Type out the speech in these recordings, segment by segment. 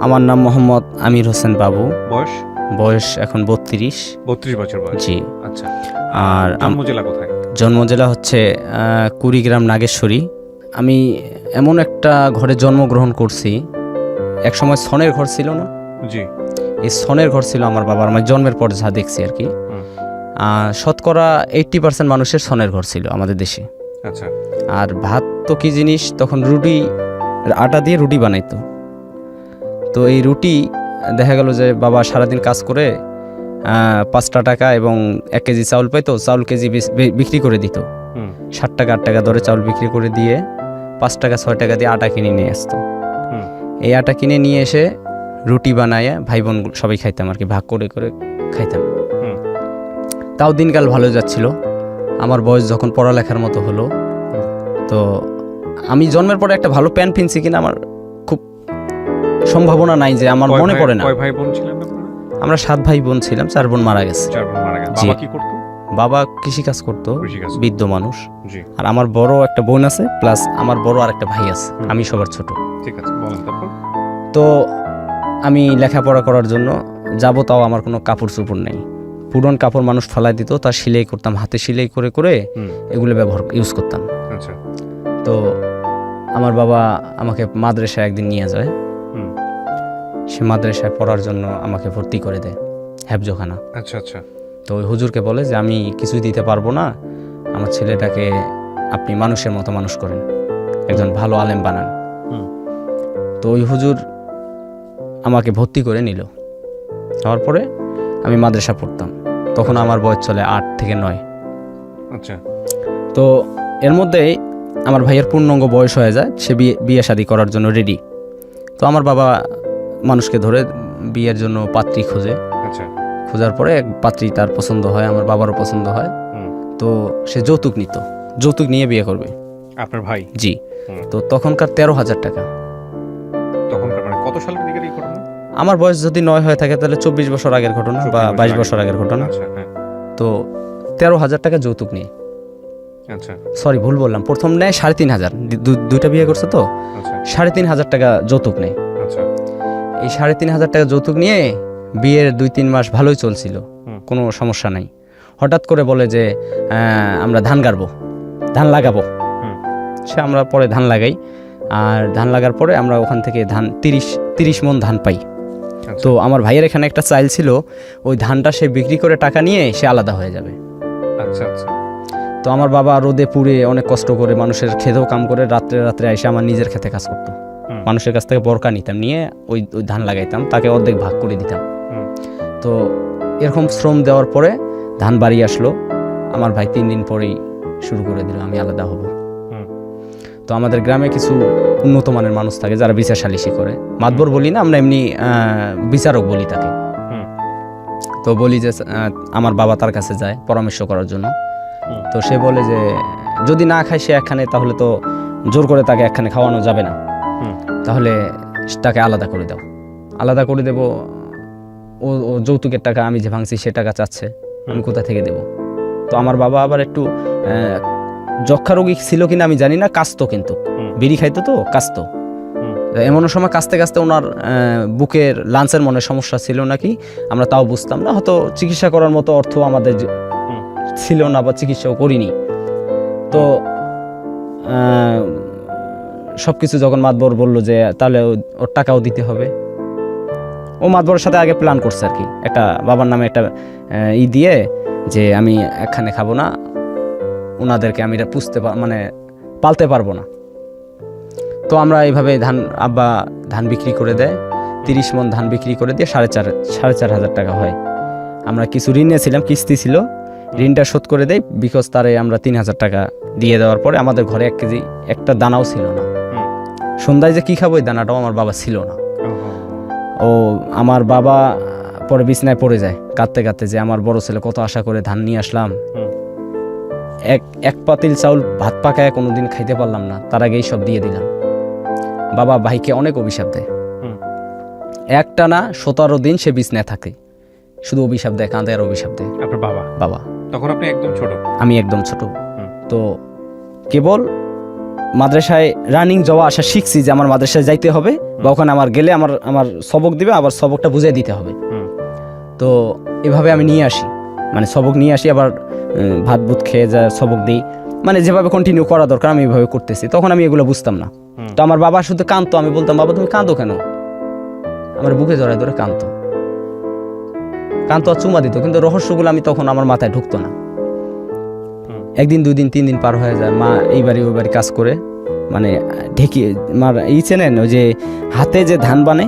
আমার নাম মোহাম্মদ আমির হোসেন বাবু। বয়স? বয়স এখন 32। 32 বছর বয়স। জি। আচ্ছা। আর জন্ম জেলা কোথায়? জন্ম জেলা হচ্ছে কুড়িগ্রাম নাগেশ্বরী। আমি এমন একটা ঘরে জন্মগ্রহণ করছি, এক সময় ছনের ঘর ছিল না? জি। এই ছনের ঘর ছিল আমার বাবার, আমার জন্মের পর যা দেখছি আর কি। শতকরা 80% মানুষের ছনের ঘর ছিল আমাদের দেশে। আচ্ছা। আর ভাত তো কি জিনিস, তখন রুটি, আটা দিয়ে রুটি বানাইতো। তো এই রুটি দেখা গেল যে বাবা সারাদিন কাজ করে 5টা টাকা এবং 1 কেজি চাউল পাইতো, চাউল কেজি বিক্রি করে দিত। 7 টাকা 8 টাকা দরে চাউল বিক্রি করে দিয়ে 5 টাকা 6 টাকা দিয়ে আটা কিনে নিয়ে আসতো। এই আটা কিনে নিয়ে এসে রুটি বানায় ভাই বোন সবাই খাইতাম আর কি, ভাগ করে করে খাইতাম। তাও দিনকাল ভালো যাচ্ছিল। আমার বয়স যখন পড়ালেখার মতো হলো, তো আমি জন্মের পরে একটা ভালো প্যান্ট কিনছি কিনা আমার খুব সম্ভাবনা নাই, যে আমার মনে পড়ে না। কয় ভাই বোন ছিলেন আপনারা? আমরা 7 ভাই বোন ছিলাম, 4 বোন মারা গেছে। 4 বোন মারা গেছে। জি। বাবা কি করতো? বাবা কৃষিকাজ করতো, কৃষিকাজ। বৃদ্ধ মানুষ। জি। আর আমার বড় একটা বোন আছে, প্লাস আমার বড় আর একটা ভাই আছে, আমি সবার ছোট। ঠিক আছে, বলেন তারপর। তো আমি লেখাপড়া করার জন্য যাব, তাও আমার কোনো কাপড় চোপড় নেই। পুরন কাপড় মানুষ ফেলাই দিত, তার সেলাই করতাম, হাতে সেলাই করে করে এগুলো ইউজ করতাম। আচ্ছা। তো আমার বাবা আমাকে মাদ্রাসায় একদিন নিয়ে যায়। সে মাদ্রাসায় পড়ার জন্য আমাকে ভর্তি করে দেয়, হেফজোখানা। আচ্ছা আচ্ছা। তো ওই হুজুরকে বলে যে আমি কিছুই দিতে পারবো না, আমার ছেলেটাকে আপনি মানুষের মতো মানুষ করেন, একজন ভালো আলেম বানান। তো ওই হুজুর আমাকে ভর্তি করে নিল। হওয়ার পরে আমি মাদ্রাসা পড়তাম, তখন আমার বয়স চলে 8 থেকে 9। আচ্ছা। তো এর মধ্যেই আমার ভাইয়ের পূর্ণাঙ্গ বয়স হয়ে যায়, সে বিয়ে শাদী করার জন্য রেডি। তো আমার বাবা মানুষকে ধরে বিয়ের জন্য পাত্রী খোঁজে। আচ্ছা। খোঁজার পরে এক পাত্রী তার পছন্দ হয়, আমার বাবারও পছন্দ হয়। তো সে যৌতুক নিত, যৌতুক নিয়ে বিয়ে করবে। আপনার ভাই? জি। তো তখনকার 13,000 টাকা। তখনকার মানে কত সালের দিকের এই ঘটনা? আমার বয়স যদি 9 হয়ে থাকে তাহলে 24 বছর আগের ঘটনা বা 22 বছর আগের ঘটনা। আচ্ছা, হ্যাঁ। তো 13,000 টাকা যৌতুক নিয়ে, আচ্ছা সরি ভুল বললাম, প্রথম নেয় 3,500, দুইটা বিয়ে করছে তো। আচ্ছা 3,500 টাকা যৌতুক নেয়। আচ্ছা। এই 3,500 টাকা যৌতুক নিয়ে বিয়ের 2-3 মাস ভালোই চলছিল, কোনো সমস্যা নাই। হঠাৎ করে বলে যে আমরা ধান গাড়বো, ধান লাগাবো। সে আমরা পরে ধান লাগাই, আর ধান লাগার পরে আমরা ওখান থেকে ধান 30 মণ ধান পাই। তো আমার ভাইয়ের এখানে একটা চাইল ছিল, ওই ধানটা সে বিক্রি করে টাকা নিয়ে সে আলাদা হয়ে যাবে। আচ্ছা আচ্ছা। তো আমার বাবা রোদে পুড়ে অনেক কষ্ট করে মানুষের খেতেও কাম করে রাত্রে রাত্রে এসে আমার নিজের খেতে কাজ করতো। মানুষের কাছ থেকে বরকা নিতাম, নিয়ে ওই ধান লাগাইতাম, তাকে অর্ধেক ভাগ করে দিতাম। তো এরকম শ্রম দেওয়ার পরে ধান বাড়ি আসলো, আমার ভাই 3 দিন পরেই শুরু করে দিল আমি আলাদা হব। তো আমাদের গ্রামে কিছু উন্নত মানের মানুষ থাকে যারা বিচার সালিশি করে, মাতবর বলি না আমরা, এমনি বিচারক বলি তাকে। তো বলি যে আমার বাবা তার কাছে যায় পরামর্শ করার জন্য। তো সে বলে যে যদি না খায় সে একখানে, তাহলে তো জোর করে তাকে একখানে খাওয়ানো যাবে না, তাহলে তাকে আলাদা করে দাও। আলাদা করে দেব, ও যৌতুকের টাকা আমি যে ভাঙছি সে টাকা চাচ্ছে, আমি কোথা থেকে দেব? তো আমার বাবা আবার একটু যক্ষা রোগী ছিল কিনা আমি জানি না, কাশতো, কিন্তু বিড়ি খাইতো তো কাশতো। এমন সময় কাশতে কাশতে ওনার বুকের লাঞ্চের মনে সমস্যা ছিল নাকি, আমরা তাও বুঝতাম না, হয়তো চিকিৎসা করার মতো অর্থ আমাদের ছিল না বা চিকিৎসাও করিনি। তো সব কিছু যখন মাতবর বলল যে তাহলে ওর টাকাও দিতে হবে, ও মাতবরের সাথে আগে প্ল্যান করছে আর কি, একটা বাবার নামে একটা দিয়ে যে আমি একখানে খাবো না, ওনাদেরকে আমি মানে পালতে পারবো না। তো আমরা এইভাবে আব্বা ধান বিক্রি করে দেয়, 30 মণ ধান বিক্রি করে দিয়ে 4,500 টাকা হয়। আমরা কিছু ঋণে ছিলাম, কিস্তি ছিল, ঋণটা শোধ করে দেয়, বিকজ তারে আমরা 3,000 টাকা দিয়ে দেওয়ার পরে আমাদের ঘরে 1 কেজি একটা দানাও ছিল না। সন্ধ্যায় যে কি খাবো ওই দানাটাও আমার বাবা ছিল না। ও আমার বাবা পরে বিছনায় পড়ে যায় কাঁদতে কাঁদতে, যে আমার বড় ছেলে কত আশা করে ধান নিয়ে আসলাম, এক পাতিল চাউল ভাত পাকায় কোনোদিন খাইতে পারলাম না, তার আগেই সব দিয়ে দিলাম। বাবা ভাইকে অনেক অভিশাপ দেয়, একটানা 17 দিন সে বিছনায় থাকে, শুধু অভিশাপ দেয়, কাঁদে আর অভিশাপ দেয়। আপনার বাবা? বাবা। তখন আপনি একদম ছোট? আমি একদম ছোট। তো কেবল মাদ্রাসায় রানিং যাওয়া আসা শিখছি যে আমার মাদ্রাসায় যাইতে হবে বা ওখানে আমার গেলে আমার সবক দিবে, আবার সবকটা বুঝিয়ে দিতে হবে। হুম। তো এভাবে আমি নিয়ে আসি, মানে সবক নিয়ে আসি, আবার ভাত বুত খেয়ে যা সবক দিই, মানে যেভাবে কন্টিনিউ করা দরকার আমি এভাবে করতেছি। তখন আমি এগুলো বুঝতাম না। তো আমার বাবা শুধু কাঁদতো, আমি বলতাম বাবা তুমি কাঁদো কেন, আমার বুকে জড়ায় ধরে কাঁদতো আর চুমা দিত, কিন্তু রহস্যগুলো আমি তখন আমার মাথায় ঢুকতো না। একদিন 2 দিন 3 দিন পার হয়ে যায়, মা এইবারে ওইবারে কাজ করে, মানে ঢেকে মার চেনেন ওই যে হাতে যে ধান বানে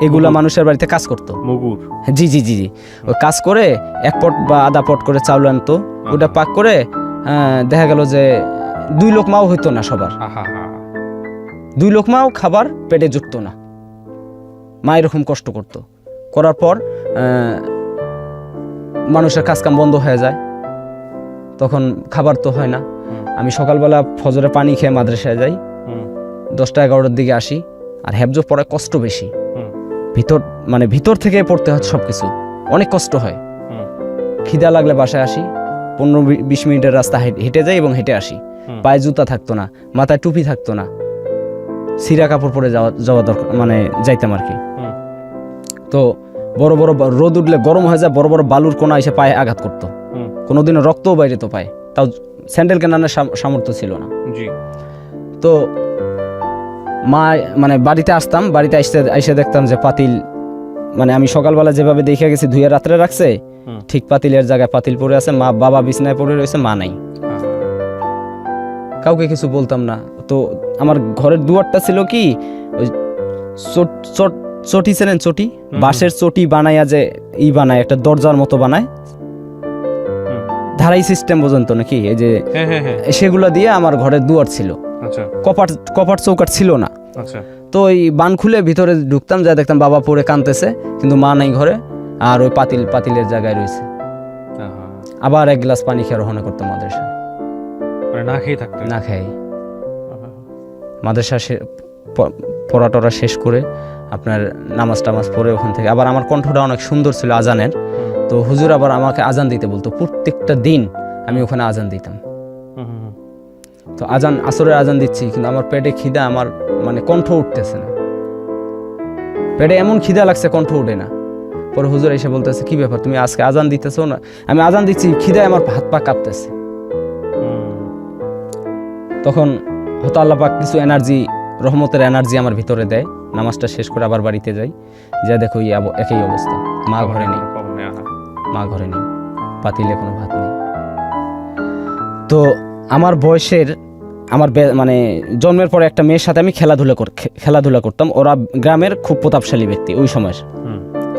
এগুলা মানুষের বাড়িতে কাজ করতো, মুগুর। জি জি জি জি, ওই কাজ করে 1 পট বা আধা পট করে চাউল আনতো, ওটা পাক করে দেখা গেল যে 2 লোকমাও হইতো না সবার, 2 লোকমাও খাবার পেটে জুটতো না। মা এরকম কষ্ট করতো, করার পর মানুষের কাজকাম বন্ধ হয়ে যায়, তখন খাবার তো হয় না। আমি সকালবেলা ফজরে পানি খেয়ে মাদ্রাসায় যাই, 10টা-11টার দিকে আসি, আর হেফজ পড়ায় কষ্ট বেশি, ভিতর থেকে পড়তে হয় সবকিছু, অনেক কষ্ট হয়। খিদা লাগলে বাসায় আসি, 15-20 মিনিটের রাস্তা হেঁটে যাই এবং হেঁটে আসি। পায়ে জুতা থাকতো না, মাথায় টুপি থাকতো না, ছিঁড়া কাপড় পরে যাওয়া দরকার, মানে যাইতাম আর কি। তো বড় বড় রোদ উঠলে গরম হয়ে যায়, বড় বড় বালুর কোনা এসে পায়ে আঘাত করতো, কোনোদিনও রক্তও বাইরে তো পায়, তাও স্যান্ডেল কেনার সামর্থ্য ছিল না। তো মা মানে বাড়িতে আসতাম, বাড়িতে এসে দেখতাম যে পাতিল, মানে আমি সকালবেলা যেভাবে দেখে গেছি ধুয়ে রাত্রে রাখছে, ঠিক পাতিলের জায়গায় পাতিল পড়ে আছে, বাবা বিছনায় পড়ে রয়েছে, মা নাই। কাউকে কিছু বলতাম না। তো আমার ঘরের দুয়ারটা ছিল কি ওই চটি ছিলেন, চটি বাঁশের চটি বানাইয়া যে বানায় একটা দরজার মতো বানায়, ধারাই সিস্টেম পর্যন্ত নাকি, এই যে সেগুলো দিয়ে আমার ঘরের দুয়ার ছিল। কপাট চৌকাট ছিল না। তো ওই বান খুলে ভিতরে ঢুকতাম, যা দেখতাম বাবা পড়ে কাঁদতেছে, কিন্তু মা নাই ঘরে, আর ওই পাতিলের জায়গায় রয়েছে। আবার 1 গ্লাস পানি খেয়ে রওনা করতাম মাদ্রাসায়, না খেয়ে। মাদ্রাসা পড়া টরা শেষ করে আপনার নামাজ টামাজ পড়ে ওখান থেকে আবার, আমার কণ্ঠটা অনেক সুন্দর ছিল আজানের, তো হুজুর আবার আমাকে আজান দিতে বলতো প্রত্যেকটা দিন, আমি ওখানে আজান দিতাম। তো আসরের আজান দিচ্ছি, কিন্তু আমার পেটে খিদা, আমার মানে কণ্ঠ উঠতেছে না, পেটে এমন খিদা লাগছে কণ্ঠ উঠে না। পরে হুজুর এসে বলতেছে কি ব্যাপার, তুমি আজকে আজান দিতেছো না? আমি আজান দিচ্ছি, খিদায় আমার হাত পা কাঁপতেছে। তখন হয়তো আল্লাহ পাক কিছু এনার্জি, রহমতের এনার্জি আমার ভিতরে দেয়। নামাজটা শেষ করে আবার বাড়িতে যাই, যা দেখো একই অবস্থা, মা ঘরে নেই, পাতিলে কোনো ভাত নেই। তো আমার বয়সের, আমার মানে জন্মের পরে একটা মেয়ের সাথে আমি খেলাধুলা করতাম, ওরা গ্রামের খুব প্রতাপশালী ব্যক্তি ওই সময়ের।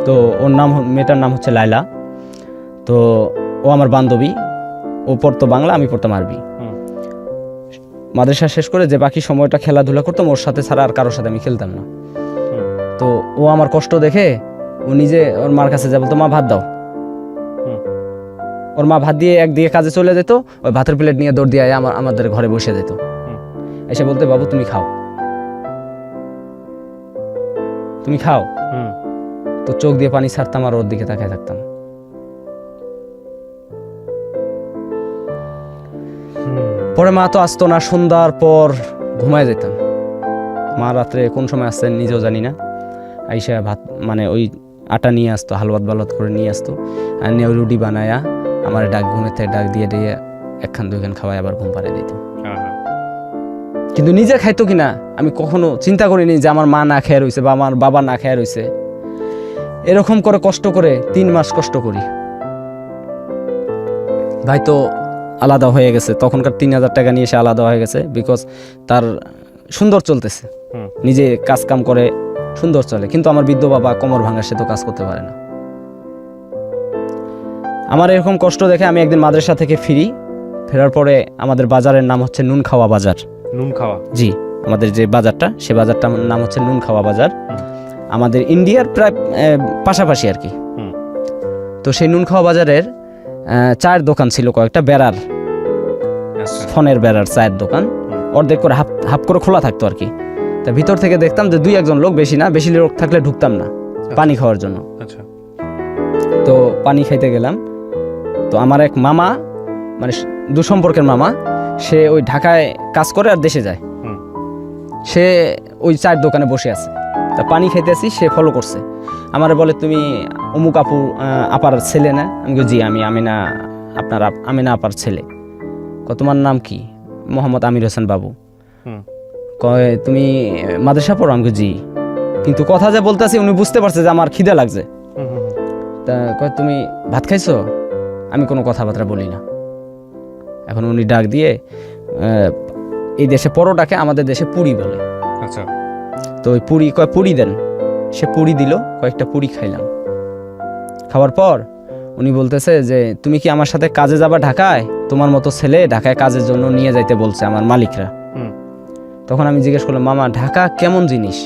তো ওর মেয়েটার নাম হচ্ছে লাইলা। তো ও আমার বান্ধবী, ও পড়তো বাংলা, আমি পড়তাম আরবি। মাদ্রাসা শেষ করে যে বাকি সময়টা খেলাধুলা করতাম, ওর সাথে ছাড়া আর কারোর সাথে আমি খেলতাম না। তো ও আমার কষ্ট দেখে ও নিজে ওর মার কাছে যা বলতো, মা ভাত দাও। ওর মা ভাত দিয়ে একদিকে কাজে চলে যেত, ওই ভাতের প্লেট নিয়ে দৌড় দিয়ে আমাদের ঘরে বসে যেত, এসে বলতে বাবু তুমি খাও, তুমি খাও। তো চোখ দিয়ে পানি ছাড়তাম আর ওর দিকে তাকায় থাকতাম। পরে মা তো আসতো না, সন্ধ্যার পর ঘুমায় যেতাম। মা রাত্রে কোন সময় আসতেন নিজেও জানি না, আইসা ভাত মানে ওই আটা নিয়ে আসতো, হালুয়াত বালত করে নিয়ে আসতো, আর নিয়ে রুটি বানায়া আমার ঘুমেতে ডাক দিয়ে 1-2 খান খাওয়াই আবার ঘুম পাড়িয়ে দিত। কিন্তু নিজে খাইতো কিনা আমি কখনো চিন্তা করিনি যে আমার মা না খেয়ে রয়েছে বা আমার বাবা না খেয়ে রয়েছে। এরকম করে কষ্ট করে 3 মাস কষ্ট করি। ভাই তো আলাদা হয়ে গেছে, তখনকার 3000 টাকা নিয়ে এসে আলাদা হয়ে গেছে, বিকজ তার সুন্দর চলতেছে, নিজে কাজ কাম করে সুন্দর চলে, কিন্তু আমার বৃদ্ধ বাবা কোমর ভাঙা, সে তো কাজ করতে পারে না। আমার এরকম কষ্ট দেখে আমি একদিন মাদ্রাসা থেকে ফেরার পরে আমাদের বাজারের নাম হচ্ছে নুন খাওয়া বাজার। নুন খাওয়া? জি, আমাদের যে বাজারটা, সে বাজারটার নাম হচ্ছে নুন খাওয়া বাজার, আমাদের ইন্ডিয়ার প্রায় পাশাপাশি আর কি। তো সেই নুন খাওয়া বাজারের চায়ের দোকান ছিল কয়েকটা, বেড়ার, ফোনের বেড়ার চায়ের দোকান, অর্ধেক করে হাফ করে খোলা থাকতো আর কি। তা ভিতর থেকে দেখতাম যে 2-1 জন লোক, বেশি না, বেশি লোক থাকলে ঢুকতাম না পানি খাওয়ার জন্য। তো পানি খাইতে গেলাম, তো আমার এক মামা, মানে দুসম্পর্কের মামা, সে ওই ঢাকায় কাজ করে আর দেশে যায়। হুম। সে ওই চায়ের দোকানে বসে আছে, তা পানি খাইতেছি, সে ফলো করছে, আমারে বলে তুমি অমুক আপার ছেলে না? আমি বলি, জি আমি আমিনা, আপনার আমিনা আপার ছেলে। তোমার নাম কি? মোহাম্মদ আমির হোসেন বাবু। হুম। কয় তুমি মাদ্রাসা পড়ো? আমি বলি, জি। কিন্তু কথা যে বলতেছি উনি বুঝতে পারছে যে আমার খিদে লাগছে। তা কয় তুমি ভাত খাইছো? আমি কোনো কথাবার্তা বলি না। এখন উনি ডাক দিয়ে এই দেশে পরোটাকে আমাদের দেশে পুরি বলে। আচ্ছা। তো ওই পুরি, কয় পুরি দেন। সে পুরি দিল, কয়েকটা পুরি খাইলাম। খাওয়ার পর উনি বলতেছে যে তুমি কি আমার সাথে কাজে যাবা ঢাকায়? তোমার মতো ছেলে ঢাকায় কাজের জন্য নিয়ে যাইতে বলছে আমার মালিকরা। হুম। তখন আমি জিজ্ঞেস করলাম, মামা ঢাকা কেমন জিনিস?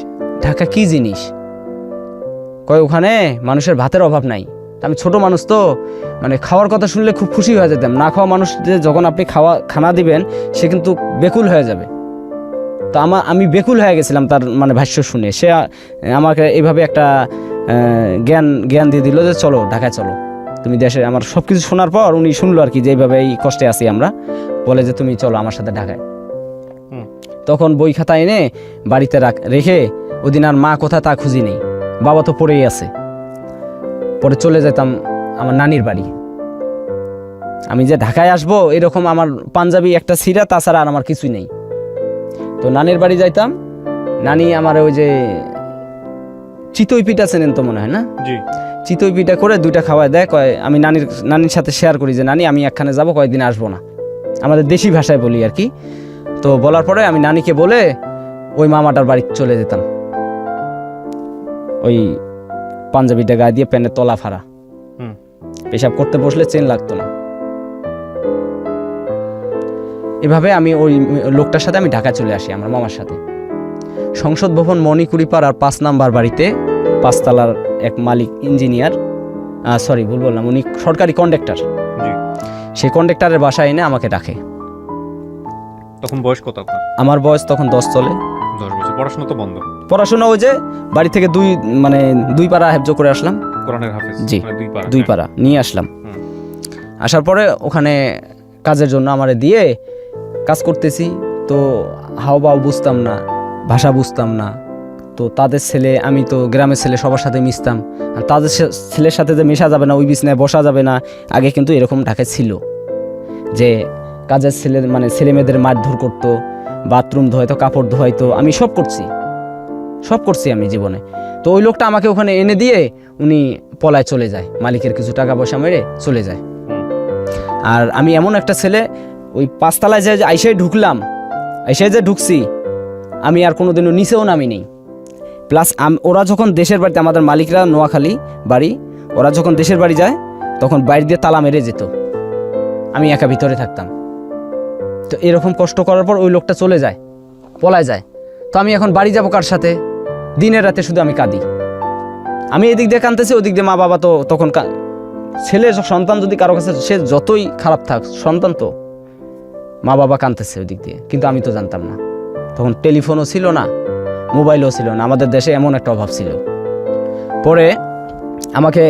ঢাকা কি জিনিস? কয় ওখানে মানুষের ভাতের অভাব নাই। আমি ছোট মানুষ তো, মানে খাওয়ার কথা শুনলে খুব খুশি হয়ে যেতাম। না খাওয়া মানুষ যে যখন আপনি খানা দিবেন সে কিন্তু বেকুল হয়ে যাবে। তো আমি বেকুল হয়ে গেছিলাম তার মানে ভাষ্য শুনে। সে আমাকে এইভাবে একটা জ্ঞান দিয়ে দিল যে চলো ঢাকায় চলো তুমি দেশে। আমার সব কিছু শোনার পর উনি শুনলো আর কি যে এইভাবে এই কষ্টে আছি আমরা, বলে যে তুমি চলো আমার সাথে ঢাকায়। তখন বই খাতা এনে বাড়িতে রেখে ওদিন আর মা কোথায় তা খুঁজি নেই, বাবা তো পড়েই আছে। পরে চলে যেতাম আমার নানির বাড়ি। আমি যে ঢাকায় আসবো এরকম আমার পাঞ্জাবি একটা ছিঁড়া, তাছাড়া আর আমার কিছুই নেই। তো নানির বাড়ি যাইতাম। নানি আমার ওই যে চিতই পিঠা চেনেন তো মনে হয় না? জি। চিতই পিঠা করে 2টা খাওয়ায় দেয়। কয় আমি নানির সাথে শেয়ার করি যে নানি আমি একখানে যাবো, কয়েকদিন আসবো না, আমাদের দেশি ভাষায় বলি আর কি। তো বলার পরে আমি নানিকে বলে ওই মামাটার বাড়ি চলে যেতাম। ওই পাঞ্জাবিটা গায়ে দিয়ে প্যান্টের তলা ফাড়া, পেশাব করতে বসলে চেন লাগতো না। এভাবে আমি ওই লোকটার সাথে আমি ঢাকা চলে আসি আমার মামার সাথে। সংসদ ভবন মণিকুড়িপাড়ার 5 নাম্বার বাড়িতে 5 তলার এক মালিক ইঞ্জিনিয়ার, সরি ভুল বললাম, উনি সরকারি কন্ডাক্টর। সেই কন্ডাক্টরের বাসায় এনে আমাকে ডাকে। তখন বয়স কত আপনার? আমার বয়স তখন 10 চলে। 10 বছর। পড়াশোনা তো বন্ধ? পড়াশোনা ওই যে বাড়ি থেকে 2 পারা হেফজ করে আসলাম। কোরআনের হাফেজ? জি, মানে 2 পারা। 2 পারা নিয়ে আসলাম। আসার পরে ওখানে কাজের জন্য আমারে দিয়ে কাজ করতেছি। তো হাওবাও বুঝতাম না, ভাষা বুঝতাম না। তো তাদের ছেলে, আমি তো গ্রামের ছেলে, সবার সাথে মিশতাম। আর তাদের ছেলের সাথে যে মেশা যাবে না, ওই বিছনায় বসা যাবে না, আগে কিন্তু এরকম ঢাকায় ছিল যে কাজের ছেলে মানে ছেলে মেয়েদের মারধর করতো, বাথরুম ধোয়াইতো, কাপড় ধোয়াইতো। আমি সব করছি আমি জীবনে। তো ওই লোকটা আমাকে ওখানে এনে দিয়ে উনি পলায় চলে যায়, মালিকের কিছু টাকা পয়সা মেরে চলে যায়। আর আমি এমন একটা ছেলে, ওই 5 তলায় যে আইসায় ঢুকলাম, আইসায় যে ঢুকছি, আমি আর কোনোদিনও নিচেও নামি নেই। প্লাস ওরা যখন দেশের বাড়িতে, আমাদের মালিকরা নোয়াখালী বাড়ি, ওরা যখন দেশের বাড়ি যায় তখন বাইরে দিয়ে তালা মেরে যেত, আমি একা ভিতরে থাকতাম। তো এরকম কষ্ট করার পর ওই লোকটা চলে যায়, পলায় যায়। তো আমি এখন বাড়ি যাবো কার সাথে? দিনের রাতে শুধু আমি কাঁদি। আমি এদিক দিয়ে কাঁদতেছি, ওদিক দিয়ে মা বাবা তো তখন ছেলে সন্তান যদি কারো কাছে, সে যতই খারাপ থাক সন্তান তো, মা বাবা কাঁদতেছে ওই দিক দিয়ে। কিন্তু আমি তো জানতাম না, তখন টেলিফোনও ছিল না, মোবাইলও ছিল না, আমাদের দেশে এমন একটা অভাব ছিল। পরে আমাকে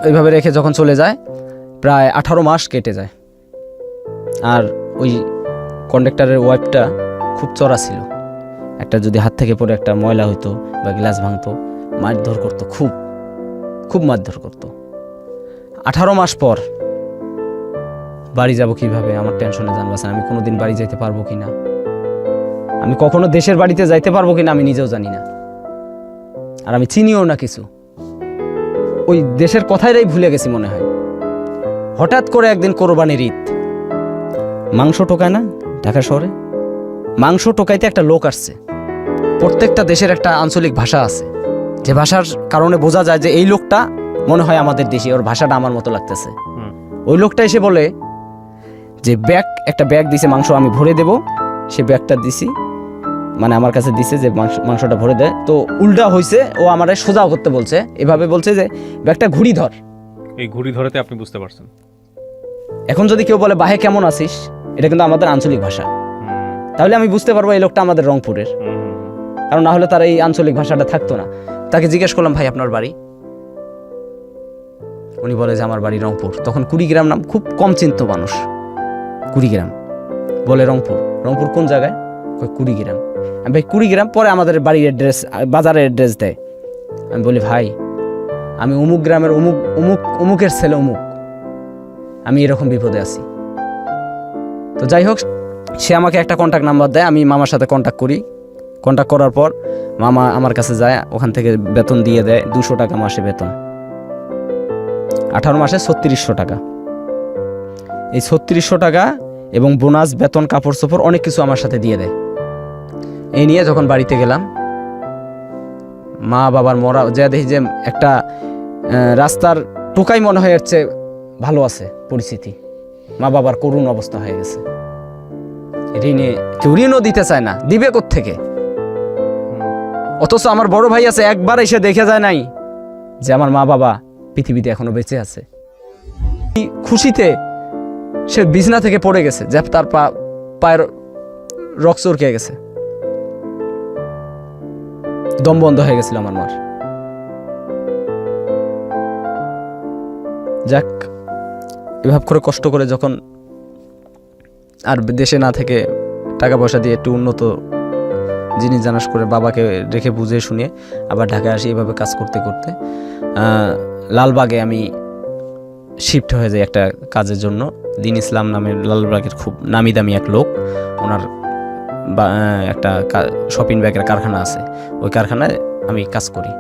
ওইভাবে রেখে যখন চলে যায়, প্রায় 18 মাস কেটে যায়। আর ওই কন্ডাক্টরের ওয়াইফটা খুব চড়া ছিল। একটা যদি হাত থেকে পড়ে একটা ময়লা হইতো বা গ্লাস ভাঙতো, মারধর করতো, খুব মারধর করতো। 18 মাস পর বাড়ি যাব কিভাবে, আমার টেনশনে জান বাঁচেন। আমি কোনোদিন বাড়ি যাইতে পারবো কিনা, আমি কখনো দেশের বাড়িতে যাইতে পারবো কিনা আমি নিজেও জানি না। আর আমি চিনিও না কিছু, ওই দেশের কথাইরাই ভুলে গেছি মনে হয়। হঠাৎ করে একদিন কোরবানির ঈদ, মাংস টোকায় না ঢাকা শহরে, মাংস টোকাইতে একটা লোক আসছে। প্রত্যেকটা দেশের একটা আঞ্চলিক ভাষা আছে, যে ভাষার কারণে বোঝা যায় যে এই লোকটা মনে হয় আমাদের দেশি, ওর ভাষাটা আমার মতো লাগতেছে। ওই লোকটা এসে বলে যে একটা ব্যাগ দিছে মাংস, আমি ভরে দেব। সে ব্যাগটা দিছি, মানে আমার কাছে দিছে যে মাংসটা ভরে দেয়। তো উল্টা হয়েছে, ও আমারে সোজা করতে বলছে, এভাবে বলছে যে ব্যাগটা ঘুরি ধর। এই ঘুরি ধরাতে আপনি বুঝতে পারছেন? এখন যদি কেউ বলে বাহে কেমন আছিস, এটা কিন্তু আমাদের আঞ্চলিক ভাষা, তাহলে আমি বুঝতে পারবো এই লোকটা আমাদের রংপুরের। কারণ না হলে তার এই আঞ্চলিক ভাষাটা থাকতো না। তাকে জিজ্ঞেস করলাম, ভাই আপনার বাড়ি? উনি বলে যে আমার বাড়ি রংপুর। তখন কুড়িগ্রাম নাম খুব কম চিনত মানুষ, কুড়িগ্রাম। বলে রংপুর। রংপুর কোন জায়গায়? কই কুড়িগ্রাম। আমি ভাই কুড়িগ্রাম, পরে আমাদের বাড়ির অ্যাড্রেস, বাজারের অ্যাড্রেস দেয়। আমি বলি ভাই আমি অমুক গ্রামের অমুক অমুক অমুকের ছেলে অমুক, আমি এরকম বিপদে আছি। তো যাই হোক, সে আমাকে একটা কন্ট্যাক্ট নাম্বার দেয়, আমি মামার সাথে কন্ট্যাক্ট করি। কন্ট্যাক্ট করার পর মামা আমার কাছে যায়, ওখান থেকে বেতন দিয়ে দেয় 200 টাকা মাসে বেতন, 18 মাসে 3600 টাকা। এই 3600 টাকা এবং বোনাস, বেতন, কাপড় চোপড় অনেক কিছু আমার সাথে দিয়ে দেয়। এই নিয়ে যখন বাড়িতে গেলাম, মা বাবার মরা যা দেখি যে একটা রাস্তার টোকাই মনে হয় এর চেয়ে ভালো আছে পরিস্থিতি। মা বাবার করুণ অবস্থা হয়ে গেছে। ঋণে কেউ ঋণও দিতে চায় না, দিবে কোত্থেকে? অথচ আমার বড় ভাই আছে, একবার এসে দেখে যায় নাই যে আমার মা বাবা পৃথিবীতে এখনো বেঁচে আছে। খুশিতে সে বিছনা থেকে পড়ে গেছে, যে তার পায়ের রক চরকে গেছে, দম বন্ধ হয়ে গেছিল আমার মার। যাক, এভাবে করে কষ্ট করে যখন আর দেশে না থেকে টাকা পয়সা দিয়ে একটু উন্নত জিনিস জানাস করে বাবাকে রেখে বুঝে শুনে আবার ঢাকায় আসি। এভাবে কাজ করতে করতে লালবাগে আমি শিফট হয়ে যাই একটা কাজের জন্য। দিন ইসলাম নামের লালবাগের খুব নামি দামি এক লোক, ওনার একটা শপিং ব্যাগের কারখানা আছে, ওই কারখানায় আমি কাজ করি,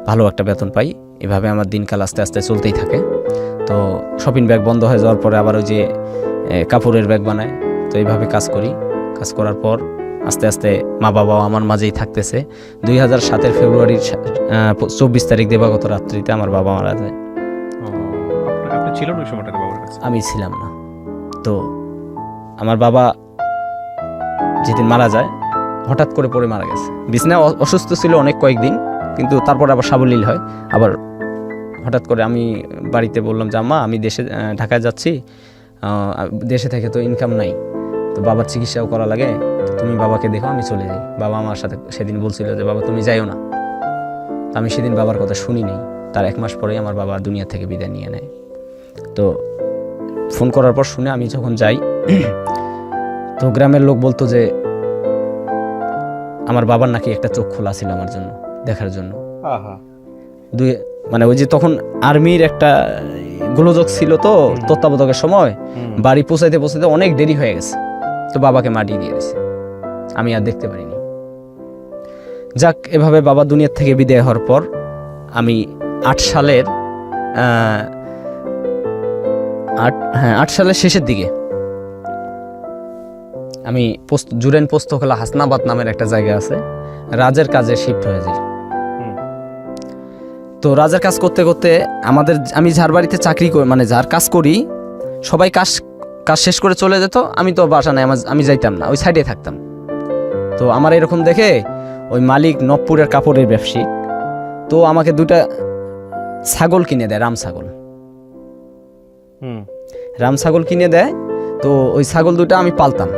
ভালো একটা বেতন পাই। এভাবে আমার দিনকাল আস্তে আস্তে চলতেই থাকে। তো শপিং ব্যাগ বন্ধ হয়ে যাওয়ার পরে আবার ওই যে কাপড়ের ব্যাগ বানায়, তো এইভাবে কাজ করি। কাজ করার পর আস্তে আস্তে মা বাবাও আমার মাঝেই থাকতেছে। 2007 ফেব্রুয়ারির 24 তারিখ দিবাগত রাত্রিতে আমার বাবা মারা যায়। আপনি ছিলেন ওই সময়টাতে বাবার কাছে? আমি ছিলাম না। তো আমার বাবা যেদিন মারা যায়, হঠাৎ করে পড়ে মারা গেছে। বিছানায় অসুস্থ ছিল অনেক কয়েকদিন, কিন্তু তারপর আবার সাবলীল হয়। আবার হঠাৎ করে আমি বাড়িতে বললাম যে আম্মা আমি ঢাকায় যাচ্ছি, দেশে থেকে তো ইনকাম নাই, তো বাবার চিকিৎসাও করা লাগে, তুমি বাবাকে দেখো, আমি চলে যাই। বাবা আমার সাথে সেদিন বলছিল যে বাবা তুমি যাইও না। আমি সেদিন বাবার কথা শুনি নাই। তার 1 মাস পরেই আমার বাবা দুনিয়া থেকে বিদায় নিয়ে নেয়। তো ফোন করার পর শুনে আমি যখন যাই, তো গ্রামের লোক বলতো যে আমার বাবার নাকি একটা চোখ খোলা ছিল আমার জন্য, দেখার জন্য। মানে ওই যে তখন আর্মির একটা গোলযোগ ছিল, তো তত্ত্বাবধায়কের সময় বাড়ি পৌঁছাইতে পৌঁছাইতে অনেক দেরি হয়ে গেছে। তো বাবাকে মাটি দিয়ে দিয়েছে, আমি আর দেখতে পারিনি। যাক, এভাবে বাবা দুনিয়ার থেকে বিদায় হওয়ার পর আমি 8 সালের শেষের দিকে আমি জুরেন পোস্তখোলা হাসনাবাদ নামের একটা জায়গা আছে, রাজের কাজে শিফট হয়ে যাই। তো রাজের কাজ করতে করতে আমি যার বাড়িতে চাকরি করি, মানে যার কাজ করি, সবাই কাজ শেষ করে চলে যেত, আমি তো বাসা নাই, আমি যাইতাম না, ওই সাইডে থাকতাম। তো আমার এরকম দেখে ওই মালিক নবপুরের কাপড়ের ব্যবসায়িক, তো আমাকে 2টা ছাগল কিনে দেয়, রাম ছাগল কিনে দেয়। তো ওই ছাগল 2টা আমি পালতাম।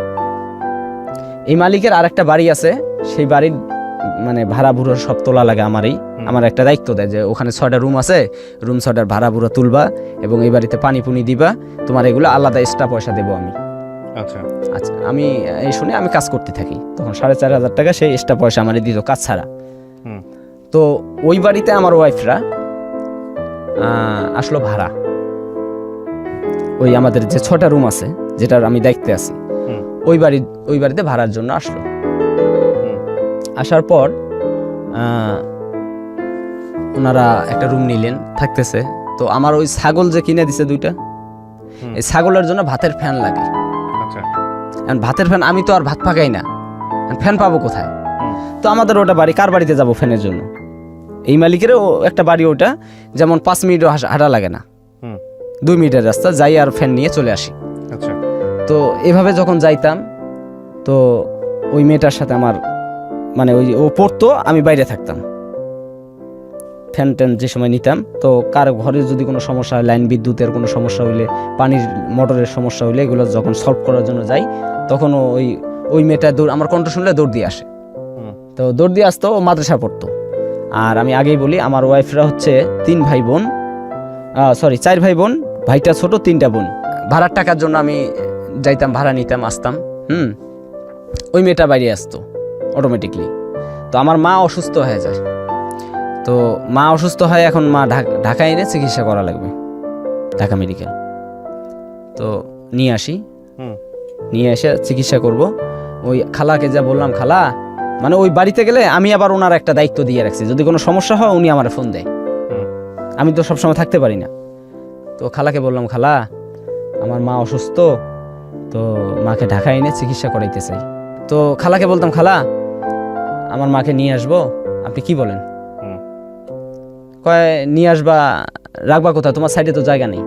এই মালিকের আরেকটা বাড়ি আছে, সেই বাড়ির মানে ভাড়া ভুড়ো সব তোলা লাগে আমার একটা দায়িত্ব দেয় যে ওখানে 6টা রুম আছে, রুম 6টার ভাড়া ভুড়ো তুলবা এবং এই বাড়িতে পানি পুনি দিবা, তোমার এগুলো আলাদা এক্সট্রা পয়সা দেবো আমি। আচ্ছা, আমি এই শুনে আমি কাজ করতে থাকি। তখন 4500 টাকা সেই এক্সট্রা পয়সা আমার দিত কাজ ছাড়া। তো ওই বাড়িতে আমার ওয়াইফরা আসলো ভাড়া, ওই আমাদের যে 6টা রুম আছে যেটার আমি দায়িত্বে আছি, ওই বাড়িতে ভাড়ার জন্য আসলো। আসার পর ওনারা একটা রুম নিলেন, থাকতেছে। তো আমার ওই ছাগল যে কিনে দিছে 2টা, এই ছাগলের জন্য ভাতের ফ্যান লাগে। ভাতের ফ্যান, আমি তো আর ভাত পাকাই না, ফ্যান পাবো কোথায়? তো আমাদের ওটা বাড়ি, কার বাড়িতে যাব ফ্যানের জন্য? এই মালিকেরও একটা বাড়ি, ওটা যেমন 5 মিনিটও হাঁটা লাগে না, 2 মিনিটের রাস্তা, যাই আর ফ্যান নিয়ে চলে আসি। তো এভাবে যখন যাইতাম, তো ওই মেয়েটার সাথে আমার মানে ওই ও পড়তো, আমি বাইরে থাকতাম, ফ্যান ট্যান যে সময় নিতাম। তো কার ঘরে যদি কোনো সমস্যা হয়, লাইন বিদ্যুতের কোনো সমস্যা হইলে, পানির মোটরের সমস্যা হইলে, এগুলো যখন সলভ করার জন্য যাই, তখন ওই মেয়েটা আমার কণ্ঠ শুনলে দৌড় দিয়ে আসে। তো দৌড় দিয়ে আসতো, ও মাদ্রাসা পড়তো। আর আমি আগেই বলি, আমার ওয়াইফরা হচ্ছে 4 ভাই বোন, ভাইটা ছোট, 3টা বোন। ভাড়ার টাকার জন্য আমি যাইতাম, ভাড়া নিতাম, আসতাম। ওই মেয়েটা বাইরে আসতো অটোমেটিকলি। তো আমার মা অসুস্থ হয়ে যায়, তো মা অসুস্থ হয়, এখন মা ঢাকা এনে চিকিৎসা করা লাগবে, ঢাকা মেডিকেল। তো নিয়ে আসি, নিয়ে এসে চিকিৎসা করব। ওই খালাকে যা বললাম, খালা মানে ওই বাড়িতে গেলে আমি আবার ওনার একটা দায়িত্ব দিয়ে রাখছি, যদি কোনো সমস্যা হয় উনি আমার ফোন দেয়, আমি তো সবসময় থাকতে পারি না। তো খালাকে বললাম, খালা আমার মা অসুস্থ, তো মাকে ঢাকা এনে চিকিৎসা করাইতে চাই। তো খালাকে বলতাম, খালা আমার মাকে নিয়ে আসবো, আপনি কি বলেন? কয় নিয়ে আসবা, রাখবা কোথায়, তোমার সাইডে তো জায়গা নেই।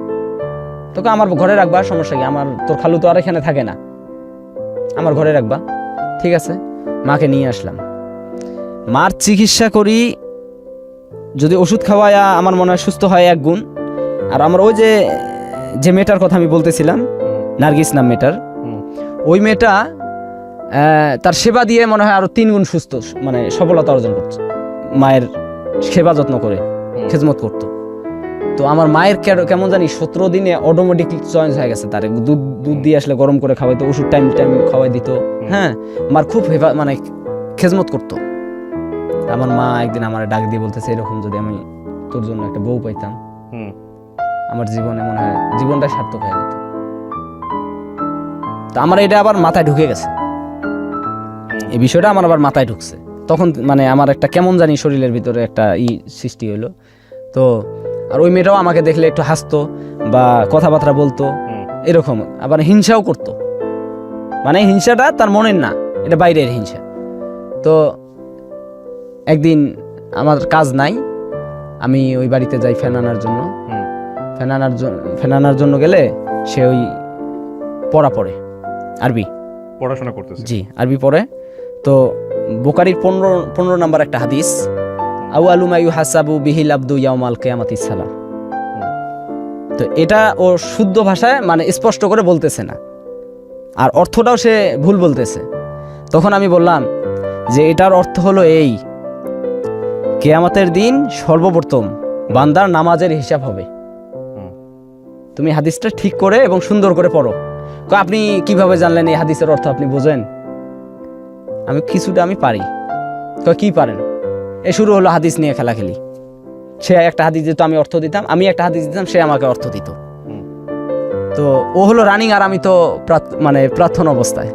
তোকে আমার ঘরে রাখবা, সমস্যা কি, আমার তোর খালু তো আর এখানে থাকে না, আমার ঘরে রাখবা। ঠিক আছে, মাকে নিয়ে আসলাম। মার চিকিৎসা করি, যদি ওষুধ খাওয়ায় আমার মনে হয় সুস্থ হয় এক গুণ। আর আমার ওই যে মেয়েটার কথা আমি বলতেছিলাম, নার্গিস নাম মেয়েটার, ওই মেয়েটা তার সেবা দিয়ে মনে হয় আরো 3 গুণ সুস্থ, মানে সফলতা অর্জন করছে, মায়ের সেবা যত্ন করে খেদমত করতো। তো আমার মায়ের কেমন জানি 17 দিনে অটোমেটিকলি চয়েস হয়ে গেছে, তার দুধ দিয়ে আসলে গরম করে খাওয়াইতো, ওষুধ টাইম খাওয়াই দিত। হ্যাঁ, মার খুব মানে খেদমত করতো। আমার মা একদিন আমার ডাক দিয়ে বলতেছে, এরকম যদি আমি তোর জন্য একটা বউ পাইতাম, আমার জীবনে মনে হয় জীবনটা সার্থক হয়ে যেত। তো আমার এটা আবার মাথায় ঢুকে গেছে, এই বিষয়টা আমার আবার মাথায় ঢুকছে। তখন মানে আমার একটা কেমন জানি শরীরের ভিতরে একটা সৃষ্টি হইলো। তো আর ওই মেয়েটাও আমাকে দেখলে একটু হাসতো বা কথাবার্তা বলতো এরকম, আবার হিংসাও করতো। মানে হিংসাটা তার মনের না, এটা বাইরের হিংসা। তো একদিন আমার কাজ নাই, আমি ওই বাড়িতে যাই ফ্যান আনার জন্য। ফ্যান আনার জন্য গেলে সে ওই পড়ে আরবি পড়াশোনা করতেছে। জি, আরবি পড়ে। তো বুখারীর 15 নাম্বার একটা হাদিস, আউয়ালু মা ইউহাসাবু বিহিল আবদু ইয়াউমাল কিয়ামাতিস সালাহ। তো এটা ও শুদ্ধ ভাষায় মানে স্পষ্ট করে বলতেছে না, আর অর্থটাও সে ভুল বলতেছে। তখন আমি বললাম যে এটার অর্থ হলো এই, কিয়ামতের দিন সর্বপ্রথম বান্দার নামাজের হিসাব হবে। তুমি হাদিসটা ঠিক করে এবং সুন্দর করে পড়ো। আপনি কিভাবে জানলেন এই হাদিসের অর্থ আপনি বোঝেন? আমি কিছুটা আমি পারি। কি পারেন? এ শুরু হলো হাদিস নিয়ে খেলাখেলি। সে একটা হাদিস দিত, আমি অর্থ দিতাম, আমি একটা হাদিস দিতাম, সে আমাকে অর্থ দিত। তো ও হলো রানিং, আর আমি তো মানে প্রার্থনা অবস্থায়।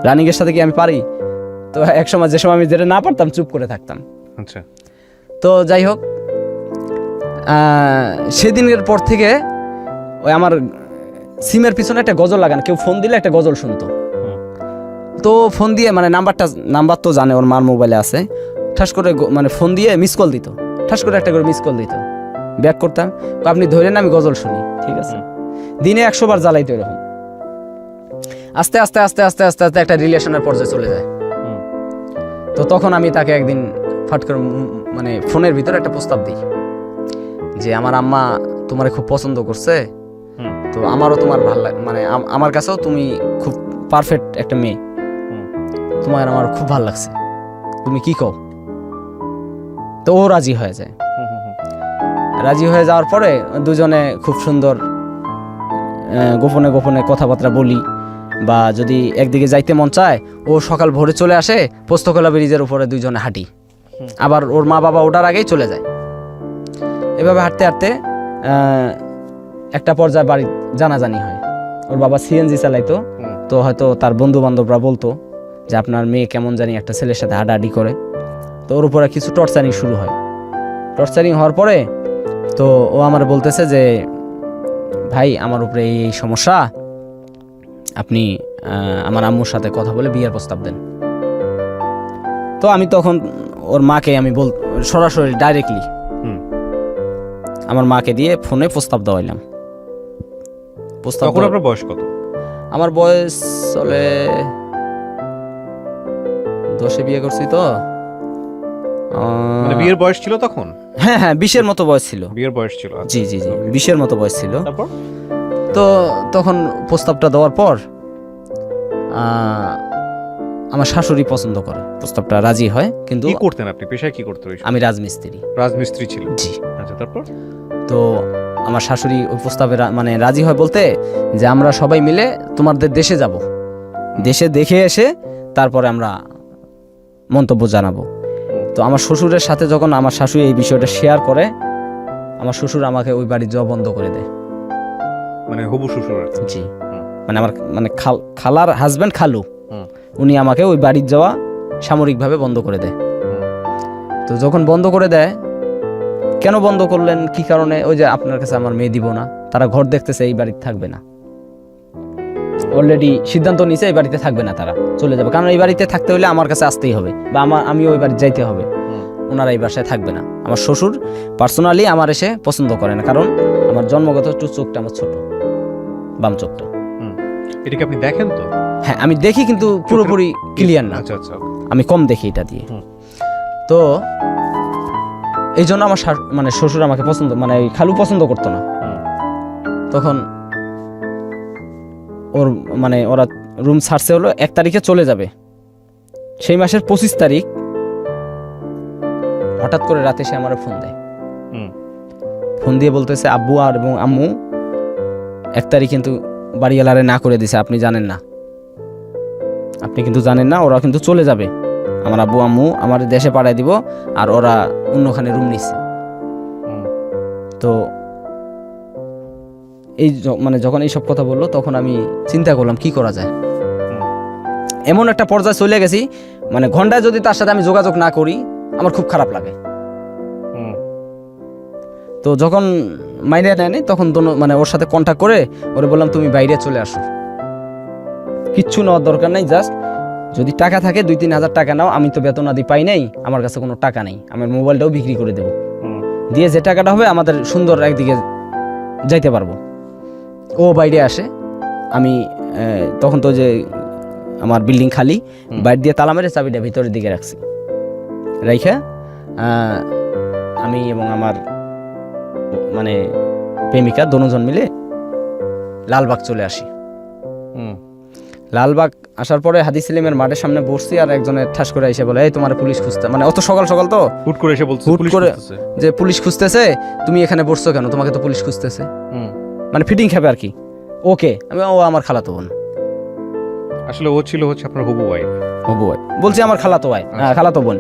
রানিং এর সাথে কি আমি পারি? তো এক সময় যে সময় আমি যেটা না পারতাম চুপ করে থাকতাম। আচ্ছা। তো যাই হোক, সেদিনের পর থেকে ওই আমার সিমের পিছনে একটা গজল লাগান, কেউ ফোন দিলে একটা গজল শুনতো। তো ফোন দিয়ে মানে নাম্বার তো জানে, ওর মার মোবাইলে আছে, ঠাস করে মানে ফোন দিয়ে মিস কল দিত, ঠাস করে একটা করে মিস কল দিত, ব্যাক করতাম, আপনি ধরেন আমি গজল শুনি। ঠিক আছে, দিনে 100 বার জ্বালাইতো এরকম। আস্তে আস্তে আস্তে আস্তে আস্তে আস্তে একটা রিলেশনের পর্যায়ে চলে যায়। তো তখন আমি তাকে একদিন ফাট করে মানে ফোনের ভিতরে একটা প্রস্তাব দিই যে আমার আম্মা তোমারে খুব পছন্দ করছে, তো আমারও তোমার ভালো লাগে, মানে আমার কাছেও তুমি খুব পারফেক্ট একটা মেয়ে, তোমার আমার খুব ভালো লাগছে, তুমি কি কও? তো ও রাজি হয়ে যায়। রাজি হয়ে যাওয়ার পরে দুজনে খুব সুন্দর গোপনে গোপনে কথাবার্তা বলি, বা যদি একদিকে যাইতে মন চায় ও সকাল ভোরে চলে আসে, পোস্তকলা ব্রিজের উপরে দুইজনে হাঁটি, আবার ওর মা বাবা ওঠার আগেই চলে যায়। এভাবে হাঁটতে হাঁটতে একটা পর্যায়ে বাড়ি জানাজানি হয়। ওর বাবা সিএনজি চালাইতো, তো হয়তো তার বন্ধু বান্ধবরা বলতো যে আপনার মেয়ে কেমন জানি একটা ছেলের সাথে হাঁটাহাঁটি করে। তো ওর উপরে কিছু টর্চারিং শুরু হয়। টর্চারিং হওয়ার পরে তো ও আমার বলতেছে যে ভাই আমার উপরে এই সমস্যা, আপনি আমার আম্মুর সাথে কথা বলে বিয়ের প্রস্তাব দেন। তো আমি তখন ওর মাকে আমি সরাসরি ডাইরেক্টলি আমার মাকে দিয়ে ফোনে প্রস্তাব দেওয়াইলাম। প্রস্তাব। তখন আপনার বয়স কত? আমার বয়স চলে 10-এ বিয়ে করছি তো, মানে বিয়ের বয়স ছিল তখন? হ্যাঁ হ্যাঁ 20-এর মতো বয়স ছিল। বিয়ের বয়স ছিল? জি জি জি 20-এর মতো বয়স ছিল। তারপর তো তখন প্রস্তাবটা দেওয়ার পর আমার শাশুড়ি পছন্দ করে, প্রস্তাবটা রাজি হয়। কিন্তু কি করতেন আপনি, পেশায় কি করতেন? আমি রাজমিস্ত্রি। রাজমিস্ত্রি ছিলেন? জি। আচ্ছা, তারপর? তো আমার শাশুড়ি ওই প্রস্তাবে মানে রাজি হয় বলতে যে আমরা সবাই মিলে তোমাদের দেশে যাব, দেশে দেখে এসে তারপরে আমরা মন্তব্য জানাবো। তো আমার শ্বশুরের সাথে যখন আমার শাশুড়ি এই বিষয়টা শেয়ার করে, আমার শ্বশুর আমাকে ওই বাড়ি যাওয়া বন্ধ করে দেয়। মানে হবু শ্বশুর আর কি। জি, মানে আমার মানে খালার হাজব্যান্ড খালু, হুম। উনি আমাকে ওই বাড়ির যাওয়া সামরিকভাবে বন্ধ করে দেয়। তো যখন বন্ধ করে দেয়, কেন বন্ধ করলেন, কি কারণে? ওই যে আপনার কাছে আমার মেয়ে দিব না, তারা ঘর দেখতেছে এই বাড়িতে থাকবে না, অলরেডি সিদ্ধান্ত নিয়েছে এই বাড়িতে থাকবে না, তারা চলে যাবে। কারণ এই বাড়িতে থাকতে হলে আমার কাছে আসতেই হবে বা আমি ওই বাড়ি যাইতে হবে, ওনারা এই বাসায় থাকবে না। আমার শ্বশুর পার্সোনালি আমার এসে পছন্দ করে না, কারণ আমার জন্মগত চোখটা আমার ছোট, বাম চোখটা। এটা কি আপনি দেখেন তো? হ্যাঁ, আমি দেখি, কিন্তু পুরোপুরি ক্লিয়ার না, আচ্ছা আচ্ছা। আমি কম দেখি এটা দিয়ে। তো এই জন্য আমার মানে শ্বশুর আমাকে পছন্দ, মানে এই খালু পছন্দ করতো না। তখন ওর মানে ওরা রুম ছাড়ছে হলো 1 তারিখে চলে যাবে, সেই মাসের 25 তারিখ হঠাৎ করে রাতে সে আমার ফোন দেয়। ফোন দিয়ে বলতেছে, আব্বু আর এবং আম্মু 1 তারিখ কিন্তু বাড়িওয়ালারে না করে দিছে, আপনি জানেন না, আপনি কিন্তু জানেন না, ওরা কিন্তু চলে যাবে, আমার আব্বু আম্মু আমার দেশে পাঠায় দিব, আর ওরা অন্যখানে রুম নিচ্ছে। তো এই মানে যখন এইসব কথা বললো, তখন আমি চিন্তা করলাম কি করা যায়। এমন একটা পর্যায়ে চলে গেছি, মানে ঘন্টায় যদি তার সাথে আমি যোগাযোগ না করি আমার খুব খারাপ লাগে। তো যখন মাইনে নেয়নি, তখন মানে ওর সাথে কন্ট্যাক্ট করে ওরে বললাম, তুমি বাইরে চলে আসো, কিচ্ছু নেওয়ার দরকার নেই, জাস্ট যদি টাকা থাকে 2-3 হাজার টাকা নাও, আমি তো বেতন আদি পাই নাই, আমার কাছে কোনো টাকা নেই, আমার মোবাইলটাও বিক্রি করে দেবো, দিয়ে যে টাকাটা হবে আমাদের সুন্দর একদিকে যাইতে পারবো। ও বাইরে আসে, আমি তখন তো যে আমার বিল্ডিং খালি, বাইরে দিয়ে তালা মেরে চাবিটা ভিতরের দিকে রাখছি, রাইখা আমি এবং আমার মানে প্রেমিকা দুজন মিলে লালবাগ চলে আসি। লালবাগ আসার পরে হাদি সেলিমের মাঠের সামনে বসছি, আর একজনের ঠাস করে এসে বলে, এই তোমার পুলিশ খুঁজতে, মানে অত সকাল সকাল তো হুট করে এসে বলছে, হুট করে যে পুলিশ খুঁজতেছে, তুমি এখানে বসছো কেন, তোমাকে তো পুলিশ খুঁজতেছে, মানে ফিটিং খাবে আর কি। ওকে, আমি ও আমার খালাতো বোন, আসলে ও ছিল হচ্ছে আপনার হবু ওয়াইফ। হবু ভাই বলছি, আমার খালাতো ভাই, খালাতো বোন।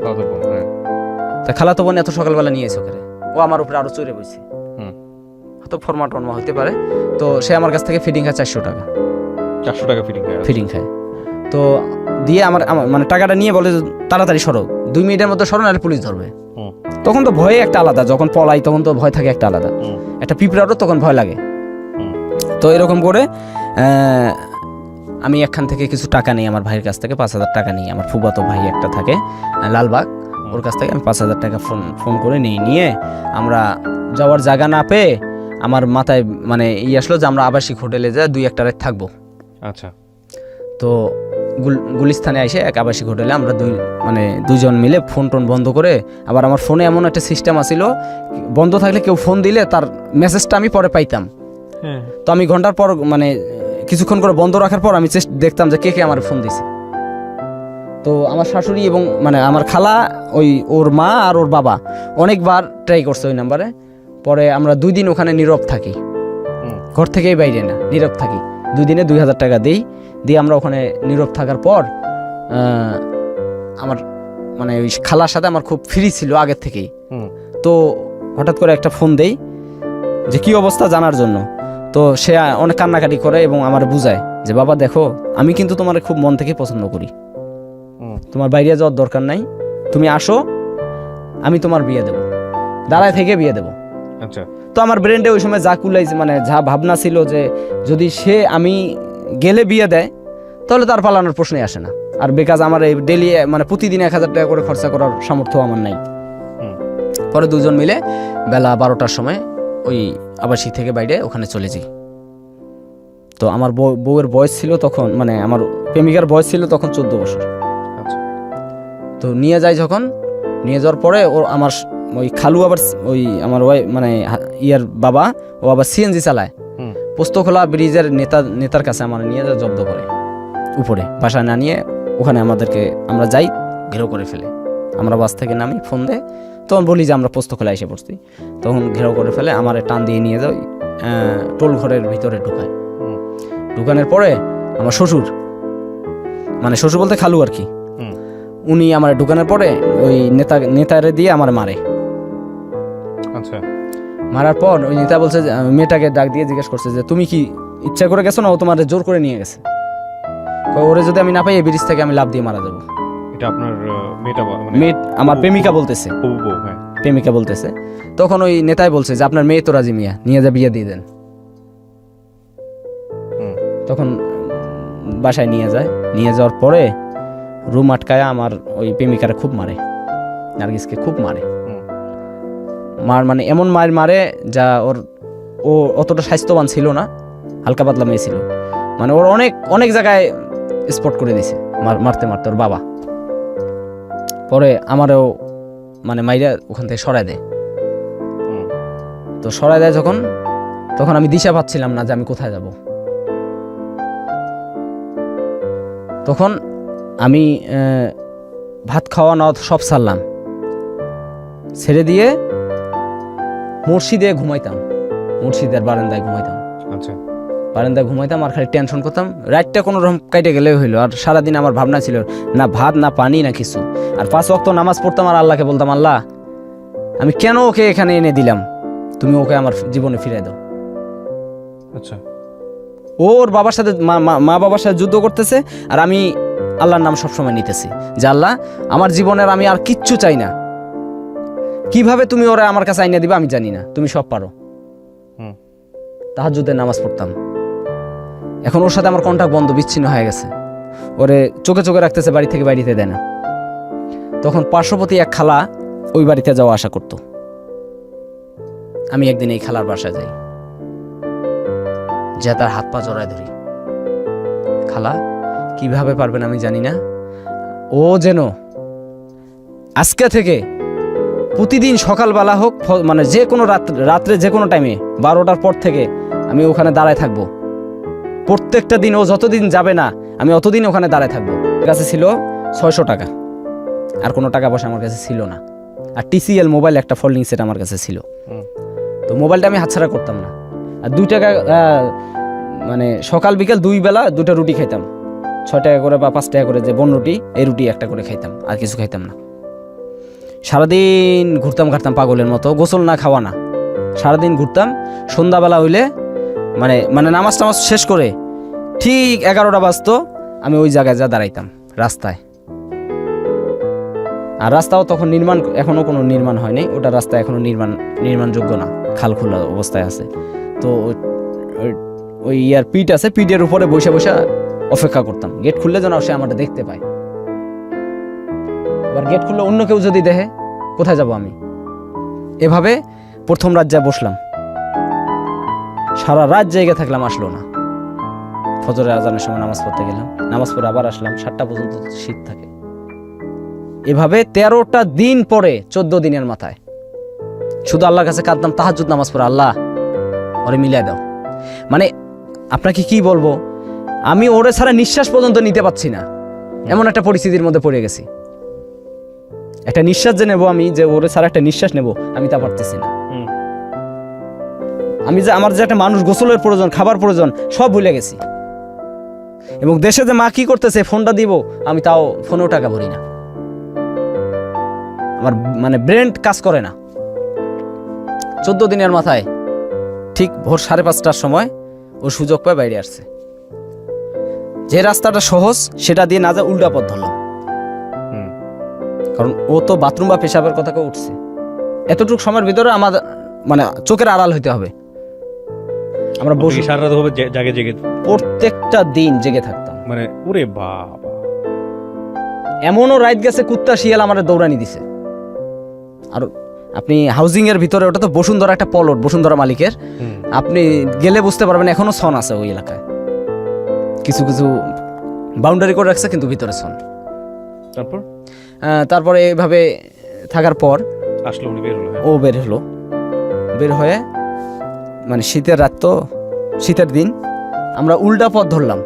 তা খালাতো বোন এত সকালবেলা নিয়ে এসে ওখানে, ও আমার উপরে আরো চড়ে বসে, হয়তো ফরমা টরমা হইতে পারে। তো সে আমার কাছ থেকে ফিটিং খায় 400 টাকা, 400 টাকা ফিটিং খায়। তো দিয়ে আমার মানে টাকাটা নিয়ে বলে, তাড়াতাড়ি সরো, 2 মিনিটের মধ্যে সরো, নাহলে পুলিশ ধরবে। তখন তো ভয়ে একটা আলাদা, যখন পলাই তখন তো ভয় থাকে একটা আলাদা, একটা পিঁপড়ারও তখন ভয় লাগে। তো এরকম করে আমি এখান থেকে কিছু টাকা নিই, আমার ভাইয়ের কাছ থেকে 5000 টাকা নিই, আমার ফুফাতো ভাই একটা থাকে লালবাগ, ওর কাছ থেকে আমি 5000 টাকা ফোন করে নিয়ে আমরা যাওয়ার জায়গা না পেয়ে আমার মাথায় মানে আসলো যে আমরা আবাসিক হোটেলে যা 2-1 রাত থাকবো। আচ্ছা। তো গুলিস্তানে এসে এক আবাসিক হোটেলে আমরা দুজন মিলে ফোন টোন বন্ধ করে, আবার আমার ফোনে এমন একটা সিস্টেম আছিল, বন্ধ থাকলে কেউ ফোন দিলে তার মেসেজটা আমি পরে পাইতাম। তো আমি ঘন্টার পর মানে কিছুক্ষণ করে বন্ধ রাখার পর আমি দেখতাম যে কে আমার ফোন দিছে। তো আমার শাশুড়ি এবং মানে আমার খালা, ওর মা আর ওর বাবা অনেকবার ট্রাই করছে ওই নাম্বারে। পরে আমরা 2 দিন ওখানে নীরব থাকি, ঘর থেকেই বাইরে না, নীরব থাকি। 2 দিনে 2000 টাকা দিয়ে আমরা ওখানে নীরব থাকার পর আমার মানে ওই খালার সাথে আমার খুব ফ্রি ছিল আগের থেকেই। তো হঠাৎ করে একটা ফোন দেই যে কি অবস্থা জানার জন্য। তো সে অনেক কান্নাকাটি করে এবং আমার বুঝায় যে, বাবা দেখো, আমি কিন্তু তোমার খুব মন থেকে পছন্দ করি, তোমার বাইরে যাওয়ার দরকার নাই, তুমি আসো, আমি তোমার বিয়ে দেবো, দাঁড়ায় থেকে বিয়ে দেবো। আচ্ছা। তো আমার ব্রেন্ডে ওই সময় যা কুলাইছে, মানে যা ভাবনা ছিল যে যদি আমি গেলে বিয়ে দেয় তাহলে তার পালানোর প্রশ্নই আসে না। আর বিকজ আমার এই ডেলি মানে প্রতিদিন 1000 টাকা করে খরচা করার সামর্থ্য আমার নাই। পরে 2জন মিলে বেলা 12টার সময় ওই আবাসিক থেকে বাইরে ওখানে চলে যাই। তো আমার বউয়ের বয়স ছিল তখন, মানে আমার প্রেমিকার বয়স ছিল তখন 14 বছর। তো নিয়ে নিয়ে যাওয়ার পরে আমার ওই খালু আবার আমার মানে ইয়ার বাবা, ও আবার সিএনজি চালায়, পোস্তখোলা ব্রিজের নেতার কাছে আমার নিয়ে যা জব্দ করে, উপরে বাসায় না নিয়ে ওখানে আমরা যাই, ঘেরাও করে ফেলে। আমরা বাস থেকে নামি, ফোন দেয়, তখন বলি যে আমরা পোস্তখোলা এসে পড়ছি, তখন ঘেরাও করে ফেলে, আমার টান দিয়ে নিয়ে যাই টোল ঘরের ভিতরে ঢুকানোর পরে আমার শ্বশুর মানে শ্বশুর বলতে খালু আর কি। হুম। উনি আমার ঢুকানোর পরে ওই নেতারে দিয়ে আমার মারে। আচ্ছা। মারার পর ওই নেতা বলছে যে, মেয়েটাকে ডাক দিয়ে জিজ্ঞেস করছে যে তুমি কি ইচ্ছা করে গেছো না ও তোমার জোর করে নিয়ে গেছে? কয়, ওরে যদি আমি না পাই এই ব্রিজ থেকে আমি লাফ দিয়ে মারা যাবো। এটা আপনার মেয়েটা মানে মেয়ে আমার প্রেমিকা বলতেছে, হবু বউ, হ্যাঁ। প্রেমিকা বলতেছে। তখন ওই নেতাই বলছে যে আপনার মেয়ে তো রাজি, মিয়া নিয়ে যা বিয়ে দিয়ে দেন। হুম। তখন বাসায় নিয়ে যায়, নিয়ে যাওয়ার পরে রুম আটকায় আমার ওই প্রেমিকারে খুব মারে, নার্গিসকে খুব মারে। হুম। মানে এমন মার মারে যা ও অতটা স্বাস্থ্যবান ছিল না, হালকা পাতলা মেয়ে ছিল। মানে ওর অনেক অনেক জায়গায় স্পট করে দিছে মারতে মারতে ওর বাবা। পরে আমারও মানে মাইরা ওখান থেকে সরায় দেয়। হুম। তো সরায় দেয় যখন, তখন আমি দিশা পাচ্ছিলাম না যে আমি কোথায় যাব। তখন আমি ভাত খাওয়া না সব ছাড়লাম, ছেড়ে দিয়ে মসজিদে ঘুমাইতাম, মসজিদের বারান্দায় ঘুমাইতাম। আচ্ছা। বারান্দায় ঘুমাইতাম আর খালি টেনশন করতাম। রাতটা কোনো রকম কাইটে গেলেও হইলো। আর সারাদিন আমার ভাবনা ছিল না ভাত না পানি না কিছু। আর 5 ওয়াক্ত নামাজ পড়তাম আর আল্লাহকে বলতাম, আল্লাহ আমি কেন ওকে এখানে এনে দিলাম, তুমি ওকে আমার জীবনে ফিরিয়ে দাও। আচ্ছা। ওর বাবার সাথে মা বাবার সাথে যুদ্ধ করতেছে আর আমি আল্লাহর নাম সবসময় নিতেছি যে আল্লাহ আমার জীবনের আমি আর কিচ্ছু চাই না। কিভাবে তুমি ওরা আমার কাছে আইনা দিবা আমি জানি না, তুমি সব পারো। হুম। তাহাজ্জুদের নামাজ পড়তাম। এখন ওর সাথে আমার কন্টাক্ট বন্ধ, বিচ্ছিন্ন হয়ে গেছে। ওরে চোখে চোখে রাখতেছে, বাড়ি থেকে বাড়িতে দেয় না। তখন পার্শ্ববর্তী এক খালা ওই বাড়িতে যাওয়া আসা করত। আমি একদিন এই খালার বাসায় যাই, যে তার হাত পা জড়ায় ধরি। খালা কিভাবে পারবেন আমি জানি না, ও যেন আজকে থেকে প্রতিদিন সকালবেলা হোক মানে যে কোনো রাত্রে যে কোনো টাইমে 12টার পর থেকে আমি ওখানে দাঁড়ায় থাকবো। প্রত্যেকটা দিন ও যতদিন যাবে না আমি অতদিন ওখানে দাঁড়ায় থাকবো। আমার কাছে ছিল 600 টাকা, আর কোনো টাকা পয়সা আমার কাছে ছিল না। আর TCL মোবাইল একটা ফোল্ডিং সেট আমার কাছে ছিল। তো মোবাইলটা আমি হাতছাড়া করতাম না। আর 2 টাকা মানে সকাল বিকাল 2 বেলা 2টা রুটি খাইতাম, 6 টাকা করে বা 5 টাকা করে যে বন রুটি, এই রুটি একটা করে খাইতাম, আর কিছু খাইতাম না। সারাদিন ঘুরতাম ঘাটতাম পাগলের মতো, গোসল না খাওয়া না, সারাদিন ঘুরতাম। সন্ধ্যাবেলা হইলে মানে মানে নামাজ টামাজ শেষ করে ঠিক 11টা বাজতো, আমি ওই জায়গায় যা দাঁড়াইতাম রাস্তায়। আর রাস্তাও তখন এখনো কোনো নির্মাণ হয়নি, ওটা রাস্তা এখনো নির্মাণযোগ্য না, খাল খোলা অবস্থায় আছে। তো ওই ইয়ার পিঠ আছে, পিঠের উপরে বসে বসে অপেক্ষা করতাম গেট খুললে যেন সে আমাদের দেখতে পায়। এবার গেট খুললে অন্য কেউ যদি দেখে কোথায় যাব আমি। এভাবে প্রথম রাত যা বসলাম, সারা রাত জায়গা থাকলাম, আসলো না। ফজরের আজানের সময় নামাজ পড়তে গেলাম, নামাজ পড়ে আবার আসলাম, 7টা পর্যন্ত শীত থাকে। এভাবে 13টা দিন পরে 14 দিনের মাথায় শুধু আল্লাহর কাছে কাঁদতাম, তাহাজ্জুদ নামাজ পড়ে, আল্লাহ ওরে মিলাই দাও। মানে আপনাকে কি বলবো, আমি ওরে ছাড়া নিঃশ্বাস পর্যন্ত নিতে পারছি না, এমন একটা পরিস্থিতির মধ্যে পড়ে গেছি। একটা নিঃশ্বাস যে নেবো আমি, যে ওরে ছাড়া একটা নিঃশ্বাস নেবো, আমি তা পারতেছি না। আমি যে আমার যে একটা মানুষ গোসলের প্রয়োজন, খাবার প্রয়োজন, সব ভুলে গেছি। এবং দেশে যে মা কি করতেছে, ফোনটা দিব, আমি তাও ফোনেও টাকা ভরি না। আমার মানে ব্রেন কাজ করে না। 14 দিনের মাথায় ঠিক ভোর 5:30টার সময় ও সুযোগ পায় বাইরে আসছে। যে রাস্তাটা সহজ সেটা দিয়ে না যা উল্টা পথ ধরলাম, কারণ ও তো বাথরুম বা পেশাবের কথা কেউ উঠছে। এতটুকু সময়ের ভিতরে আমার মানে চোখের আড়াল হইতে হবে। আমরা বসে সারা রাত হবে জাগে জেগে, প্রত্যেকটা দিন জেগে থাকতাম। মানে ওরে বাবা, এমনও রাইত গেছে কুত্তা শিয়াল আমার দৌড়ানি দিছে। আর আপনি হাউজিং এর ভিতরে, ওটা তো বসুন্ধরা একটা পলট, বসুন্ধরা মালিকের, আপনি গেলে বুঝতে পারবেন এখনো ছন আছে ওই এলাকায়। কিছু কিছু বাউন্ডারি করে রাখছে কিন্তু ভিতরে ছন। তারপরে এইভাবে থাকার পর আসলে উনি বের হলো। ও বের হলো, বের হয়ে মানে শীতের রাত তো, শীতের দিন আমরা উল্টা পথ ধরলাম।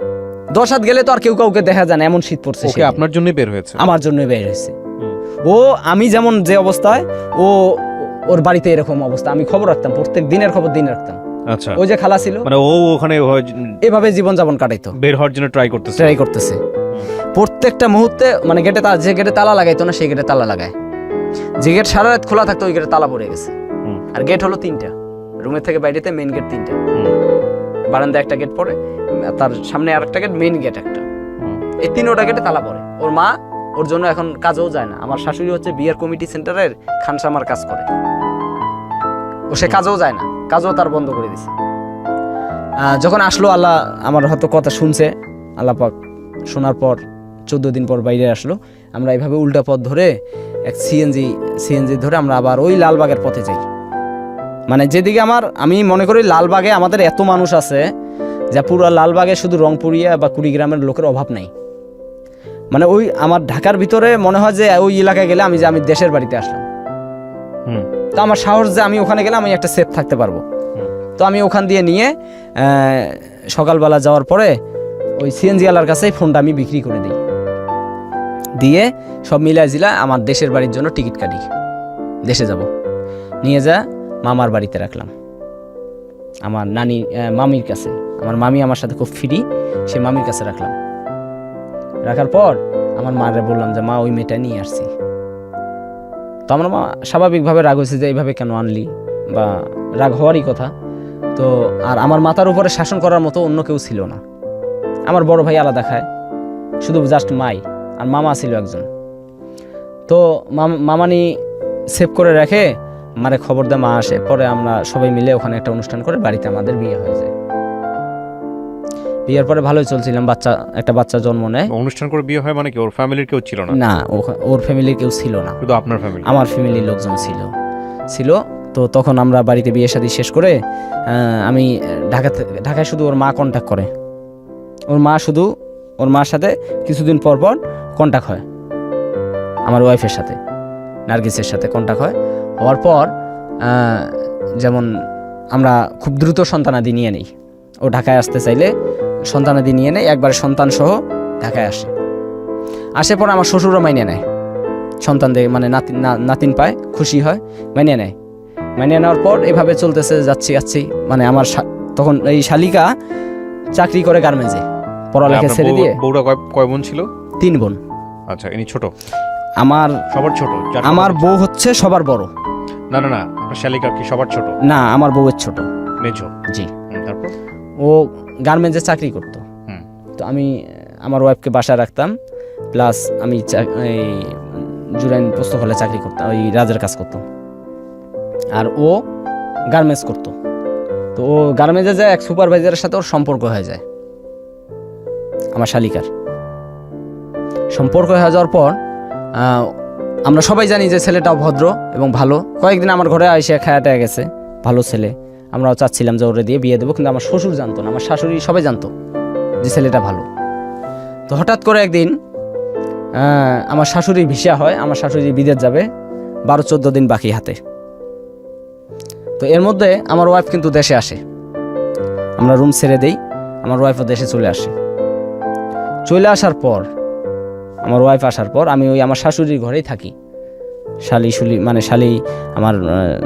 10 হাত গেলে তো আর কেউ কাউকে দেখা যায় না, এমন শীত পড়ছে। ওকে আপনার জন্যই বের হয়েছে? আমার জন্যই বের হয়েছে। ও আমি যেমন যে অবস্থায়, ও ওর বাড়িতে এরকম অবস্থা। আমি খবর রাখতাম, প্রত্যেক দিনের খবর দিন রাখতাম। আচ্ছা। ওই যে খালা ছিল, মানে ও ওখানে এভাবে জীবন যাপন কাটাইতো, বের হওয়ার জন্য ট্রাই করতেছে। প্রত্যেকটা মুহূর্তে মানে যে গেটে তালা লাগাইতো না সেই গেটে তালা লাগায়, যে গেট সারা রাত খোলা থাকতো ওই গেটে তালা পড়ে গেছে। আর গেট হলো 3টা, রুমের থেকে বাইরেতে মেইন গেট 3টা, বারান্দায় একটা গেট পড়ে, তার সামনে আরেকটা গেট, মেইন গেট একটা, এই 3টা গেটে তালা পড়ে। ওর মা ওর জন্য এখন কাজেও যায় না। আমার শাশুড়ি হচ্ছে বিয়ার কমিটি সেন্টারের খানসামার কাজ করে, ও সে কাজেও যায় না, কাজও তার বন্ধ করে দিছে। যখন আসলো, আল্লাহ আমার হয়তো কথা শুনছে, আল্লাহ পাক শোনার পর 14 দিন পর বাইরে আসলো। আমরা এইভাবে উল্টা পথ ধরে এক সিএনজি ধরে আমরা আবার ওই লালবাগের পথে যাই। মানে যেদিকে আমি মনে করি লালবাগে আমাদের এত মানুষ আছে যা পুরো লালবাগে শুধু রংপুরিয়া বা কুড়িগ্রামের লোকের অভাব নাই। মানে ওই আমার ঢাকার ভিতরে মনে হয় যে ওই এলাকায় গেলে আমি দেশের বাড়িতে আসলাম। তো আমার সাহস যে আমি ওখানে গেলে আমি একটা সেফ থাকতে পারবো। তো আমি ওখান দিয়ে নিয়ে সকালবেলা যাওয়ার পরে ওই সিএনজি ওয়ালার কাছেই ফোনটা আমি বিক্রি করে দিই, দিয়ে সব মিলাই আমার দেশের বাড়ির জন্য টিকিট কাটি, দেশে যাব। নিয়ে যা মামার বাড়িতে রাখলাম, আমার মামির কাছে। আমার মামি আমার সাথে খুব ফ্রি, সে মামির কাছে রাখলাম। রাখার পর আমার মারে বললাম যে মা ওই মেয়েটা নিয়ে আসছি। তো আমার মা স্বাভাবিকভাবে রাগ হয়েছে যে এইভাবে কেন আনলি, বা রাগ হওয়ারই কথা। তো আর আমার মাথার উপরে শাসন করার মতো অন্য কেউ ছিল না। আমার বড় ভাই আলাদা খায়, শুধু জাস্ট মাই আর মামা ছিল একজন। তো মামানি সেভ করে রাখে, মারে খবর দেয়, মা আসে। পরে আমরা সবাই মিলে ওখানে একটা অনুষ্ঠান করে বাড়িতে আমাদের বিয়ে হয়ে যায়। বিয়ের পরে ভালোই চলছিলাম, একটা বাচ্চা জন্ম নেয়। অনুষ্ঠান করে বিয়ে হয় মানে কি ওর ফ্যামিলির কেউ ছিল না? না, ওর ফ্যামিলির কেউ ছিল না, শুধু আপনার ফ্যামিলি? আমার ফ্যামিলির লোকজন ছিল। তো তখন আমরা বাড়িতে বিয়ে শাদী শেষ করে আমি ঢাকায় শুধু ওর মা কন্ট্যাক্ট করে। ওর মার সাথে কিছুদিন পর পর কন্ট্যাক্ট হয়, আমার ওয়াইফের সাথে, নার্গিসের সাথে কন্ট্যাক্ট হওয়ার পর যেমন আমরা খুব দ্রুত সন্তানাদি নিয়ে নেই। ও ঢাকায় আসতে চাইলে সন্তানাদি নিয়ে নেয়, একবারে সন্তান সহ ঢাকায় আসে পর আমার শ্বশুরও মাইনে নেয়, সন্তান দিয়ে মানে নাতিন পায়, খুশি হয়, মাইনে নেওয়ার পর এভাবে চলতেছে, যাচ্ছি। মানে আমার তখন এই শালিকা চাকরি করে গার্মেন্টসে, পড়ালেখা ছেড়ে দিয়ে। বউরা কয় বোন ছিল? 3 বোন। আচ্ছা, ইনি ছোট? আমার সবার ছোট? আমার বউ হচ্ছে সবার বড়। না, আপনার শালিকা কি সবার ছোট? না, আমার বউয়ের ছোট, মেজো। জি। তারপর ও গার্মেন্টসে চাকরি করতো। তো আমি আমার ওয়াইফকে বাসায় রাখতাম, প্লাস আমি এই জুরাইন পোস্ত হলে চাকরি করতাম, ওই রাজের কাজ করতাম। আর ও গার্মেন্টস করতো। তো ও গার্মেন্টসে যায়, এক সুপারভাইজারের সাথে ওর সম্পর্ক হয়ে যায়। আমার শালিকার সম্পর্ক হয়ে যাওয়ার পর আমরা সবাই জানি যে ছেলেটাও ভদ্র এবং ভালো। কয়েকদিন আমার ঘরে এসে খায়াটা গেছে, ভালো ছেলে। আমরাও চাচ্ছিলাম যে ওরে দিয়ে বিয়ে দেবো, কিন্তু আমার শ্বশুর জানতো না, আমার শাশুড়ি সবাই জানতো যে ছেলেটা ভালো। তো হঠাৎ করে একদিন আমার শাশুড়ির ভিসা হয়, আমার শাশুড়ি বিদেশ যাবে, 12-14 দিন বাকি হাতে। তো এর মধ্যে আমার ওয়াইফ কিন্তু দেশে আসে, আমরা রুম ছেড়ে দেই, আমার ওয়াইফও দেশে চলে আসার পর আমার ওয়াইফ আসার পর আমি ওই আমার শাশুড়ির ঘরেই থাকি। শালি আমার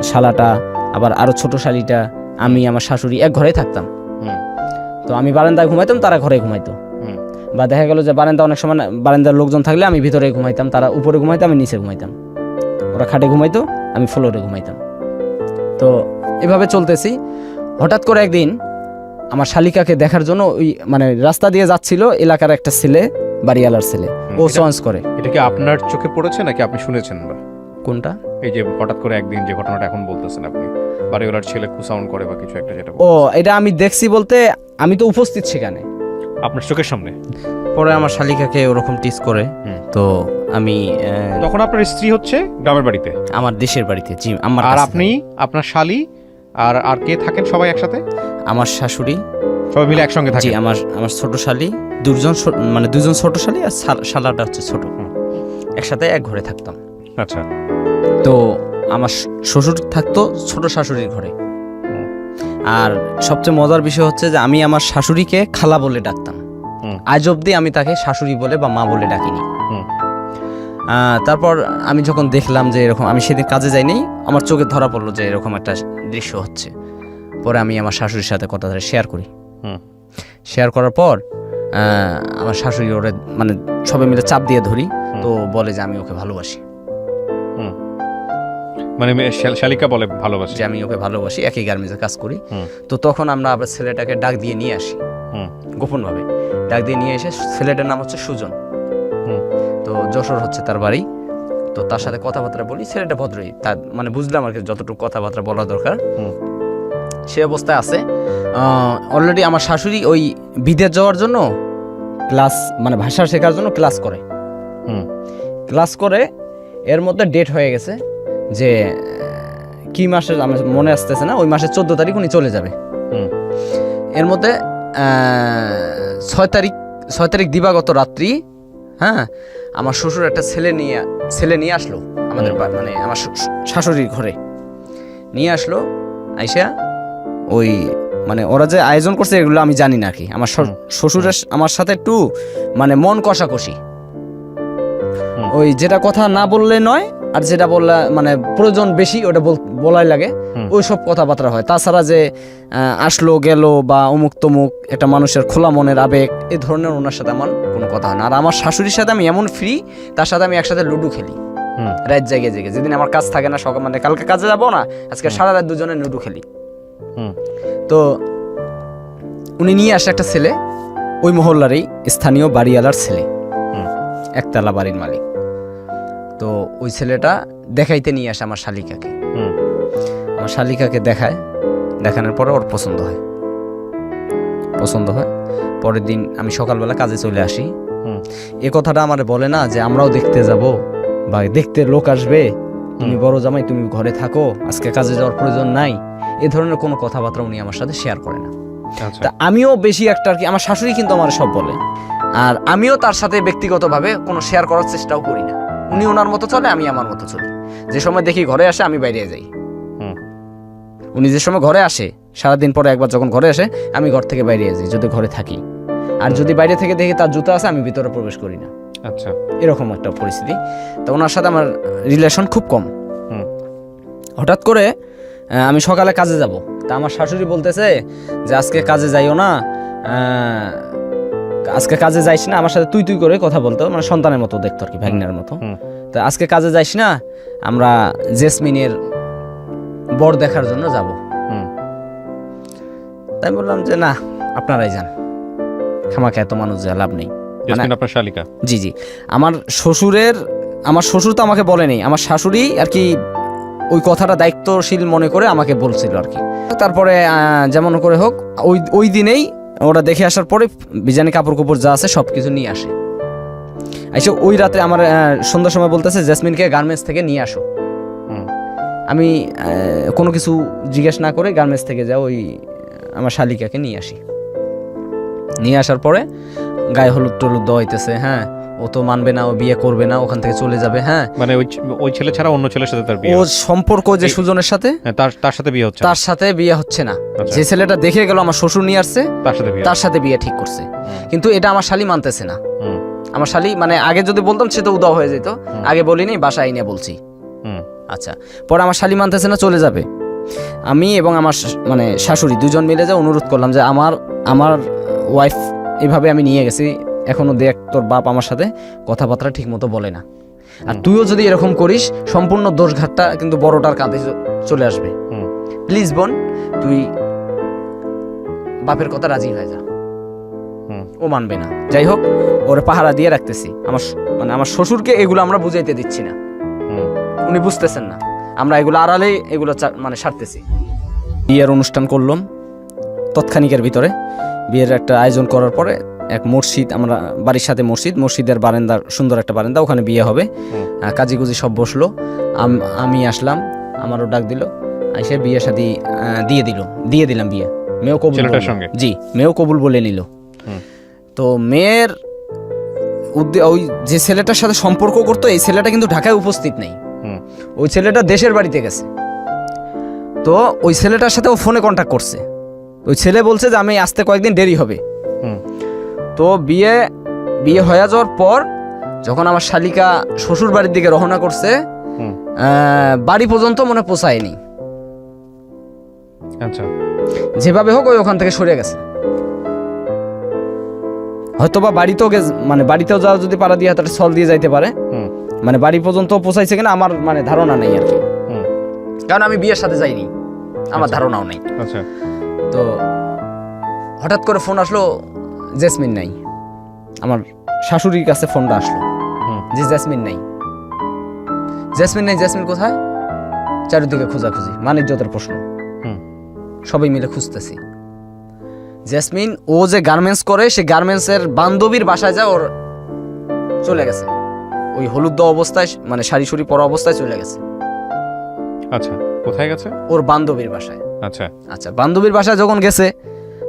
শালাটা, আবার আরো ছোট শালিটা, আমি আমার শাশুড়ি এক ঘরেই থাকতাম। তো আমি বারান্দায় ঘুমাইতাম, তারা ঘরে ঘুমাইতো। বা দেখা গেল যে অনেক সময় বারান্দার লোকজন থাকলে আমি ভিতরে ঘুমাইতাম, তারা উপরে ঘুমাইতো, আমি নিচে ঘুমাইতাম। ওরা খাটে ঘুমাইতো, আমি ফ্লোরে ঘুমাইতাম। তো এভাবে চলতেছি। হঠাৎ করে একদিন আমার শালিকাকে দেখার জন্য ওই মানে রাস্তা দিয়ে যাচ্ছিল এলাকার একটা ছেলে, বাড়িওয়ালার ছেলে, ও চয়েস করে। এটা কি আপনার চোখে পড়েছে নাকি আপনি শুনেছেন? কোনটা? এই যে হঠাৎ করে একদিন যে ঘটনাটা এখন বলতেছেন আপনি, বাড়িওয়ালার ছেলে সাউন্ড করে বা কিছু একটা, যেটা এটা আমি দেখছি বলতে আমি তো উপস্থিত সেখানে, আপনার চোখের সামনে। পরে আমার শালিকাকে ওরকম টিস করে। তো আমি তখন আপনার স্ত্রী হচ্ছে গ্রামের বাড়িতে, আমার দেশের বাড়িতে। জি, আমার। আর আপনি, আপনার শালি আর কে থাকেন সবাই একসাথে? আমার শাশুড়ি, সবাই মিলে একসঙ্গে থাকেন? জি, আমার ছোট শালি, দুজন ছোট শালি আর শালাটা হচ্ছে ছোট, একসাথে এক ঘরে থাকতাম। আচ্ছা। তো আমার শ্বশুর থাকতো ছোট শাশুড়ির ঘরে। আর সবচেয়ে মজার বিষয় হচ্ছে যে আমি আমার শাশুড়িকে খালা বলে ডাকতাম, আজ অব্দি আমি তাকে শাশুড়ি বলে বা মা বলে ডাকিনি। তারপর আমি যখন দেখলাম যে এরকম, আমি সেদিন কাজে যাইনি, আমার চোখে ধরা পড়লো যে এরকম একটা দৃশ্য হচ্ছে। পরে আমি আমার শাশুড়ির সাথে কথা শেয়ার করি। শেয়ার করার পর আমার শাশুড়ি ওরে মানে সবাই মিলে চাপ দিয়ে ধরি, তো বলে যে আমি ওকে ভালোবাসি, মানে শালিকা বলে ভালোবাসি, যে আমি ওকে ভালোবাসি, একই গার্মেন্টসে কাজ করি। তো তখন আমরা আবার ছেলেটাকে ডাক দিয়ে নিয়ে আসি, গোপনভাবে ডাক দিয়ে নিয়ে এসে, ছেলেটার নাম হচ্ছে সুজন, তো যশোর হচ্ছে তার বাড়ি। তো তার সাথে কথাবার্তা বলি, ছেলেটা ভদ্রই, তার মানে বুঝলাম আর কি যতটুকু কথাবার্তা বলা দরকার সে অবস্থায় আছে। অলরেডি আমার শাশুড়ি ওই বিদেশ যাওয়ার জন্য ক্লাস, মানে ভাষা শেখার জন্য ক্লাস করে, এর মধ্যে ডেট হয়ে গেছে যে কি মাসের আমার মনে আসতেছে না, ওই মাসের 14 তারিখ উনি চলে যাবে। এর মধ্যে 6 তারিখ দিবাগত রাত্রি, হ্যাঁ, আমার শ্বশুর একটা ছেলে নিয়ে আসলো আমাদের মানে আমার শাশুড়ির ঘরে নিয়ে আসলো। আইসা ওই মানে ওরা যে আয়োজন করছে এগুলো আমি জানি না কি, আমার শ্বশুরের আমার সাথে একটু মানে মন কষাকষি, ওই যেটা কথা না বললে নয়, আর যেটা বললে মানে প্রয়োজন বেশি ওটা বলাই লাগে, ওই সব কথাবার্তা হয়। তাছাড়া যে আসলো গেল বা অমুক তমুক একটা মানুষের খোলা মনের আবেগ, এই ধরনের ওনার সাথে আমার কোনো কথা হয় না। আর আমার শাশুড়ির সাথে আমি এমন ফ্রি, তার সাথে আমি একসাথে লুডো খেলি রাত জেগে, যেদিন আমার কাজ থাকে না, সকাল মানে কালকে কাজে যাবো না, আজকে সারা রাত দুজনে লুডো খেলি। তো উনি নিয়ে আসে একটা ছেলে, ওই মহল্লারই স্থানীয় বাড়িওয়ালার ছেলে, একতলা বাড়ির মালিক। তো ওই ছেলেটা দেখাইতে নিয়ে আসে আমার শালিকাকে, আমার শালিকাকে দেখানোর পরে ওর পছন্দ হয়। পরের দিন আমি সকালবেলা কাজে চলে আসি। এ কথাটা আমার বলে না যে আমরাও দেখতে যাব বা দেখতে লোক আসবে, তুমি বড় জামাই তুমি ঘরে থাকো, আজকে কাজে যাওয়ার প্রয়োজন নাই, এ ধরনের কোনো কথাবার্তা উনি আমার সাথে শেয়ার করে না। তা আমিও বেশি একটা আর কি, আমার শাশুড়ি কিন্তু আমার সব বলে, আর আমিও তার সাথে ব্যক্তিগতভাবে কোনো শেয়ার করার চেষ্টাও করি না। উনি ওনার মতো চলে, আমি আমার মতো চলি। যে সময় দেখি ঘরে আসে আমি বাইরে যাই, উনি যে সময় ঘরে আসে সারাদিন পরে একবার যখন ঘরে আসে আমি ঘর থেকে বাইরে যাই যদি ঘরে থাকি, আর যদি বাইরে থেকে দেখি তার জুতা আছে আমি ভিতরে প্রবেশ করি না। আচ্ছা, এরকম একটা পরিস্থিতি। তো ওনার সাথে আমার রিলেশন খুব কম। হঠাৎ করে আমি সকালে কাজে যাব, তা আমার শাশুড়ি বলতেছে যে আজকে কাজে যাইও না, আজকে কাজে যাইস না, আমার সাথে তুই করে কথা বলতো, মানে সন্তানের মতো দেখতো আর কি, ভাগ্নের মতো। তা আজকে কাজে যাইস না, আমরা জেসমিনের বর দেখার জন্য যাব। তাই বললাম যে না, আপনারাই যান, খামাখা এত মানুষ যা লাভ নেই। আপনার শালিকা? জি। আমার শ্বশুর তো আমাকে বলেনি, আমার শাশুড়ি আর কি ওই কথাটা দায়িত্বশীল মনে করে আমাকে বলছিল আর কি। তারপরে যেমন করে হোক ওই দিনেই ওরা দেখে আসার পরে বিজানি কাপড় যা আছে সব কিছু নিয়ে আসে। ওই রাতে আমার সন্ধ্যার সময় বলতেছে জেসমিনকে গার্মেন্টস থেকে নিয়ে আসো। আমি কোনো কিছু জিজ্ঞেস না করে গার্মেন্টস থেকে যাও ওই আমার শালিকাকে নিয়ে আসি। নিয়ে আসার পরে গায়ে হলুদ টলুদ দেওয়া হইতেছে। হ্যাঁ, ও তো মানবে না, ও বিয়ে করবে না, ওখান থেকে চলে যাবে। হ্যাঁ, মানে ওই ছেলে ছাড়া অন্য ছেলের সাথে তার বিয়ে, ও সম্পর্ক যে সুজনের সাথে, তার সাথে বিয়ে হচ্ছে, তার সাথে বিয়ে হচ্ছে না। যে ছেলেটা দেখে গেল আমার শ্বশুর নিয়ে আসছে, তার সাথে বিয়ে ঠিক করছে। কিন্তু এটা আমার শালি মানতেছে না। আমার শালি মানে আগে যদি বলতাম সে তো উদাও হয়ে যেত, আগে বলিনি, বাসায় নিয়ে বলছি। আচ্ছা, পরে আমার শালি মানতেছে না, চলে যাবে। আমি এবং আমার মানে শাশুড়ি দুজন মিলে যে অনুরোধ করলাম যে আমার ওয়াইফ এভাবে আমি নিয়ে গেছি, এখনো দেখ তোর বাপ আমার সাথে কথাবার্তা ঠিক মতো বলে না, আর তুইও যদি এরকম করিস সম্পূর্ণ দোষঘাটটা কিন্তু বড়টার কাঁধে চলে আসবে। প্লিজ বোন, তুই বাপের কথা রাজি হয়ে যা। ও মানবে না। যাই হোক, ওরে পাহারা দিয়ে রাখতেছি। আমার শ্বশুরকে এগুলো আমরা বুঝাইতে দিচ্ছি না, উনি বুঝতেছেন না, আমরা এগুলো আড়ালে এগুলো মানে সারতেছি। বিয়ের অনুষ্ঠান করলাম তৎক্ষণিকের ভিতরে। বিয়ের একটা আয়োজন করার পরে এক মসজিদ, আমরা বাড়ির সাথে মসজিদের বারান্দার সুন্দর একটা বারান্দা, ওখানে বিয়ে হবে। কাজীগুজি সব বসলো, আমি আসলাম, আমারও ডাক দিল, এসে বিয়ে শাদী দিয়ে দিলাম বিয়ে। মেয়েও কবুল, জি, মেয়েও কবুল বলে নিল। তো মেয়ের ওই যে ছেলেটার সাথে সম্পর্ক করতো, এই ছেলেটা কিন্তু ঢাকায় উপস্থিত নেই, ওই ছেলেটা দেশের বাড়িতে গেছে। তো ওই ছেলেটার সাথে ও ফোনে কন্ট্যাক্ট করছে। ওই ছেলে বলছে যে আমি আসতে কয়েকদিন দেরি হবে। তো বিয়ে হয়ে যাওয়ার পর যখন আমার শালিকা শ্বশুর বাড়ির দিকে রওনা করছে, বাড়ি পর্যন্ত মনে পৌঁছায়নি। আচ্ছা, যেভাবে হোক ওই ওখান থেকে সরে গেছে। হয়তো বা বাড়িতেও মানে বাড়িতেও যাওয়া যদি পাড়া দিয়ে তার ছল দিয়ে যাইতে পারে, হুম মানে বাড়ি পর্যন্ত পৌঁছাইছে কিনা আমার মানে ধারণা নেই আর কি, হুম কারণ আমি বিয়ের সাথে যাইনি, আমার ধারণাও নেই। আচ্ছা তো হঠাৎ করে ফোন আসলো, জেসমিন নাই। আমার শাশুড়ির কাছে ফোনটা আসলো হুম যে জেসমিন নাই, জেসমিন নাই, জেসমিন কোথায়? চারিদিকে খোঁজাখুঁজি, মানিজ্যতের প্রশ্ন, হুম সবাই মিলে খুঁজতেছি। জেসমিন ও যে গার্মেন্টস করে, সে গার্মেন্টসের বান্ধবীর বাসায় যায়, ওর চলে গেছে ওই হলুদ দেওয়া অবস্থায়, মানে শাড়ি শুড়ি পরা অবস্থায় চলে গেছে আচ্ছা, কোথায় গেছে? ওর বান্ধবীর বাসায়। আচ্ছা আচ্ছা, বান্ধবীর বাসায় যখন গেছে,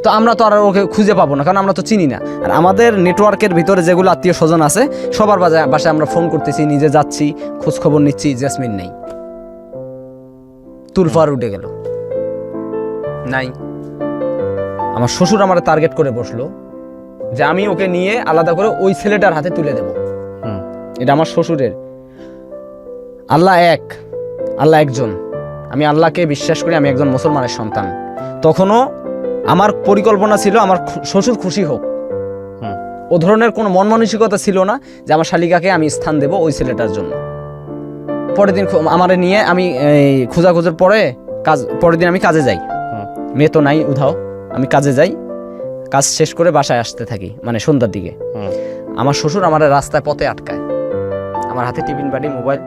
তো আমরা তো আর ওকে খুঁজে পাবো না, কারণ আমরা তো চিনি না। আর আমাদের নেটওয়ার্কের ভিতরে যেগুলো আত্মীয় স্বজন আছে, সবার বাসায় আমরা ফোন করতেছি, নিজে যাচ্ছি, খোঁজ খবর নিচ্ছি, জেসমিন নেই। তুলফার উঠে গেল, নাই। আমার শ্বশুর আমার টার্গেট করে বসলো যে আমি ওকে নিয়ে আলাদা করে ওই ছেলেটার হাতে তুলে দেব। হুম এটা আমার শ্বশুরের। আল্লাহ এক, আল্লাহ একজন, আমি আল্লাহকে বিশ্বাস করি, আমি একজন মুসলমানের সন্তান। তখনও আমার পরিকল্পনা ছিল আমার শ্বশুর খুশি হোক। হুম ও ধরনের কোনো মন মানসিকতা ছিল না যে আমার শালিকাকে আমি স্থান দেব ওই ছেলেটার জন্য। পরের দিন আমারে নিয়ে আমি খোঁজাখোঁজের পরের দিন আমি কাজে যাই। হুম মেয়ে তো নাই, উধাও। আমি কাজে যাই, কাজ শেষ করে বাসায় আসতে থাকি, মানে সন্ধ্যার দিকে। হুম আমার শ্বশুর আমার রাস্তায় পথে আটকায়, আমার হাতে টিফিন বাটি, মোবাইল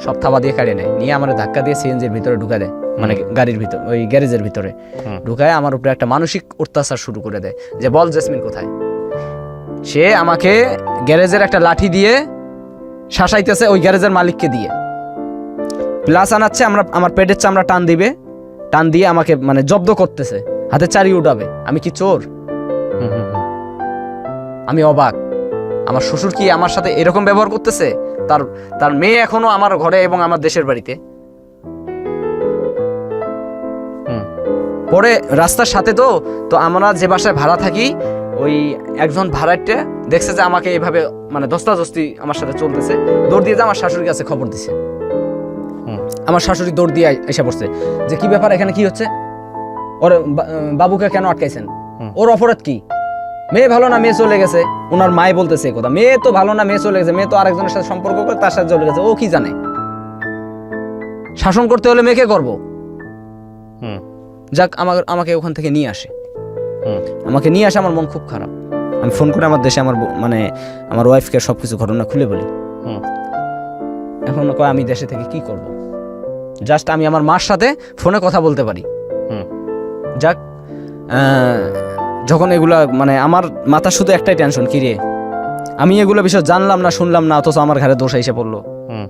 সব থাবা দিয়ে কাড়িয়ে নেয়, নিয়ে আমার ধাক্কা দিয়ে সিএনজির ভিতরে ঢুকা দেয়, মানে গাড়ির ভিতর, ওই গ্যারেজের ভিতরে হুম ঢুকায় আমার উপরে একটা মানসিক অত্যাচার শুরু করে দেয় যে বল জেসমিন কোথায়। সে আমাকে গ্যারেজের একটা লাঠি দিয়ে শাসাইতেছে, ওই গ্যারেজের মালিককে দিয়ে প্লাস আনাচ্ছে, আমার পেটের চামড়া টান দিয়ে আমাকে মানে জব্দ করতেছে, হাতে চারি উঠাবে। আমি কি চোর? হুম হুম হুম। আমি অবাক, আমার শ্বশুর কি আমার সাথে এরকম ব্যবহার করতেছে? তার মেয়ে এখনো আমার ঘরে এবং আমার দেশের বাড়িতে। হুম পরে রাস্তার সাথে তো আমরা যে বাসায় ভাড়া থাকি, ওই একজন ভাড়াটে দেখছে যে আমাকে এইভাবে মানে ধস্তাধস্তি আমার সাথে চলতেছে, দৌড় দিয়ে যে আমার শাশুড়ির কাছে খবর দিছে। হুম আমার শাশুড়ি দৌড় দিয়ে এসে পড়ছে যে কি ব্যাপার, এখানে কি হচ্ছে, ওর বাবুকে কেন আটকাইছেন, ওর অপরাধ কি? মেয়ে ভালো না, মেয়ে চলে গেছে। ওনার মায়ে বলতেছে কথা, মেয়ে তো ভালো না, মেয়ে চলে গেছে, মেয়ে তো আরেকজনের সাথে সম্পর্ক করে তার সাথে চলে গেছে, ও কি জানে? শাসন করতে হলে মেয়েকে করবো। হুম যাক, আমাকে ওখান থেকে নিয়ে আসে। হুম আমাকে নিয়ে আসে, আমার মন খুব খারাপ। আমি ফোন করে আমার দেশে মানে আমার ওয়াইফকে সবকিছু ঘটনা খুলে বলি। হুম এখন কয় আমি দেশে থেকে কি করব, জাস্ট আমি আমার মার সাথে ফোনে কথা বলতে পারি। হুম যাক, যখন এগুলা মানে আমার মাথা শুধু একটাই টেনশন, কি রে আমি এগুলো বিষয় জানলাম না, শুনলাম না, অথচ আমার ঘরে দোষ এসে পড়লো। হুম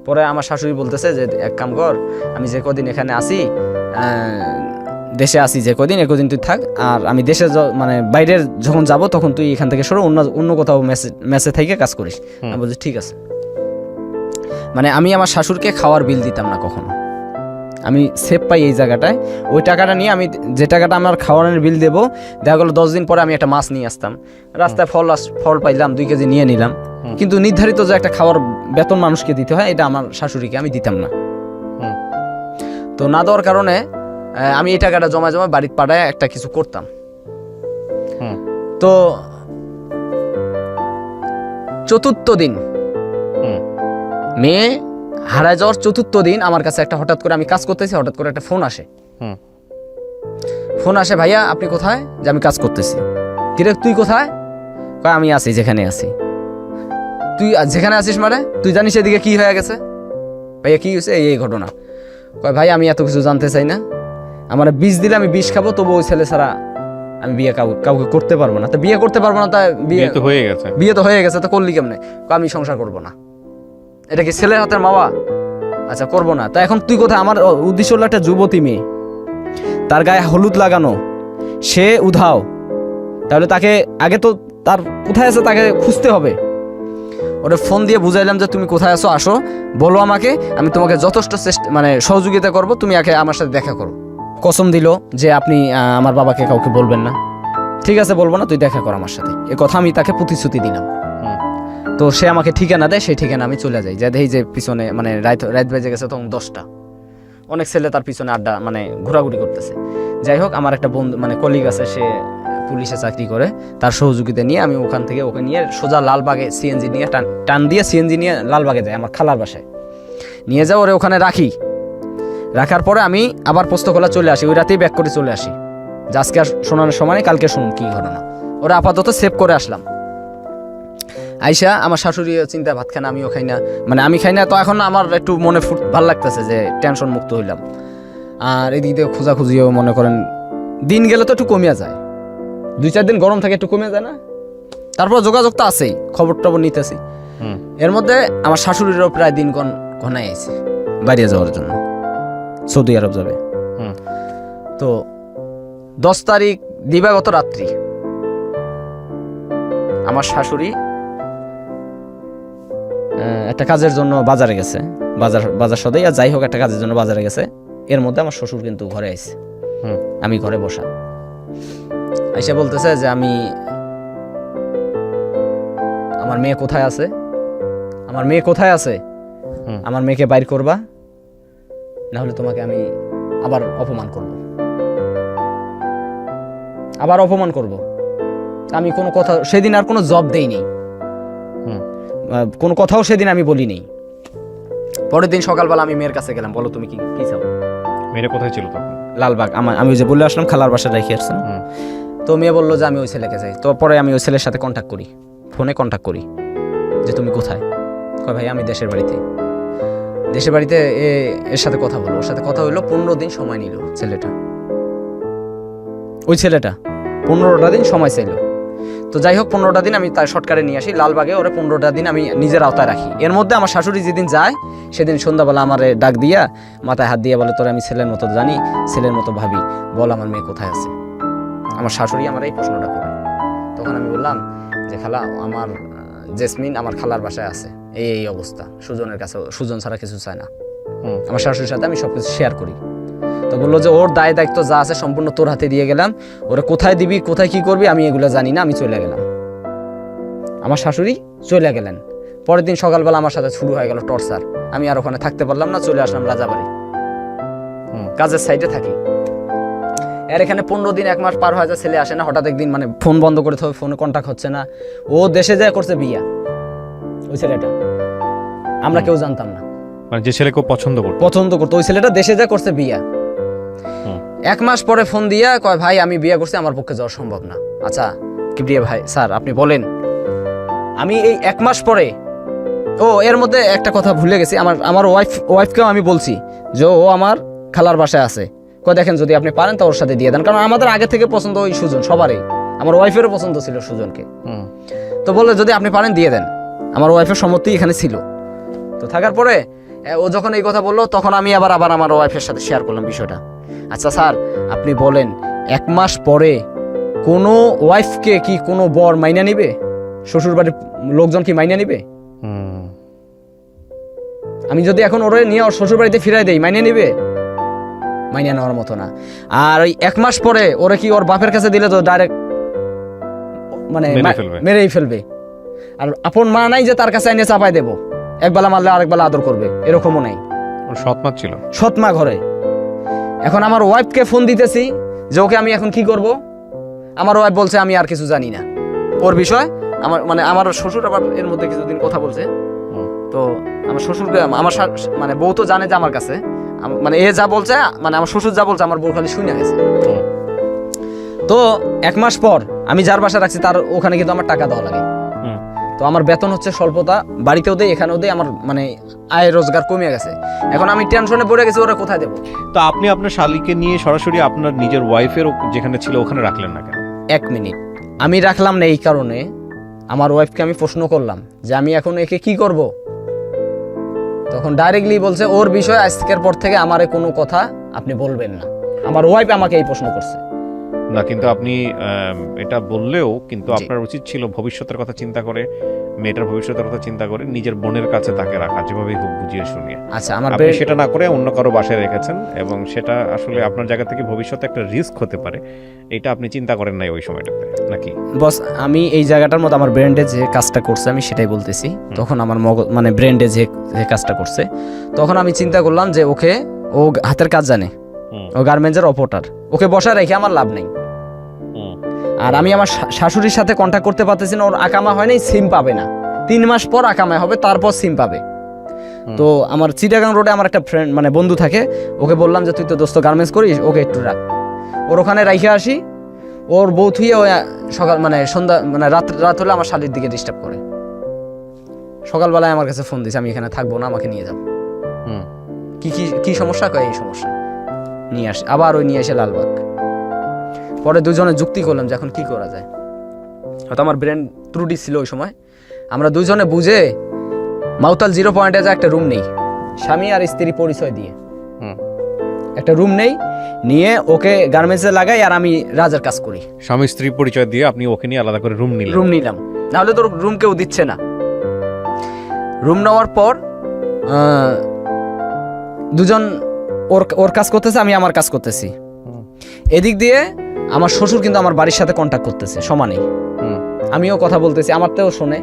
পরে আমার শাশুড়ি বলতেছে যে এক কাম কর, আমি যে কদিন এখানে আসি, দেশে আসি যে কদিন, একদিন তুই থাক, আর আমি দেশে মানে বাইরের যখন যাব তখন তুই এখান থেকে সরে অন্য কোথাও মেসে থেকে কাজ করিস। আমি বলছি ঠিক আছে। মানে আমি আমার শাশুড়কে খাওয়ার বিল দিতাম না কখনো, আমি সেভ পাই এই জায়গাটায়। ওই টাকাটা নিয়ে আমি যে টাকাটা আমার খাওয়ানোর বিল দেবো, দেখা গেলো 10 দিন পরে আমি একটা মাছ নিয়ে আসতাম, রাস্তায় ফল পাইলাম 2 কেজি নিয়ে নিলাম, কিন্তু নির্ধারিত যে একটা খাওয়ার বেতন মানুষকে দিতে হয়, এটা আমার শাশুড়িকে আমি দিতাম না। হুম তো না দেওয়ার কারণে আমি এই টাকাটা জমা বাড়িতে পাঠায় একটা কিছু করতাম। হুম তো চতুর্থ দিন, হুম মেয়ে হারায় যাওয়ার চতুর্থ দিন আমার কাছে একটা হঠাৎ করে, আমি কাজ করতেছি, হঠাৎ করে একটা ফোন আসে। হুম ফোন আসে, ভাইয়া আপনি কোথায়? যে আমি কাজ করতেছি। কিরে তুই কোথায়? কয় আমি আছি যেখানে আছি। তুই যেখানে আছিস মানে তুই জানিস এদিকে কি হয়ে গেছে? ভাইয়া কি হয়েছে? এই ঘটনা। কয় ভাই আমি এত কিছু জানতে চাই না, আমার বিষ দিলে আমি বিষ খাবো, তবু ওই ছেলে ছাড়া আমি বিয়ে কাউকে করতে পারবো না। তা বিয়ে করতে পারবো না, তা বিয়ে তো হয়ে গেছে, বিয়ে তো হয়ে গেছে, তো করলি কেমনে? আমি সংসার করবো না। এটা কি ছেলের হাতের মাওয়া? আচ্ছা করবো না। তা এখন তুই কোথায়? আমার উদ্দেশ্য হলো একটা যুবতী মেয়ে, তার গায়ে হলুদ লাগানো, সে উধাও, তাহলে তাকে আগে তো তার কোথায় আছে তাকে খুঁজতে হবে। ওরে ফোন দিয়ে বুঝাইলাম যে তুমি কোথায় আছো, আসো, বলো আমাকে, আমি তোমাকে যথেষ্ট মানে সহযোগিতা করব, তুমি আগে আমার সাথে দেখা করো। কসম দিল যে আপনি আমার বাবাকে কাউকে বলবেন না। ঠিক আছে বলবো না, তুই দেখা কর আমার সাথে, এ কথা আমি তাকে প্রতিশ্রুতি দিলাম। তো সে আমাকে ঠিকানা দেয়, সেই ঠিকানা আমি চলে যাই, যা দেখি যে পিছনে মানে রাত বেজে গেছে তখন 10টা, অনেক ছেলে তার পিছনে আড্ডা মানে ঘোরাঘুরি করতেছে। যাই হোক, আমার একটা বন্ধু মানে কলিগ আছে, সে পুলিশে চাকরি করে, তার সহযোগিতা নিয়ে আমি ওখান থেকে ওকে নিয়ে সোজা লালবাগে সিএনজি নিয়ে টান দিয়ে সিএনজি নিয়ে লালবাগে যাই আমার খালার বাসায় নিয়ে যাও, ওরে ওখানে রাখি। রাখার পরে আমি আবার পোস্তকলা চলে আসি, ওই রাতেই ব্যাক করে চলে আসি যে আজকে আর শোনানোর সময় নেই, কালকে শুনুন কী ঘটনা। ওরা আপাতত সেভ করে আসলাম। আইসা আমার শাশুড়ি চিন্তা ভাত খানা, আমিও খাই না, মানে আমি খাই না, তো এখন আমার একটু মনে ভাল লাগতেছে যে টেনশন মুক্ত হইলাম। আর এদিক দিয়ে খোঁজাখুঁজিও মনে করেন দিন গেলে তো একটু কমিয়া যায়, 2-4 দিন গরম থাকে একটু কমে যায় না, তারপর যোগাযোগ তো আছেই, খবর টবর নিতেছি। এর মধ্যে আমার শাশুড়িরও প্রায় দিন ঘনাই আইছে বাইরে যাওয়ার জন্য, সৌদি আরব যাবে। তো 10 তারিখ দিবাগত রাত্রি আমার শাশুড়ি একটা কাজের জন্য বাজারে গেছে, বাজার সদাই আর যাই হোক একটা কাজের জন্য বাজারে গেছে। এর মধ্যে আমার শ্বশুর কিন্তু ঘরে আইছে, আমি ঘরে বসা। আইসা বলতেছে যে আমার মেয়ে কোথায় আছে, আমার মেয়ে কোথায় আছে, আমার মেয়েকে বাইর করবা, না হলে তোমাকে আমি আবার অপমান করব। আমি কোনো কথা সেদিন আর কোনো জব দেইনি, কোনো কথাও সেদিন আমি বলিনি। পরের দিন সকালবেলা আমি মেয়ের কাছে গেলাম, বলো তুমি কি চাও। মেয়েরা কোথায় ছিল তখন? লালবাগ। আমি ওই যে বলে আসলাম খালার বাসায় রেখে আসলাম। তো মেয়ে বললো যে আমি ওই ছেলেকে চাই। তো পরে আমি ওই ছেলের সাথে ফোনে কন্ট্যাক্ট করি যে তুমি কোথায়। কয় ভাই আমি দেশের বাড়িতে এর সাথে কথা বলো। ওর সাথে কথা হইলো, 15 দিন সময় নিল ওই ছেলেটা 15টা দিন সময় চাইলো। তো যাই হোক 15টা দিন আমি তার শর্টকাটে নিয়ে আসি লালবাগে, ওরে 15টা দিন আমি নিজের আওতায় রাখি। এর মধ্যে আমার শাশুড়ি যেদিন যায় সেদিন সন্ধ্যাবেলা আমারে ডাক দিয়া মাথায় হাত দিয়ে বলে তোরে আমি ছেলের মতো জানি, ছেলের মতো ভাবি, বল আমার মেয়ে কোথায় আছে। আমার শাশুড়ি আমার এই প্রশ্নটা করে। তখন আমি বললাম যে খালা আমার জেসমিন আমার খালার বাসায় আছে, এই অবস্থা, সুজনের কাছে, সুজন ছাড়া কিছু চায় না। আমার শাশুড়ির সাথে আমি সবকিছু শেয়ার করি। তো বললো যে ওর দায় দায়িত্ব যা আছে সম্পূর্ণ তোর হাতে দিয়ে গেলাম, ওরা কোথায় দিবি কোথায় কি করবি আমি এগুলো জানি না, আমি চলে গেলাম। আমার শাশুড়ি চলে গেলেন। পরের দিন সকালবেলা আমার সাথে শুরু হয়ে গেল টর্চার। আমি আর ওখানে থাকতে পারলাম না, চলে আসলাম রাজাবাড়ি, কাজের সাইডে থাকি। এর এখানে 15 দিন 1 মাস পার হয়ে যায়, ছেলে আসে না। হঠাৎ একদিন মানে ফোন বন্ধ করে হবে, ফোনে কন্ট্যাক্ট হচ্ছে না। ও দেশে যায় করছে বিয়া, ওই ছেলেটা, আমরা কেউ জানতাম না। মানে যে ছেলেকে পছন্দ করতো ওই ছেলেটা দেশে যায় করছে বিয়া। 1 মাস পরে ফোন দিয়া কয় ভাই আমি বিয়ে করছি, আমার পক্ষে যাওয়া সম্ভব না। আচ্ছা কিবরিয়া ভাই স্যার আপনি বলেন। আমি এই 1 মাস পরে, এর মধ্যে একটা কথা ভুলে গেছি, আমার ওয়াইফকেও আমি বলছি যে ও আমার খালার বাসায় আছে। কয় দেখেন যদি আপনি পারেন তো ওর সাথে দিয়ে দেন, কারণ আমাদের আগে থেকে পছন্দ ওই সুজন, সবারই, আমার ওয়াইফেরও পছন্দ ছিল সুজনকে। তো বললে যদি আপনি পারেন দিয়ে দেন, আমার ওয়াইফের সম্মতি এখানে ছিল। তো থাকার পরে ও যখন এই কথা বললো তখন আমি আবার আমার ওয়াইফের সাথে শেয়ার করলাম বিষয়টা। আচ্ছা স্যার আপনি বলেন 1 মাস পরে কোনো ওয়াইফকে কি কোনো বর মাইনা নিবে, শ্বশুর বাড়ির লোকজন কি মাইনা নিবে? আমি যদি এখন ওরে নিয়ে ওর শ্বশুর বাড়িতে ফিরাই দেই মাইনা নিবে? মাইনা নেওয়ার মতো না। আর ওই 1 মাস পরে ওরে কি ওর বাপের কাছে দিলে তো ডাইরেক্ট মানে মেরেই ফেলবে। আর আপন মা নাই যে তার কাছে এনে চাপাই দেবো, একবেলা মারলে আরেকবেলা আদর করবে, এরকমও নাই। সৎ মা ঘরে। এখন আমার ওয়াইফকে ফোন দিতেছি যে ওকে আমি এখন কি করব, আমার ওয়াইফ বলছে আমি আর কিছু জানি না ওর বিষয়। আমার শ্বশুর আবার এর মধ্যে কিছুদিন কথা বলছে। তো আমার শ্বশুরকে মানে বউ তো জানে যে আমার কাছে, মানে এ যা বলছে, মানে আমার শ্বশুর যা বলছে আমার বউ খালি শুনে গেছে। তো 1 মাস পর আমি যার বাসা রাখছি তার ওখানে কিন্তু আমার টাকা দেওয়া লাগে। তো আমার বেতন হচ্ছে স্বল্পতা, বাড়িতেও দেয় এখানেও দেয়, আমার মানে আয় রোজগার কমে গেছে। এখন আমি টেনশনে পড়ে গেছি ওরা কোথায় দেবো। তো আপনি আপনার শালীকে নিয়ে সরাসরি আপনার নিজের ওয়াইফের যেখানে ছিল ওখানে রাখলেন না কেন? 1 মিনিট আমি রাখলাম না এই কারণে, আমার ওয়াইফকে আমি প্রশ্ন করলাম যে আমি এখন একে কি করব। তখন ডাইরেক্টলি বলছে ওর বিষয় আজকের পর থেকে আমারে কোনো কথা আপনি বলবেন না। আমার ওয়াইফ আমাকে এই প্রশ্ন করছে না, কিন্তু আপনি এটা বললেও কিন্তু আপনার উচিত ছিল ভবিষ্যতের কথা চিন্তা করে, মেয়েটার ভবিষ্যতের কথা চিন্তা করে নিজের বোনের কাছে তাকে রাখা, যেভাবে হোক বুঝিয়ে শুনিয়ে। আচ্ছা আপনি সেটা না করে অন্য কারো বাসায় রেখেছেন এবং সেটা আসলে আপনার জায়গা থেকে ভবিষ্যতে একটা রিস্ক হতে পারে, এটা আপনি চিন্তা করেন নাই ওই সময়টাতে নাকি? বস আমি এই জায়গাটার মধ্যে আমার ব্রেন্ডে যে কাজটা করছে আমি সেটাই বলতেছি। তখন আমার মানে ব্রেন্ডে যে কাজটা করছে তখন আমি চিন্তা করলাম যে ওকে, ও হাতের কাজ জানে, ও গার্মেন্টসের অপারেটর, ওকে বসায় রেখে আমার লাভ নেই। আর আমি আমার শাশুড়ির সাথে কন্ট্যাক্ট করতে পারতেছি না, ওর আকামা হয় নাই, সিম পাবে না, 3 মাস পর আকামায় হবে, তারপর সিম পাবে। তো আমার চিটাগাং রোডে আমার একটা ফ্রেন্ড মানে বন্ধু থাকে, ওকে বললাম যে তুই তো দোস্ত গার্মেন্টস করিস, ওকে একটু রাখ, ওর ওখানে রাইখে আসি। ওর বউ থুয়ে ও সকাল মানে সন্ধ্যা মানে রাত হলে আমার শালির দিকে ডিস্টার্ব করে। সকালবেলায় আমার কাছে ফোন দিছে, আমি এখানে থাকবো না, আমাকে নিয়ে যাও। কি সমস্যা, কয় এই সমস্যা, নিয়ে আসে, আবার ওই নিয়ে এসে লালবাগ। পরে দুজনে যুক্তি করলাম যে এখন কি করা যায়, হয়তো আমার ব্রেন ত্রুটি ছিল ওই সময়। আমরা দুজনে বুঝে মাউতাল 0 পয়েন্টে যা একটা রুম নেই, স্বামী আর স্ত্রী পরিচয় দিয়ে একটা রুম নেই, নিয়ে ওকে গার্মেন্টসে লাগাই আর আমি রাজার কাজ করি। স্বামী স্ত্রী পরিচয় দিয়ে আপনি ওকে নিয়ে আলাদা করে রুম নিলাম, নাহলে তোর রুম কেউ দিচ্ছে না। রুম নেওয়ার পর দুজন ওর কাজ করতেছে, আমি আমার কাজ করতেছি। এদিক দিয়ে আমার শ্বশুর কিন্তু আমার বাড়ির সাথে কন্ট্যাক্ট করতেছে সমানেই, আমিও কথা বলতেছি, আমারতেও শোনে,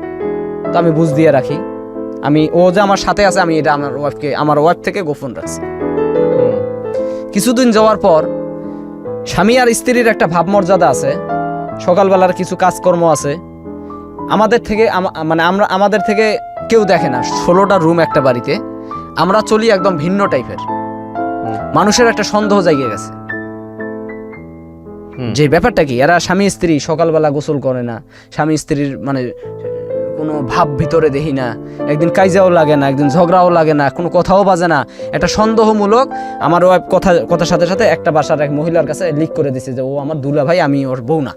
তো আমি বুঝ দিয়ে রাখি। ও যে আমার সাথে আছে, আমি এটা আমার ওয়াইফ থেকে গোপন রাখছি। কিছুদিন যাওয়ার পর স্বামী আর স্ত্রীর একটা ভাবমর্যাদা আছে, সকালবেলার কিছু কাজকর্ম আছে, আমাদের থেকে কেউ দেখে না। 16টা রুম একটা বাড়িতে, আমরা চলি একদম ভিন্ন টাইপের। মানুষের একটা সন্দেহ জাগিয়ে গেছে যে ব্যাপারটা কি, এরা স্বামী স্ত্রী সকালবেলা গোসল করে না, স্বামী স্ত্রীর মানে কোনো ভাব ভিতরে দেখি না, একদিন কাইজাও লাগে না, একদিন ঝগড়াও লাগে না, কোনো কথাও বাজে না, একটা সন্দেহমূলক। আমার ওয়াইফ কথার সাথে সাথে একটা বাসার এক মহিলার কাছে লিক করে দিছে যে ও আমার দুলা ভাই, আমি ওর বউ না।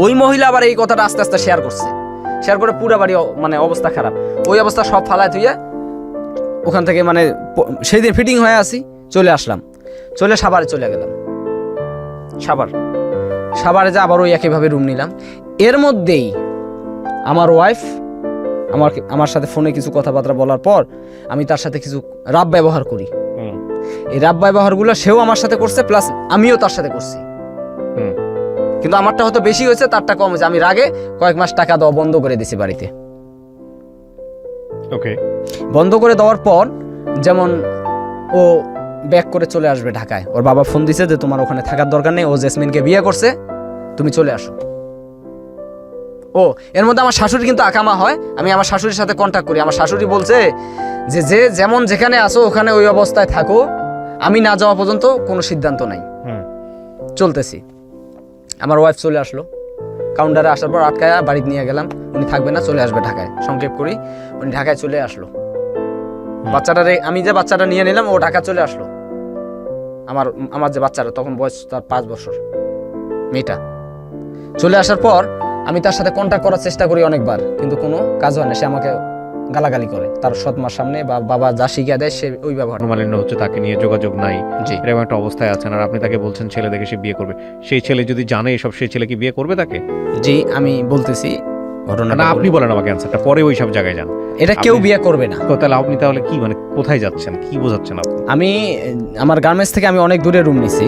ওই মহিলা আবার এই কথাটা আস্তে আস্তে শেয়ার করে পুরো বাড়ি মানে অবস্থা খারাপ। ওই অবস্থা সব ফালায় তুই ওখান থেকে মানে সেই দিন ফিটিং হয়ে আসি, চলে আসলাম, চলে সাভারে চলে গেলাম। সাভারে যে আবার ওই একইভাবে রুম নিলাম। এর মধ্যেই আমার ওয়াইফ আমার সাথে ফোনে কিছু কথাবার্তা বলার পর আমি তার সাথে কিছু রাব ব্যবহার করি। এই রাব ব্যবহারগুলো সেও আমার সাথে করছে, প্লাস আমিও তার সাথে করছি। কিন্তু আমারটা হয়তো বেশি হয়েছে, তারটা কম হয়েছে। আমি রাগে কয়েক মাস টাকা দেওয়া বন্ধ করে দিছি বাড়িতে। বন্ধ করে দেওয়ার পর যেমন ও ব্যাক করে চলে আসবে ঢাকায়, ওর বাবা ফোন দিছে যে তোমার ওখানে থাকার দরকার নেই, ও জেসমিনকে বিয়ে করছে, তুমি চলে আসো। এর মধ্যে আমার শাশুড়ি কিন্তু আকামা হয়, আমি আমার শাশুড়ির সাথে কন্ট্যাক্ট করি। আমার শাশুড়ি বলছে যে যেমন যেখানে আসো ওখানে ওই অবস্থায় থাকো, আমি না যাওয়া পর্যন্ত কোনো সিদ্ধান্ত নাই। চলতেছি, আমার ওয়াইফ চলে আসলো। কাউন্টারে আসার পর আটকায় বাড়িতে নিয়ে গেলাম, উনি থাকবে না, চলে আসবে ঢাকায়। সংক্ষেপ করি, উনি ঢাকায় চলে আসলো। আমি যে বাচ্চাটা নিয়ে নিলাম, ও ঢাকা চলে আসলো। আমার যে বাচ্চাটা, তখন বয়স তার 5 বছর, মেয়েটা চলে আসার পর আমি তার সাথে কন্ট্যাক্ট করার চেষ্টা করি অনেকবার, কিন্তু কোনো কাজ হয় না। সে আমাকে গালাগালি করে তার সৎ মার সামনে, বা বাবা যা শিখিয়ে দেয় সে ওই ব্যবহার। মনোমালিন্য হচ্ছে, তাকে নিয়ে যোগাযোগ নাই, এরকম একটা অবস্থায় আছেন, আর আপনি তাকে বলছেন ছেলে দেখে সে বিয়ে করবে। সেই ছেলে যদি জানে এসব, সেই ছেলে কি বিয়ে করবে তাকে? জি, আমি বলতেছি ঘটনাটা। আপনি বলেন আমাকে অ্যানসারটা, পরে ওই সব জায়গায় যান। এটা কেউ বিয়ে করবে না। তাহলে আপনি কি মানে কোথায় যাচ্ছেন, কি বোঝাচ্ছেন আপনি? আমি আমার গার্মেন্টস থেকে আমি অনেক দূরে রুম নিছি।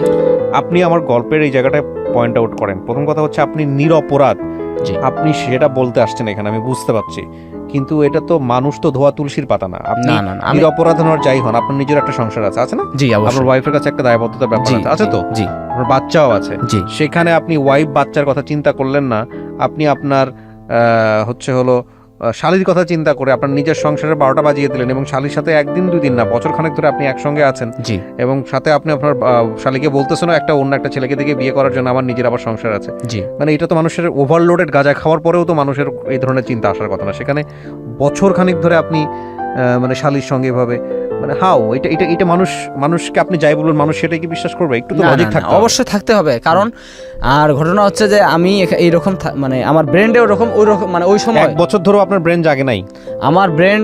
আপনি আমার গল্পের এই জায়গাটায় পয়েন্ট আউট করেন। প্রথম কথা হচ্ছে আপনি নিরপরাধ, আপনি সেটা বলতে আসছেন এখানে, আমি বুঝতে পারছি, কিন্তু এটা তো মানুষ তো ধোয়া তুলসীর পাতা না। আপনি নিরপরাধ হন আর যাই হন, আপনার নিজের একটা সংসার আছে না? জি, আপনার ওয়াইফের কাছে একটা দায়বদ্ধতার ব্যাপার আছে তো? জি, আপনার বাচ্চাও আছে। সেখানে আপনি ওয়াইফ বাচ্চার কথা চিন্তা করলেন না, আপনি আপনার শালীর কথা চিন্তা করে আপনার নিজের সংসারে 12টা বাজিয়ে দিলেন, এবং শালীর সাথে একদিন 2 দিন না, বছর খানেক ধরে আপনি একসঙ্গে আছেন। এবং সাথে আপনি আপনার শালীকে বলতেছেন অন্য একটা ছেলেকে দিকে বিয়ে করার জন্য আমার নিজের আবার সংসার আছে। মানে এটা তো মানুষের ওভারলোডেড গাঁজা খাওয়ার পরেও তো মানুষের এই ধরনের চিন্তা আসার কথা না। সেখানে বছর খানিক ধরে আপনি মানে শালীর সঙ্গে এভাবে মানে এটা মানুষকে আপনি যাই বলুন, মানুষ সেটাই কি বিশ্বাস করবে? একটু তো লজিক থাকতে হবে। অবশ্যই থাকতে হবে, কারণ আর ঘটনা হচ্ছে যে আমি এইরকম মানে আমার ব্রেন্ডে ওই রকম মানে ওই সময় 1 বছর ধরে আপনার ব্রেন জাগে নাই। আমার ব্রেন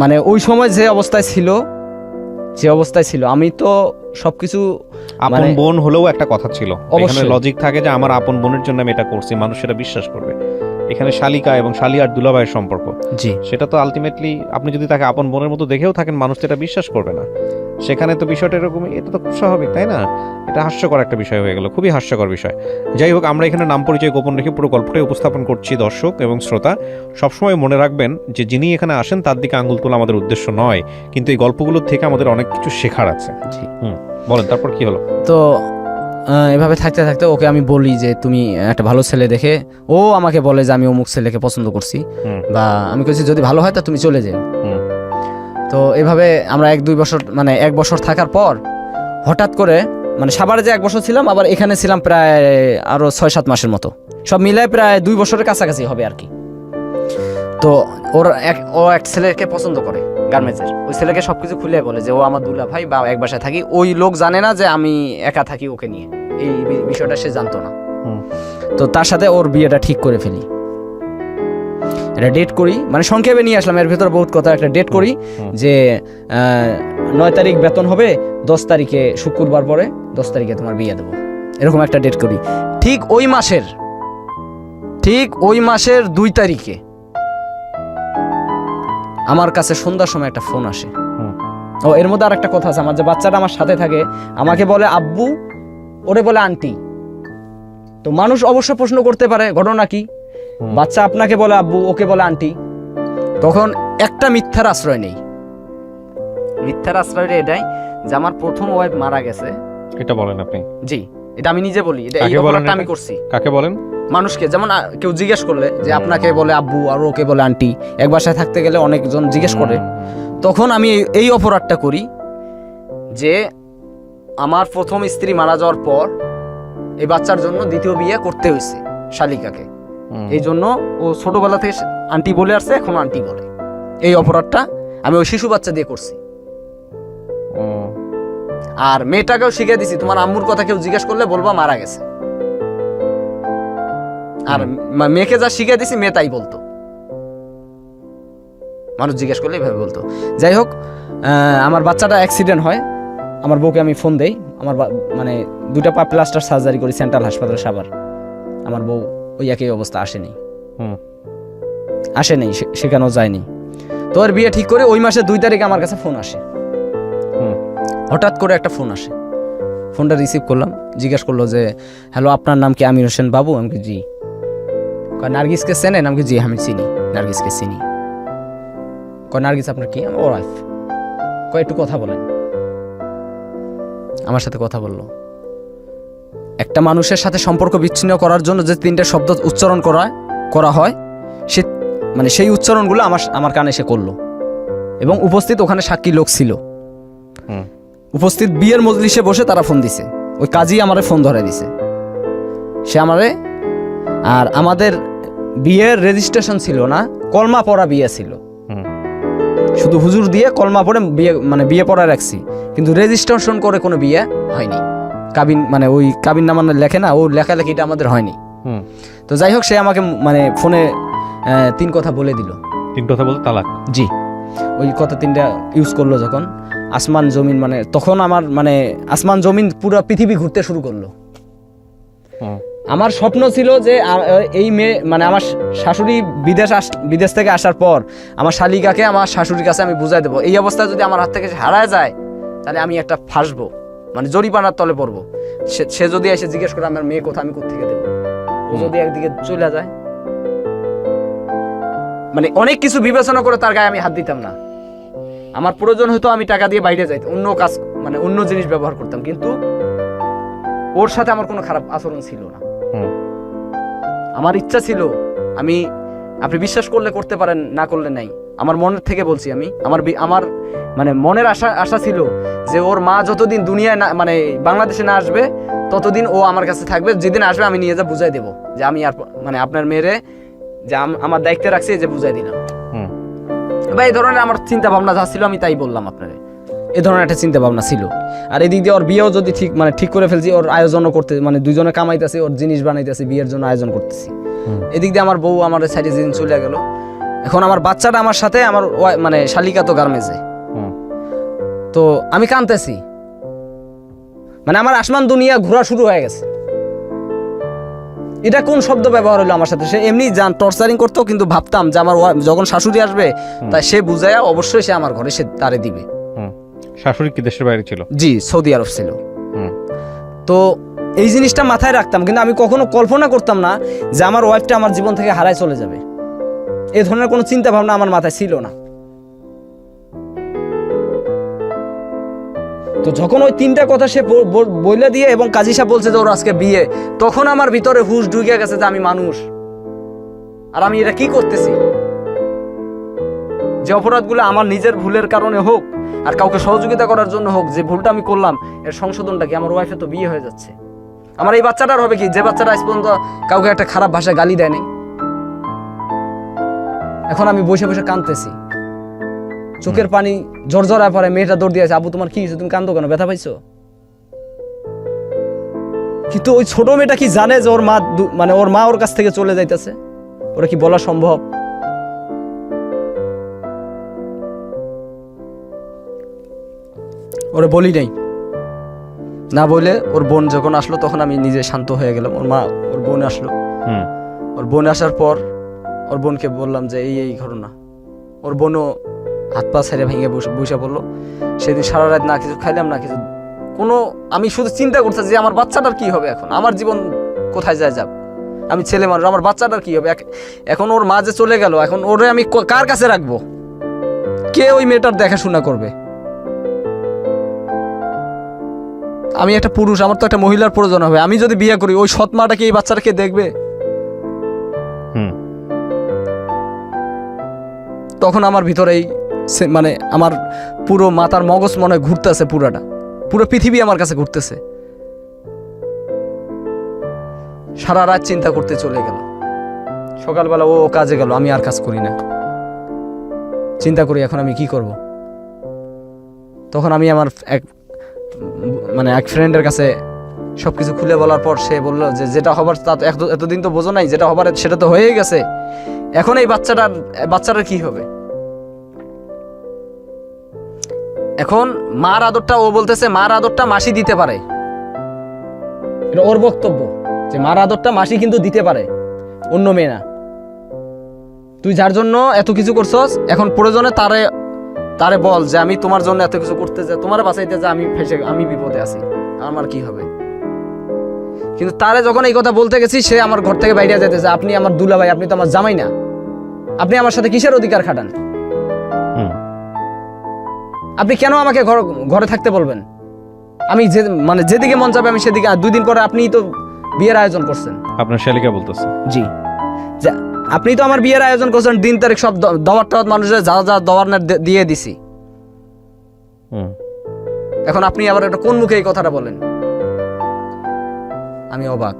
মানে ওই সময় যে অবস্থায় ছিল আমি তো সবকিছু আপন বোন হলেও একটা কথা ছিল, এখানে লজিক থাকে যে আমার আপন বোনের জন্য আমি এটা করছি, মানুষ সেটা বিশ্বাস করবে। এখানে শালিকা এবং শালি আর দুলাভাইয়ের সম্পর্ক, সেটা তো আলটিমেটলি আপনি যদি তাকে আপন বোনের মতো দেখেও থাকেন, মানুষ সেটা বিশ্বাস করবে না। সেখানে তো বিষয়টা এরকমই, এটা তো খুব স্বাভাবিক, তাই না? এটা হাস্যকর একটা বিষয় হয়ে গেল, খুবই হাস্যকর বিষয়। যাই হোক, আমরা এখানে নাম পরিচয় গোপন রেখে পুরো গল্পটাই উপস্থাপন করছি। দর্শক এবং শ্রোতা সবসময় মনে রাখবেন যে যিনি এখানে আসেন তার দিকে আঙুল তোলা আমাদের উদ্দেশ্য নয়, কিন্তু এই গল্পগুলোর থেকে আমাদের অনেক কিছু শেখার আছে। বলেন তারপর কি হলো? তো এভাবে থাকতে থাকতে ওকে আমি বলি যে তুমি একটা ভালো ছেলে দেখে, ও আমাকে বলে যে আমি অমুক ছেলেকে পছন্দ করছি, বা আমি বলছি যদি ভালো হয় তা তুমি চলে যাও। তো এভাবে আমরা 1-2 বছর মানে 1 বছর থাকার পর হঠাৎ করে মানে সাভারে যে 1 বছর ছিলাম, আবার এখানে ছিলাম প্রায় আরো 6-7 মাসের মতো, সব মিলায় প্রায় 2 বছরের কাছাকাছি হবে আর কি। তো ও এক ছেলেকে পছন্দ করে গার্মেন্টসের, ওই ছেলেকে সবকিছু খুলে বলে যে ও আমার দুলা ভাই বা এক বাসায় থাকি। ওই লোক জানে না যে আমি একা থাকি ওকে নিয়ে, এই বিষয়টা সে জানতো না। তো তার সাথে ওর বিয়েটা ঠিক করে ফেলি, একটা ডেট করি, মানে সংক্ষেপে নিয়ে আসলাম, এর ভেতরে বহুত কথা। একটা ডেট করি যে 9 তারিখ বেতন হবে, 10 তারিখে শুক্রবার পরে 10 তারিখে তোমার বিয়ে দেবো, এরকম একটা ডেট করি। ঠিক ওই মাসের 2 তারিখে আমার কাছে সন্ধ্যার সময় একটা ফোন আসে। ও এর মধ্যে আর একটা কথা আছে, আমার যে বাচ্চাটা আমার সাথে থাকে আমাকে বলে আব্বু, ওরে বলে আন্টি। তো মানুষ অবশ্য প্রশ্ন করতে পারে ঘটনা কি, বাচ্চা আপনাকে বলে আব্বু, ওকে বলে আন্টি। তখন একটা মিথ্যার আশ্রয় নেই, মিথ্যার আশ্রয়টা এটাই যে আমার প্রথম ওয়াইফ মারা গেছে। এটা বলেন আপনি? জি, এটা আমি নিজে বলি, এটা এই অপরাধটা আমি করছি। কাকে বলেন? মানুষকে। যেমন কেউ জিজ্ঞেস করলে যে আপনাকে বলে আব্বু আর ওকে বলে আন্টি, এক বাসায় থাকতে গেলে অনেকজন জিজ্ঞেস করে, তখন আমি এই অপরাধটা করি যে আমার প্রথম স্ত্রী মারা যাওয়ার পর এই বাচ্চার জন্য দ্বিতীয় বিয়ে করতে হয়েছে শালিকাকে, এই জন্য ও ছোটবেলা থেকে আন্টি বলে আসছে, এখন আন্টি বলে। এই অপরাধটা আমি ওই শিশু বাচ্চা দিয়ে করছি। আর মেয়েটাকেও শিখিয়ে দিছি তোমার আম্মুর কথা কেউ জিজ্ঞেস করলে বলবা মারা গেছে। আর মেয়েকে যা শিখিয়ে দিছি মেয়ে তাই বলতো, মানুষ জিজ্ঞেস করলে এইভাবে বলতো। যাই হোক, আমার বাচ্চাটা অ্যাক্সিডেন্ট হয়, আমার বউকে আমি ফোন দেই, আমার মানে 2টা পা প্লাস্টার সার্জারি করি সেন্ট্রাল হাসপাতাল সাভার। আমার বউ ওই একই অবস্থা, আসেনি, সেখানেও যায়নি। তো ওর বিয়ে ঠিক করে ওই মাসে 2 তারিখে আমার কাছে ফোন আসে। হঠাৎ করে একটা ফোন আসে, ফোনটা রিসিভ করলাম, জিজ্ঞেস করলো যে হ্যালো আপনার নাম কি আমির হোসেন বাবু? আমি কি জি। নার্গিসকে চেনেন? আমি জি আমি চিনি, নার্গিসকে চিনি। নার্গিস আপনার কি? আমার ওয়াইফ। একটু কথা বলেন। আমার সাথে কথা বললো। একটা মানুষের সাথে সম্পর্ক বিচ্ছিন্ন করার জন্য যে 3টে শব্দ উচ্চারণ করা হয়, সে মানে সেই উচ্চারণগুলো আমার কানে সে করলো, এবং উপস্থিত ওখানে সাক্ষী লোক ছিল, উপস্থিত বিয়ের মজলিসে বসে তারা ফোন দিছে। ওই কাজী আমারে ফোন ধরে দিছে, সে আমারে। আর আমাদের বিয়ের রেজিস্ট্রেশন ছিল না, কলমা পড়া বিয়ে ছিল, শুধু হুজুর দিয়ে কলমা পড়ে বিয়ে পড়া রাখছি, কিন্তু রেজিস্ট্রেশন করে কোনো বিয়ে হয়নি। কাবিন মানে ওই কাবিন নামা লেখে না, ও লেখালেখিটা আমাদের হয়নি। তো যাই হোক, সে আমাকে মানে ফোনে 3 কথা বলে দিল। 3 কথা বলতে তালাক? জি। ওই কথা 3টা ইউজ করলো যখন, আসমান জমিন, মানে তখন আমার মানে আসমান জমিন পুরো পৃথিবী ঘুরতে শুরু করলো। আমার স্বপ্ন ছিল যে এই মেয়ে মানে আমার শাশুড়ি বিদেশ থেকে আসার পর আমার শালিকাকে আমার শাশুড়ির কাছে আমি বুঝাই দেবো। এই অবস্থায় যদি আমার হাত থেকে হারায় যায় তাহলে আমি একটা ফাঁসবো, মানে জরিমানার তলে পড়বো। সে যদি এসে জিজ্ঞেস করে আমার মেয়ে কোথা, আমি কোথেকে দেবো? ও যদি একদিকে চলে যায়, মানে অনেক কিছু বিবেচনা করে তার গায়ে আমি হাত দিতাম না। আমার প্রয়োজন হতো আমি টাকা দিয়ে বাইরে যাইতাম, অন্য কাজ মানে অন্য জিনিস ব্যবহার করতাম, কিন্তু ওর সাথে আমার কোনো খারাপ আচরণ ছিল না। আমার ইচ্ছা ছিল, আপনি বিশ্বাস করলে করতে পারেন, না করলে নাই, আমার মনের থেকে বলছি আমি, আমার মানে মনের আশা ছিল যে ওর মা যতদিন দুনিয়ায় না মানে বাংলাদেশে না আসবে ততদিন ও আমার কাছে থাকবে, যেদিন আসবে আমি নিয়ে যা বুঝাই দেবো যে আমি আর মানে আপনার মেয়েরে যে আমার দায়িত্বে রাখছি, যে বুঝাই দিলাম। বা এই ধরনের আমার চিন্তা ভাবনা যা ছিল আমি তাই বললাম আপনারে, এই ধরনের একটা চিন্তা ভাবনা ছিল। আর এদিক দিয়ে ওর বিয়েও যদি ঠিক করে ফেলছি, ওর আয়োজনও করতে মানে 2জনে কামাইতেছি, ওর জিনিস বানাইতেছি, বিয়ের জন্য আয়োজন করতেছি। এদিক দিয়ে আমার বউ আমার সাইডে যেদিন চলে গেল, এখন আমার বাচ্চাটা আমার সাথে, আমার মানে শালিকা তো গার্মেন্টসে। তো আমি কাঁদতেছি, মানে আমার আসমান দুনিয়া ঘোরা শুরু হয়ে গেছে। এটা কোন শব্দ ব্যবহার হলো আমার সাথে? সে এমনি টর্চারিং করতো, কিন্তু ভাবতাম যে আমার যখন শাশুড়ি আসবে তাই সে বুঝায়া অবশ্যই সে আমার ঘরে সে তারে দিবে। শাশুড়ি কি দেশের বাইরে ছিল? জি, সৌদি আরব ছিল। তো এই জিনিসটা মাথায় রাখতাম, কিন্তু আমি কখনো কল্পনা করতাম না যে আমার ওয়াইফটা আমার জীবন থেকে হারায় চলে যাবে। এই ধরনের কোনো চিন্তা ভাবনা আমার মাথায় ছিল না। তো যখন ওই 3টা কথা সে বলে দিয়ে এবং কাজী সাহেব বলছে যে ওর আজকে বিয়ে, তখন আমার ভিতরে হুশ ঢুকে গেছে যে আমি মানুষ, আর আমি এটা কি করতেছি। যে অপরাধগুলো আমার নিজের ভুলের কারণে হোক আর কাউকে সহযোগিতা করার জন্য হোক, যে ভুলটা আমি করলাম এর সংশোধনটা কি? আমার ওয়াইফে তো বিয়ে হয়ে যাচ্ছে, আমার এই বাচ্চাটার হবে কি? যে বাচ্চাটা আজ পর্যন্ত কাউকে একটা খারাপ ভাষায় গালি দেয়নি। এখন আমি বসে বসে কাঁদতেছি, চোখের পানি জড়জড়ায় পড়ে। মেয়েটা দৌড় দিয়েছে, আবু তোমার কি হয়েছে, তুমি কান্দো কেন, ব্যথা পাইছো? কিন্তু ওই ছোট মেয়েটা কি জানে যে ওর মা মানে ওর মা ওর কাছ থেকে চলে যাইতেছে? ওরা কি বলা সম্ভব? ওরে বলি নাই, না বলে ওর বোন যখন আসলো তখন আমি নিজে শান্ত হয়ে গেলাম। ওর মা ওর বোন আসলো, ওর বোন আসার পর ওর বোনকে বললাম যে এই ঘটনা। ওর বোনও হাত পা ছেড়ে ভেঙে বসে পড়লো। সেদিন সারা রাত না কিছু খাইলাম না কিছু, কোনো আমি শুধু চিন্তা করতেছি যে আমার বাচ্চাটার কি হবে, এখন আমার জীবন কোথায় যায় যাব, আমি ছেলে মানুষ, আমার বাচ্চাটার কি হবে। এখন ওর মা যে চলে গেল, এখন ওরে আমি কার কাছে রাখবো? কে ওই মেয়েটার দেখাশোনা করবে? আমি একটা পুরুষ, আমার তো একটা মহিলার প্রয়োজন হবে। আমি যদি বিয়ে করি, ওই সৎ মাটাকে এই বাচ্চাটাকে দেখবে? তখন আমার ভিতরেই মানে আমার পুরো মাথার মগজ মনে হয় ঘুরতেছে, পুরো পৃথিবী আমার কাছে ঘুরতেছে। সারা রাত চিন্তা করতে চলে গেল। সকালবেলা ও কাজে গেল, আমি আর কাজ করি না, চিন্তা করি এখন আমি কি করব। তখন আমি আমার এক ফ্রেন্ডের কাছে সবকিছু খুলে বলার পর সে বললো যে যেটা হবার তা এতদিন তো বোঝো নাই, যেটা হবার সেটা তো হয়েই গেছে, এখন এই বাচ্চাটার কি হবে? এখন মার আদরটা, ও বলতেছে মার আদরটা মাসি দিতে পারে, এটা ওর বক্তব্য, যে মার আদরটা মাসি কিন্তু দিতে পারে, অন্য মেয়ে না। তুই যার জন্য এত কিছু করছস, এখন প্রয়োজনে তারে বল যে আমি তোমার জন্য এত কিছু করতে যাই, তোমার বাঁচাইতে যা, আমি বিপদে আছি, আমার কি হবে? কিন্তু তারে যখন এই কথা বলতে গেছি, সে আমার ঘর থেকে বাইরে যেতেছে, আপনি আমার দুলাভাই, আপনি তো আমার জামাই না, আপনি আমার সাথে কিসের অধিকার খাটান? আপনি কেন আমাকে ঘরে থাকতে বলবেন? আমি যেদিকে মন চাবে আমি সেদিকে। 2 দিন পরে আপনি তো বিয়ের আয়োজন করছেন, আপনার শালিকা বলতেছে। জি, আপনি তো আমার বিয়ের আয়োজন করছেন, দিন তারিখ সব দাওয়াত টাওয়াত মানুষের যা দাওয়ার দিয়ে দিছি। এখন আপনি আবার একটা কোন মুখে এই কথাটা বলেন? আমি অবাক,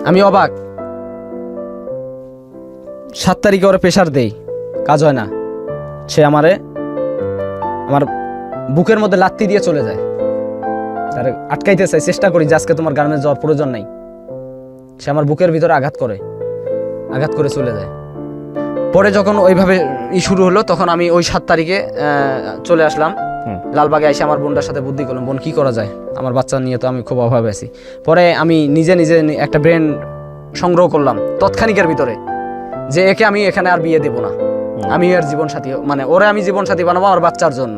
আমি অবাক। 7 তারিখে ওরা প্রেশার দেই, কাজ হয় না, সে আমার বুকের মধ্যে লাত্তি দিয়ে চলে যায়। তারে আটকাইতে চাই, চেষ্টা করি যে আজকে তোমার গার্মেন্টস যাওয়ার প্রয়োজন নাই, সে আমার বুকের ভিতরে আঘাত করে চলে যায়। পরে যখন ওইভাবে শুরু হলো, তখন আমি ওই 7 তারিখে চলে আসলাম লালবাগে। এসে আমার বোনটার সাথে বুদ্ধি করলাম, বোন কি করা যায়, আমার বাচ্চা নিয়ে তো আমি খুব অভাবে আছি। পরে আমি নিজে একটা ব্রেন সংগ্রহ করলাম তৎক্ষণিকের ভিতরে, যে একে আমি এখানে আর বিয়ে দেব না, আমি এর জীবন সাথী, ওরে আমি জীবন সাথী বানাবো আমার বাচ্চার জন্য।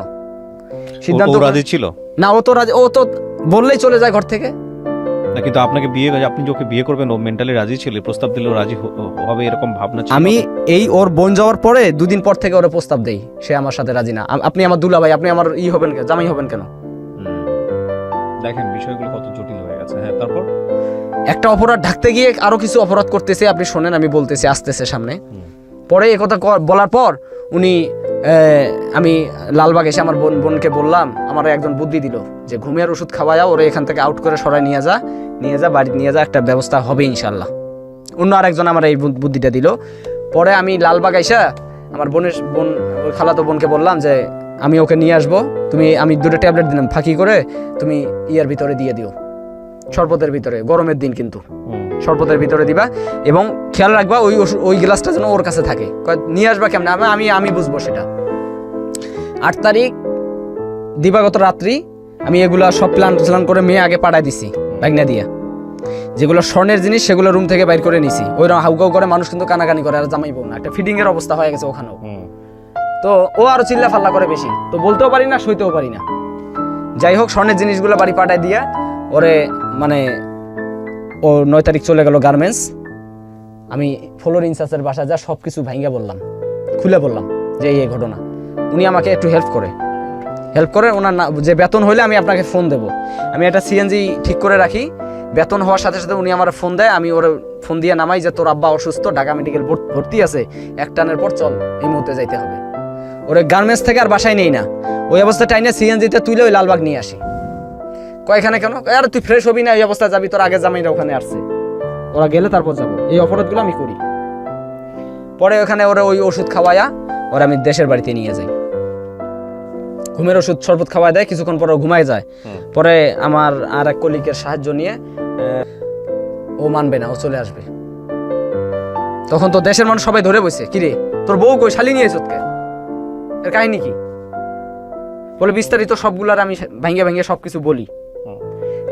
সিদ্ধান্ত রাজি ছিল না, ও তো বললেই চলে যায় ঘর থেকে না, কিন্তু আপনাকে আপনি যাকে বিয়ে করবেন ও মেন্টালি রাজি ছিল, প্রস্তাব দিলেও রাজি হবে এরকম ভাবনা ছিল? আমি ওর বোন যাওয়ার পরে 2 দিন পর থেকে ওরে প্রস্তাব দেই, সে আমার সাথে রাজি না। আপনি আমার দুলাভাই, আপনি আমার হবেন, জামাই হবেন কেন? দেখেন বিষয়গুলো কত জটিল হয়ে গেছে। হ্যাঁ, তারপর একটা অপরাধ ঢাকতে গিয়ে আরো কিছু অপরাধ করতেছে। আপনি শোনেন, আমি বলতেছি, আসতেছে সামনে। পরে এই কথা বলার পর উনি আমি লালবাগ এসে আমার বোনকে বললাম, আমার একজন বুদ্ধি দিল যে ঘুমের ওষুধ খাওয়ায়া ওরে এখান থেকে আউট করে সরাই নিয়ে যা বাড়ি নিয়ে যা, একটা ব্যবস্থা হবে ইনশাল্লাহ। অন্য আরেকজন আমার এই বুদ্ধিটা দিল। পরে আমি লালবাগ আইসা আমার বোন ওই খালাতো বোনকে বললাম যে আমি ওকে নিয়ে আসবো, আমি 2টা ট্যাবলেট দিলাম, ফাঁকি করে তুমি ইয়ার ভিতরে দিয়ে দিও, শরবতের ভিতরে, গরমের দিন কিন্তু শরবতের ভিতরে দিবা, এবং খেয়াল রাখবা ওই গ্লাসটা যেন ওর কাছে থাকে। নিয়ে আসবা কেমন, আমি বুঝবো সেটা। 8 তারিখ দিবাগত রাত্রি আমি এগুলা সব প্ল্যান করে মেয়ে আগে পাঠাই দিছি ভাগনা দিয়া। যেগুলো স্বর্ণের জিনিস সেগুলো রুম থেকে বাইর করে নিছি। ওইরকম হাউকাউ করে মানুষ কিন্তু কানাকানি করে, আর জামাইবো না, একটা ফিডিং এর অবস্থা হয়ে গেছে ওখানেও। তো ও আরো চিল্লা ফাল্লা করে বেশি, তো বলতেও পারি না, সইতেও পারি না। যাই হোক, স্বর্ণের জিনিসগুলো বাড়ি পাঠাই দিয়া ওরে ও 9 তারিখ চলে গেল গার্মেন্টস। আমি ফ্লোর ইনচার্জের বাসায় যা সব কিছু ভাঙ্গা বললাম, খুলে বললাম যে এই ঘটনা। উনি আমাকে একটু হেল্প করে, হেল্প করে ওনার যে বেতন হইলে আমি আপনাকে ফোন দেবো। আমি একটা সিএনজি ঠিক করে রাখি, বেতন হওয়ার সাথে সাথে উনি আমার ফোন দেয়, আমি ওর ফোন দিয়ে নামাই যে তোর আব্বা অসুস্থ, ঢাকা মেডিকেল ভর্তি আছে, এক টানের পর চল, এই মুহূর্তে যাইতে হবে। ওরে গার্মেন্টস থেকে আর বাসায় নেই না, ওই অবস্থা টাইনে সিএনজিতে তুলে ওই লালবাগ নিয়ে আসি। কয়খানে কেন, আর তুই ফ্রেশ হবি না, এই অবস্থায় যাবি, তোর আগে জামাইরা ওখানে আসছে, ওরা গেলে তারপর যাবো। এই অপরাধগুলো আমি করি। পরে ওখানে ওরা ওই ওষুধ খাওয়ায়া ওরা আমি দেশের বাড়িতে নিয়ে যাই, ঘুমের ওষুধ শরবত খাওয়া দেয়, কিছুক্ষণ পরে ঘুমায় যায়। পরে আমার আর এক কলিগের সাহায্য নিয়ে ও মানবে না, ও চলে আসবে। তখন তো দেশের মানুষ সবাই ধরে বসে, কিরে তোর বউ কই, শালি নিয়ে এসে এর কাহিনী কি? বলে বিস্তারিত সবগুলার আমি ভাঙ্গে ভাঙ্গে সবকিছু বলি।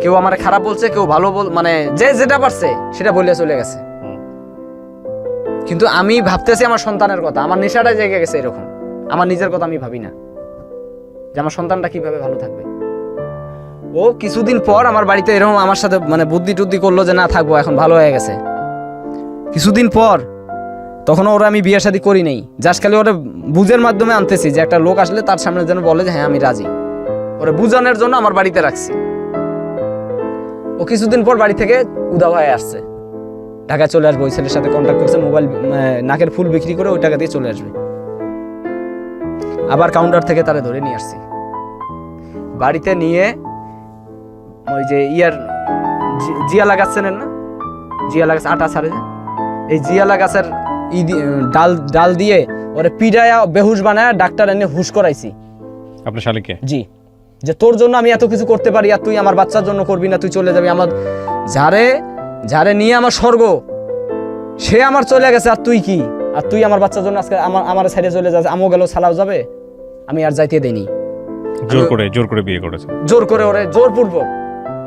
কেউ আমার খারাপ বলছে, কেউ ভালো মানে যে যেটা পারছে সেটা বলে চলে গেছে। কিন্তু আমি ভাবতেছি আমার সন্তানের কথা, আমার নেশাটা জেগে গেছে এরকম, আমার নিজের কথা আমি ভাবি না যে আমার সন্তানটা কিভাবে ভালো থাকবে। ও কিছুদিন পর আমার বাড়িতে এরকম আমার সাথে মানে বুদ্ধি টুদ্ধি করলো যে না থাকবো, এখন ভালো হয়ে গেছে। কিছুদিন পর তখন ওরা আমি বিয়ে শাদী করি নেই, জাস্ট খালি ওরা বুঝের মাধ্যমে আনতেছি যে একটা লোক আসলে তার সামনে যেন বলে যে হ্যাঁ আমি রাজি, ওরা বুঝানোর জন্য আমার বাড়িতে রাখছি। ও কিছুদিন পর বাড়ি থেকে উধাও হয়ে আসছে, ঢাকায় চলে আসবে, ওই ছেলের সাথে কন্ট্যাক্ট করছে, মোবাইল নাকের ফুল বিক্রি করে ওই টাকা দিয়ে চলে আসবে। আবার কাউন্টার থেকে তারা ধরে নিয়ে আসছি, বাড়িতে নিয়ে ওই যে জিয়ালা গাছ চেনেন না, জিয়ালা গাছ আটা ছাড়ে, এই জিয়ালা গাছের ডাল দিয়ে ওরে পিড়ায়া বেহুশ বানায় ডাক্তার এনে হুশ করাইছি। আপনার শালিকে? জি, যে তোর জন্য আমি এত কিছু করতে পারি আর তুই আমার বাচ্চার জন্য করবি না, তুই চলে যাবি। আমার যারে নিয়ে আমার স্বর্গ সে আমার চলে গেছে, আর তুই কি, আর তুই আমার বাচ্চার জন্য আজকে আমার সাইডে চলে যাচ্ছে, আমও গেল সালাও যাবে, আমি আর যাইতে দেইনি। জোর করে বিয়ে করেছে, জোর করে ওরে জোরপূর্বক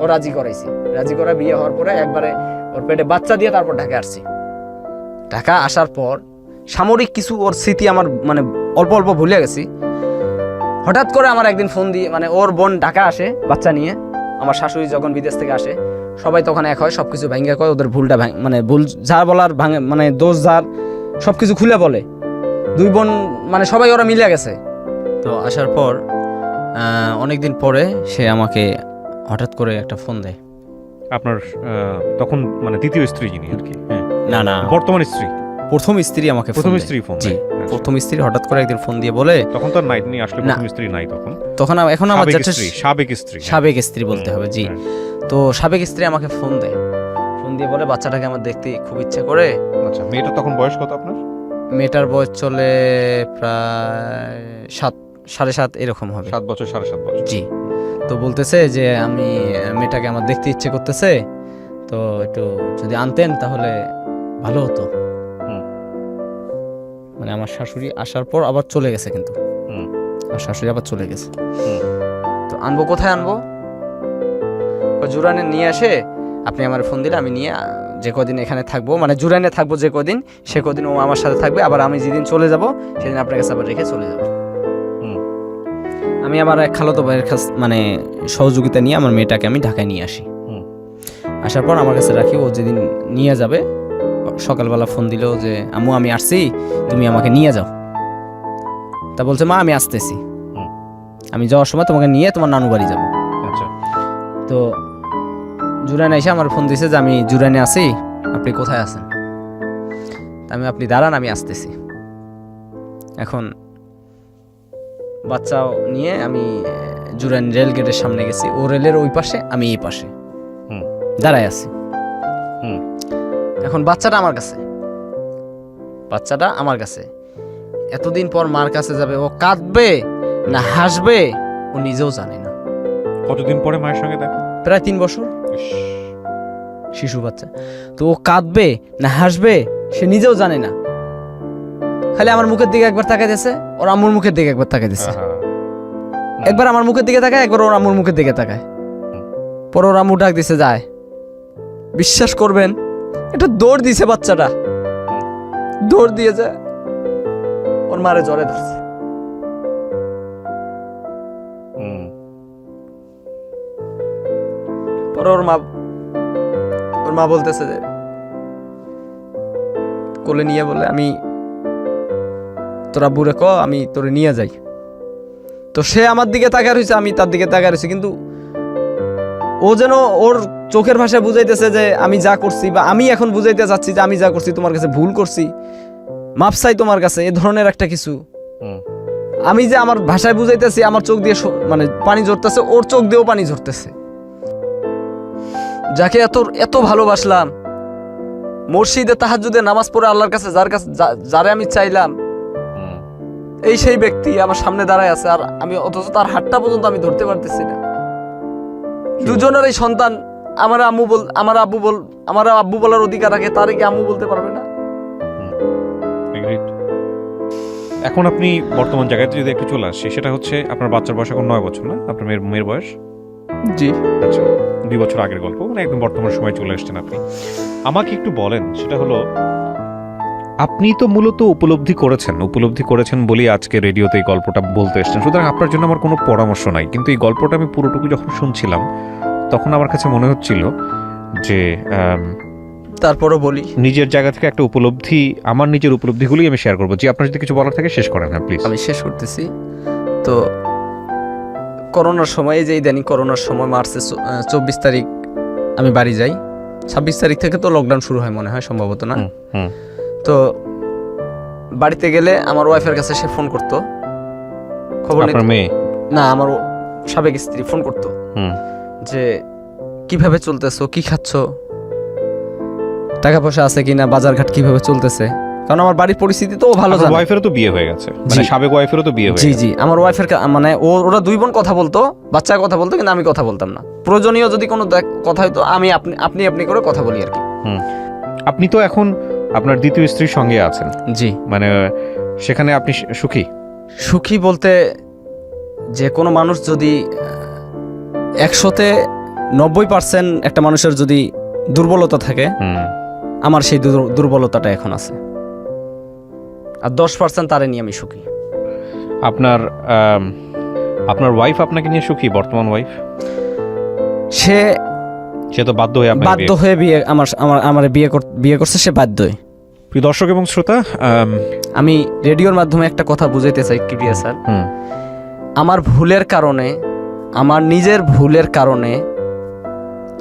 ও রাজি করাইছি। রাজি করা বিয়ে হওয়ার পরে একবারে ওর পেটে বাচ্চা দিয়ে তারপর ঢাকা আসছি। ঢাকা আসার পর সামরিক কিছু ওর স্মৃতি আমার মানে অল্প অল্প ভুলে গেছি। হঠাৎ করে আমার একদিন ফোন দিয়ে, মানে ওর বোন ঢাকা আসে বাচ্চা নিয়ে, আমার শাশুড়ি যখন বিদেশ থেকে আসে, সবাই তখন এক হয়, সবকিছু ভাঙ্গা কয়, ওদের ভুলটা মানে ভুল যার বলার ভাঙে, মানে দোষ যার, সবকিছু খুলে বলে। দুই বোন মানে সবাই ওরা মিলে গেছে। তো আসার পর অনেকদিন পরে সে আমাকে হঠাৎ করে একটা ফোন দেয়। আপনার তখন মানে দ্বিতীয় স্ত্রী যিনি আর কি? না না, বর্তমান স্ত্রী, প্রথম স্ত্রী আমাকে প্রথম স্ত্রী ফোন। জি, প্রথম স্ত্রী হঠাৎ করে একদিন ফোন দিয়ে বলে, তখন তো নাই, তিনি আসলে প্রথম স্ত্রী নাই তখন এখন আমার সাবেক স্ত্রী বলতে হবে। জি, তো সাবেক স্ত্রী আমাকে ফোন দেয়, ফোন দিয়ে বলে বাচ্চাটাকে আমার দেখতে খুব ইচ্ছা করে। আচ্ছা, মেয়েটার তখন বয়স কত আপনার? মেয়েটার বয়স চলে প্রায় 7.5 এরকম হবে। 7 বছর, 7.5 বছর। জি, তো বলতেছে যে আমি মেয়েটাকে আমার দেখতে ইচ্ছে করতেছে, তো একটু যদি আনতেন তাহলে ভালো হতো। মানে আমার শাশুড়ি আসার পর আবার চলে গেছে, কিন্তু আমার শাশুড়ি আবার চলে গেছে। তো আনবো, কোথায় আনবো? জুরানে নিয়ে আসে, আপনি আমার ফোন দিলে আমি নিয়ে যে কদিন এখানে থাকবো, মানে জুরানে থাকবো যে কদিন, সে কদিন ও আমার সাথে থাকবে, আবার আমি যেদিন চলে যাব সেদিন আপনার কাছে আবার রেখে চলে যাব। আমি আমার এক খালাতো ভাইয়ের কাছে মানে সহযোগিতা নিয়ে আমার মেয়েটাকে আমি ঢাকায় নিয়ে আসি। আসার পর আমার কাছে রাখি, ও যেদিন নিয়ে যাবে সকালবেলা ফোন দিল যে আম্মু আমি আসছি, তুমি আমাকে নিয়ে যাও। তা বলছে মা আমি আসতেছি, আমি যাওয়ার সময় তোমাকে নিয়ে তোমার নানু বাড়ি যাবো। আচ্ছা, তো জুরানে এসে আমার ফোন দিয়েছে যে আমি জুরানে আছি, আপনি কোথায় আছেন? আমি আপনি দাঁড়ান, আমি আসতেছি। এখন বাচ্চা নিয়ে আমি জুরান রেল গেটের সামনে গেছি, ও রেলের ওই পাশে, আমি এই পাশে দাঁড়ায় আছি। এখন বাচ্চাটা আমার কাছে, এতদিন পর মার কাছে যাবে, ও কাঁদবে না হাসবে ও নিজেও জানে না। কতদিন পরে মায়ের সঙ্গে দেখা? প্রায় 3 বছর, শিশু বাচ্চা। তো ও কাঁদবে না হাসবে সে নিজেও জানে না, খালি আমার মুখের দিকে একবার তাকাইতেছে, ওর আম্মুর মুখের দিকে একবার তাকাইতেছে, একবার আমার মুখের দিকে তাকায়, একবার ওর আম্মুর মুখের দিকে তাকায়। পর ওর আম্মু ডাক দিছে যায়, বিশ্বাস করবেন এটা দৌড় দিছে, বাচ্চাটা দৌড় দিয়ে যায় ওর মারে জ্বরে ধরছে। পরে ওর মা বলতেছে যে কোলে নিয়ে বলে আমি তোরা বুড়ে ক আমি তোরে নিয়ে যাই। তো সে আমার দিকে তাকায় রয়েছে, আমি তার দিকে তাকায় রয়েছি, কিন্তু ও যেন ওর চোখের ভাষায় বুঝাইতেছে যে আমি যা করছি, বা আমি এখন বুঝাইতে চাচ্ছি যে আমি যা করছি তোমার কাছে ভুল করছি, মাপ চাই তোমার কাছে, এ ধরনের একটা কিছু। আমি যে আমার ভাষায় বুঝাইতেছি, আমার চোখ দিয়ে মানে পানি ঝরতেছে, ওর চোখ দিয়েও পানি ঝরতেছে। যাকে এত এত ভালোবাসলাম, মসজিদে তাহাজ্জুদে নামাজ পড়ে আল্লাহর কাছে যারে আমি চাইলাম, এই সেই ব্যক্তি আমার সামনে দাঁড়ায় আছে, আর আমি অথচ তার হাতটা পর্যন্ত আমি ধরতে পারতেছি না। দুজনের এই সন্তান আমার আব্বু বলার অধিকার রাখে, তারে কি আম্মু বলতে পারবে না? এখন আপনি বর্তমান জায়গাতে যদি একটু চলে আসি, সেটা হচ্ছে আপনার বাচ্চার বয়স এখন 9 বছর, না? আপনার মেয়ের বয়স? জি। আচ্ছা, 2 বছর আগের গল্প, মানে একদম বর্তমান সময় চলে আসছেন আপনি। আমাকে একটু বলেন, সেটা হলো আপনি তো মূলত উপলব্ধি করেছেন বলেই আজকে রেডিওতে এই গল্পটা বলতে এসেছেন। সুতরাং আপনার জন্য আমার কোনো পরামর্শ নাই, কিন্তু এই গল্পটা আমি পুরোটুকু যখন শুনছিলাম তখন আমার কাছে মনে হচ্ছিল যে তারপরও বলি, নিজের জায়গা থেকে একটা উপলব্ধি, আমার নিজের উপলব্ধিগুলোই আমি শেয়ার করবো। যে আপনার যদি কিছু বলার থাকে শেষ করেন। হ্যাঁ প্লিজ। আমি শেষ করতেছি। তো করোনার সময়, যে ইদানিং করোনার সময় মার্চে 24 তারিখ আমি বাড়ি যাই, 26 তারিখ থেকে তো লকডাউন শুরু হয় মনে হয়, সম্ভবত, না? তো বাড়িতে গেলে আমার ওয়াইফের কাছে সে ফোন করতো, খবর আপনার মেয়ে? না, আমার সাবেক স্ত্রী ফোন করতো যে কিভাবে চলতেছো, কি খাচ্ছ, টাকা পয়সা আছে কিনা, বাজারঘাট কিভাবে চলতেছে। কারণ আমার বাড়ির পরিস্থিতি তো ভালো জানে। ওয়াইফেরও তো বিয়ে হয়ে গেছে, মানে সাবেক ওয়াইফেরও তো বিয়ে হয়ে গেছে। জি, আমার ওয়াইফের মানে ওরা দুই বোন কথা বলতো, বাচ্চা কথা বলতো, কিন্তু আমি কথা বলতাম না। প্রয়োজনীয় যদি কোনো কথা হইতো আমি আপনি করে কথা বলি আর কি। আপনি তো এখন আপনার দ্বিতীয় স্ত্রীর সঙ্গে আছেন। জি। মানে সেখানে আপনি সুখী বলতে, যে কোনো মানুষ যদি 100-তে 90% একটা মানুষের যদি দুর্বলতা থাকে, আমার সেই দুর্বলতাটা এখন আছে, আর 10% তারে নিয়ে আমি সুখী। আপনার ওয়াইফ আপনাকে নিয়ে সুখী? বর্তমান ওয়াইফ সে তো বাধ্য হয়ে বিয়ে আমার বিয়ে করছে, সে বাধ্যই। প্রিয় দর্শক এবং শ্রোতা, আমি রেডিওর মাধ্যমে একটা কথা বুঝাইতে চাই কিবরিয়া স্যার। আমার ভুলের কারণে, আমার নিজের ভুলের কারণে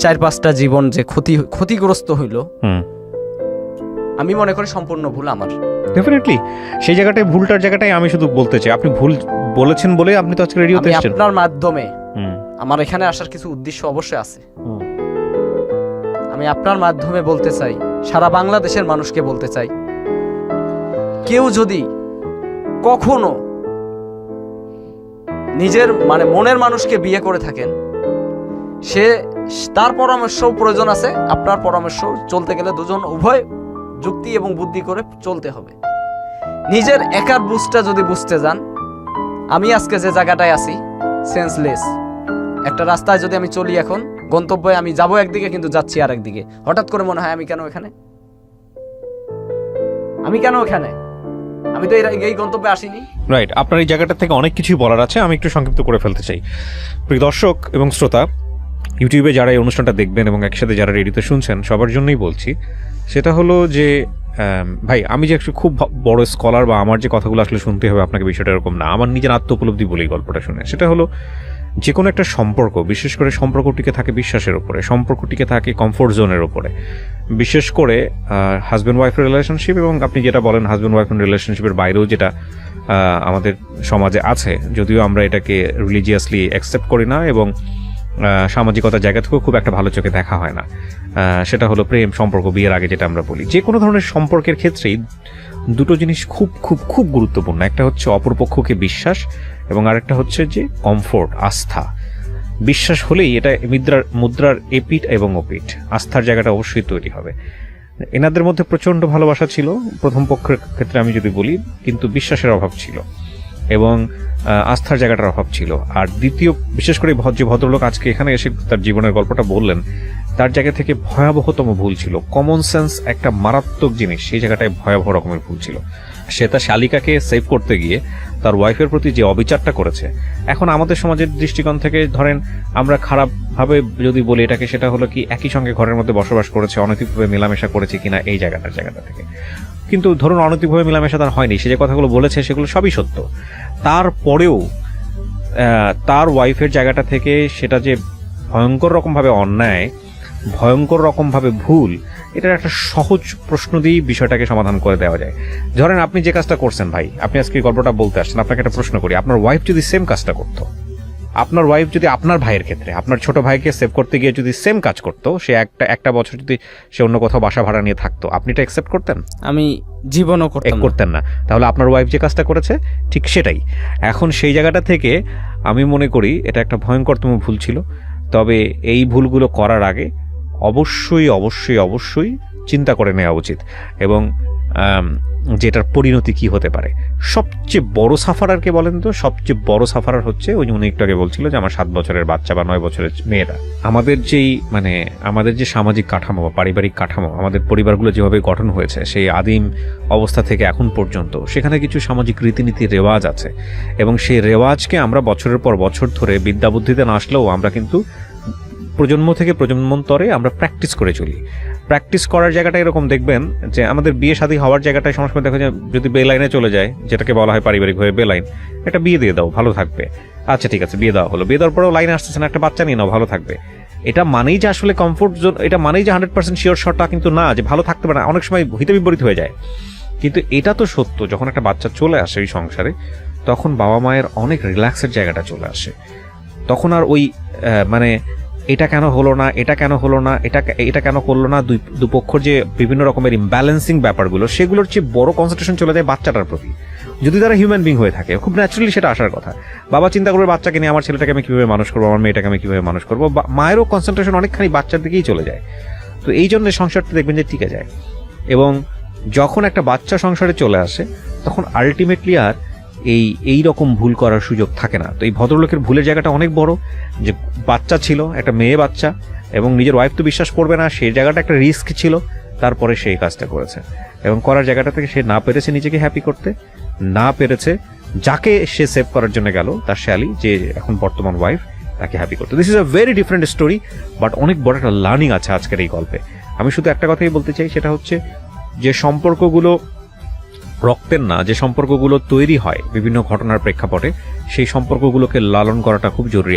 4-5টা জীবন যে ক্ষতিগ্রস্ত হইল, আমি মনে করি সম্পূর্ণ ভুল আমার। ডেফিনেটলি সেই জায়গাটায়, ভুলটার জায়গাটায় আমি শুধু বলতে চাই, আপনি ভুল বলেছেন বলে আপনি তো আজকে রেডিওতে এসেছেন। আপনার মাধ্যমে আমার এখানে আসার কিছু উদ্দেশ্য অবশ্যই আছে। আমি আপনার মাধ্যমে বলতে চাই, সারা বাংলাদেশের মানুষকে বলতে চাই, কেউ যদি কখনো নিজের মানে মনের মানুষকে বিয়ে করে থাকেন, তার পরামর্শও প্রয়োজন আছে, আপনার পরামর্শ চলতে গেলে দুজন উভয় যুক্তি এবং বুদ্ধি করে চলতে হবে। নিজের একার বুঝটা যদি বুঝতে যান, আমি আজকে যে জায়গাটায় আছি সেন্সলেস একটা রাস্তায় যদি আমি চলি, এখন গন্তব্যে আমি যাবো একদিকে, কিন্তু যাচ্ছি আর একদিকে, হঠাৎ করে মনে হয় আমি কেন এখানে, আমি তো এই গন্তব্যে আসিনি। রাইট, আপনার এই জায়গাটা থেকে অনেক কিছুই বলার আছে, আমি একটু সংক্ষিপ্ত করে ফেলতে চাই। প্রিয় দর্শক এবং শ্রোতা, ইউটিউবে যারা এই অনুষ্ঠানটা দেখবেন এবং একসাথে যারা রেডিওতে শুনছেন, সবার জন্যই বলছি, সেটা হলো যে ভাই, আমি যে একটু খুব বড় স্কলার বা আমার যে কথাগুলো আসলে শুনতে হবে আপনাকে, বিষয়টা এরকম না। আমার নিজের আত্ম উপলব্ধি বলেই গল্পটা শুনে, সেটা হলো যে কোনো একটা সম্পর্ক, বিশেষ করে সম্পর্কটিকে থাকে বিশ্বাসের উপরে, সম্পর্কটিকে থাকে কমফোর্ট জোনের উপরে। বিশেষ করে হাজব্যান্ড ওয়াইফের রিলেশনশিপ, এবং আপনি যেটা বলেন হাজব্যান্ড ওয়াইফের রিলেশনশিপের বাইরেও যেটা আমাদের সমাজে আছে, যদিও আমরা এটাকে রিলিজিয়াসলি অ্যাকসেপ্ট করি না এবং সামাজিকতার জায়গা থেকেও খুব একটা ভালো চোখে দেখা হয় না, সেটা হলো প্রেম সম্পর্ক, বিয়ের আগে যেটা আমরা বলি। যে কোনো ধরনের সম্পর্কের ক্ষেত্রেই দুটো জিনিস খুব খুব খুব গুরুত্বপূর্ণ। একটা হচ্ছে অপরপক্ষকে বিশ্বাস, এবং আরেকটা হচ্ছে যে কমফোর্ট, আস্থা। বিশ্বাস হলেই এটা মুদ্রার এপিঠ এবং ওপিঠ, আস্থার জায়গাটা অবশ্যই তৈরি হবে। এনাদের মধ্যে প্রচণ্ড ভালোবাসা ছিল প্রথম পক্ষের ক্ষেত্রে আমি যদি বলি, কিন্তু বিশ্বাসের অভাব ছিল এবং আস্থার জায়গাটার অভাব ছিল। আর দ্বিতীয়, বিশেষ করে যে ভদ্রলোক আজকে এখানে এসে তার জীবনের গল্পটা বললেন, তার জায়গা থেকে ভয়াবহতম ভুল ছিল। কমন সেন্স একটা মারাত্মক জিনিস, সেই জায়গাটায় ভয়াবহ রকমের ভুল ছিল। সে তার শালিকাকে সেভ করতে গিয়ে তার ওয়াইফের প্রতি যে অবিচারটা করেছে, এখন আমাদের সমাজের দৃষ্টিকোণ থেকে ধরেন আমরা খারাপভাবে যদি বলি এটাকে, সেটা হলো কি একই সঙ্গে ঘরের মধ্যে বসবাস করেছে, অনৈতিকভাবে মেলামেশা করেছে কিনা এই জায়গাটা থেকে। কিন্তু ধরুন অনৈতিকভাবে মেলামেশা তার হয়নি, সে যে কথাগুলো বলেছে সেগুলো সবই সত্য। তারপরেও তার ওয়াইফের জায়গাটা থেকে সেটা যে ভয়ঙ্কর রকমভাবে অন্যায়, ভয়ঙ্কর রকমভাবে ভুল, এটার একটা সহজ প্রশ্ন দিয়েই বিষয়টাকে সমাধান করে দেওয়া যায়। ধরেন আপনি যে কাজটা করছেন ভাই, আপনি আজকে গল্পটা বলতে আসছেন, আপনাকে একটা প্রশ্ন করি, আপনার ওয়াইফ যদি সেম কাজটা করতো, আপনার ওয়াইফ যদি আপনার ভাইয়ের ক্ষেত্রে, আপনার ছোট ভাইকে সেভ করতে গিয়ে যদি সেম কাজ করতো, সে একটা বছর যদি সে অন্য কোথাও বাসা ভাড়া নিয়ে থাকতো, আপনি এটা অ্যাকসেপ্ট করতেন? আমি জীবনও করতেন না। তাহলে আপনার ওয়াইফ যে কাজটা করেছে ঠিক সেটাই। এখন সেই জায়গাটা থেকে আমি মনে করি এটা একটা ভয়ঙ্করতম ভুল ছিল। তবে এই ভুলগুলো করার আগে অবশ্যই অবশ্যই অবশ্যই চিন্তা করে নেওয়া উচিত, এবং যেটার পরিণতি কি হতে পারে। সবচেয়ে বড় সাফারারকে বলেন তো? সবচেয়ে বড় সাফারার হচ্ছে ওই উনি একটু আগে বলছিল যে আমার 7 বছরের বাচ্চা বা 9 বছরের মেয়েরা। আমাদের যে সামাজিক কাঠামো বা পারিবারিক কাঠামো, আমাদের পরিবারগুলো যেভাবে গঠন হয়েছে সেই আদিম অবস্থা থেকে এখন পর্যন্ত, সেখানে কিছু সামাজিক রীতিনীতি রেওয়াজ আছে, এবং সেই রেওয়াজকে আমরা বছরের পর বছর ধরে বিদ্যা বুদ্ধিতে না আসলেও আমরা কিন্তু প্রজন্ম থেকে প্রজন্মান্তরে আমরা প্র্যাকটিস করে চলি। প্র্যাকটিস করার জায়গাটা এরকম দেখবেন যে আমাদের বিয়ে শাদী হওয়ার জায়গাটায় সময় দেখা যায় যদি বে লাইনে চলে যায়, যেটাকে বলা হয় পারিবারিকভাবে বে লাইন, একটা বিয়ে দিয়ে দাও ভালো থাকবে, আচ্ছা ঠিক আছে বিয়ে দেওয়া হলো, বিয়ে দেওয়ার পরেও লাইনে আসতেছে না, একটা বাচ্চা নিয়ে নাও ভালো থাকবে। এটা মানেই যে আসলে কমফোর্ট জোন, এটা মানেই যে 100% শিওর শটটা কিন্তু না, যে ভালো থাকতে পারে না, অনেক সময় হিতে বিপরীত হয়ে যায়। কিন্তু এটা তো সত্য, যখন একটা বাচ্চা চলে আসে ওই সংসারে, তখন বাবা মায়ের অনেক রিল্যাক্সের জায়গাটা চলে আসে। তখন আর ওই এটা কেন হলো না, এটা কেন হলো না, এটা কেন করলো না, দুপক্ষর যে বিভিন্ন রকমের ইমব্যালেন্সিং ব্যাপারগুলো, সেগুলোর চেয়ে বড় কনসেন্ট্রেশন চলে যায় বাচ্চাটার প্রতি। যদি তারা হিউম্যান বিং হয়ে থাকে, খুব ন্যাচারালি সেটা আসার কথা। বাবা চিন্তা করবে বাচ্চাকে নিয়ে আমার ছেলেটাকে আমি কীভাবে মানুষ করবো, আমার মেয়েটাকে আমি কীভাবে মানুষ করবো, মায়েরও কনসেন্ট্রেশন অনেকখানি বাচ্চার দিকেই চলে যায়। তো এই জন্য সংসারটা দেখবেন যে টিকে যায়। এবং যখন একটা বাচ্চা সংসারে চলে আসে, তখন আলটিমেটলি আর এই রকম ভুল করার সুযোগ থাকে না। তো এই ভদ্রলোকের ভুলের জায়গাটা অনেক বড়, যে বাচ্চা ছিল, একটা মেয়ে বাচ্চা, এবং নিজের ওয়াইফ তো বিশ্বাস করবে না, সেই জায়গাটা একটা রিস্ক ছিল, তারপরে সেই কাজটা করেছে। এবং করার জায়গাটা থেকে সে না পেরেছে নিজেকে হ্যাপি করতে, না পেরেছে যাকে সে সেভ করার জন্য গেল, তার শ্যালি যে এখন বর্তমান ওয়াইফ, তাকে হ্যাপি করতে। This is a very different story, but অনেক বড় একটা লার্নিং আছে আজকের এই গল্পে। আমি শুধু একটা কথাই বলতে চাই, সেটা হচ্ছে যে সম্পর্কগুলো রক্তের না, যে সম্পর্কগুলো তৈরি হয় বিভিন্ন ঘটনার প্রেক্ষাপটে, সেই সম্পর্কগুলোকে লালন করাটা খুব জরুরি।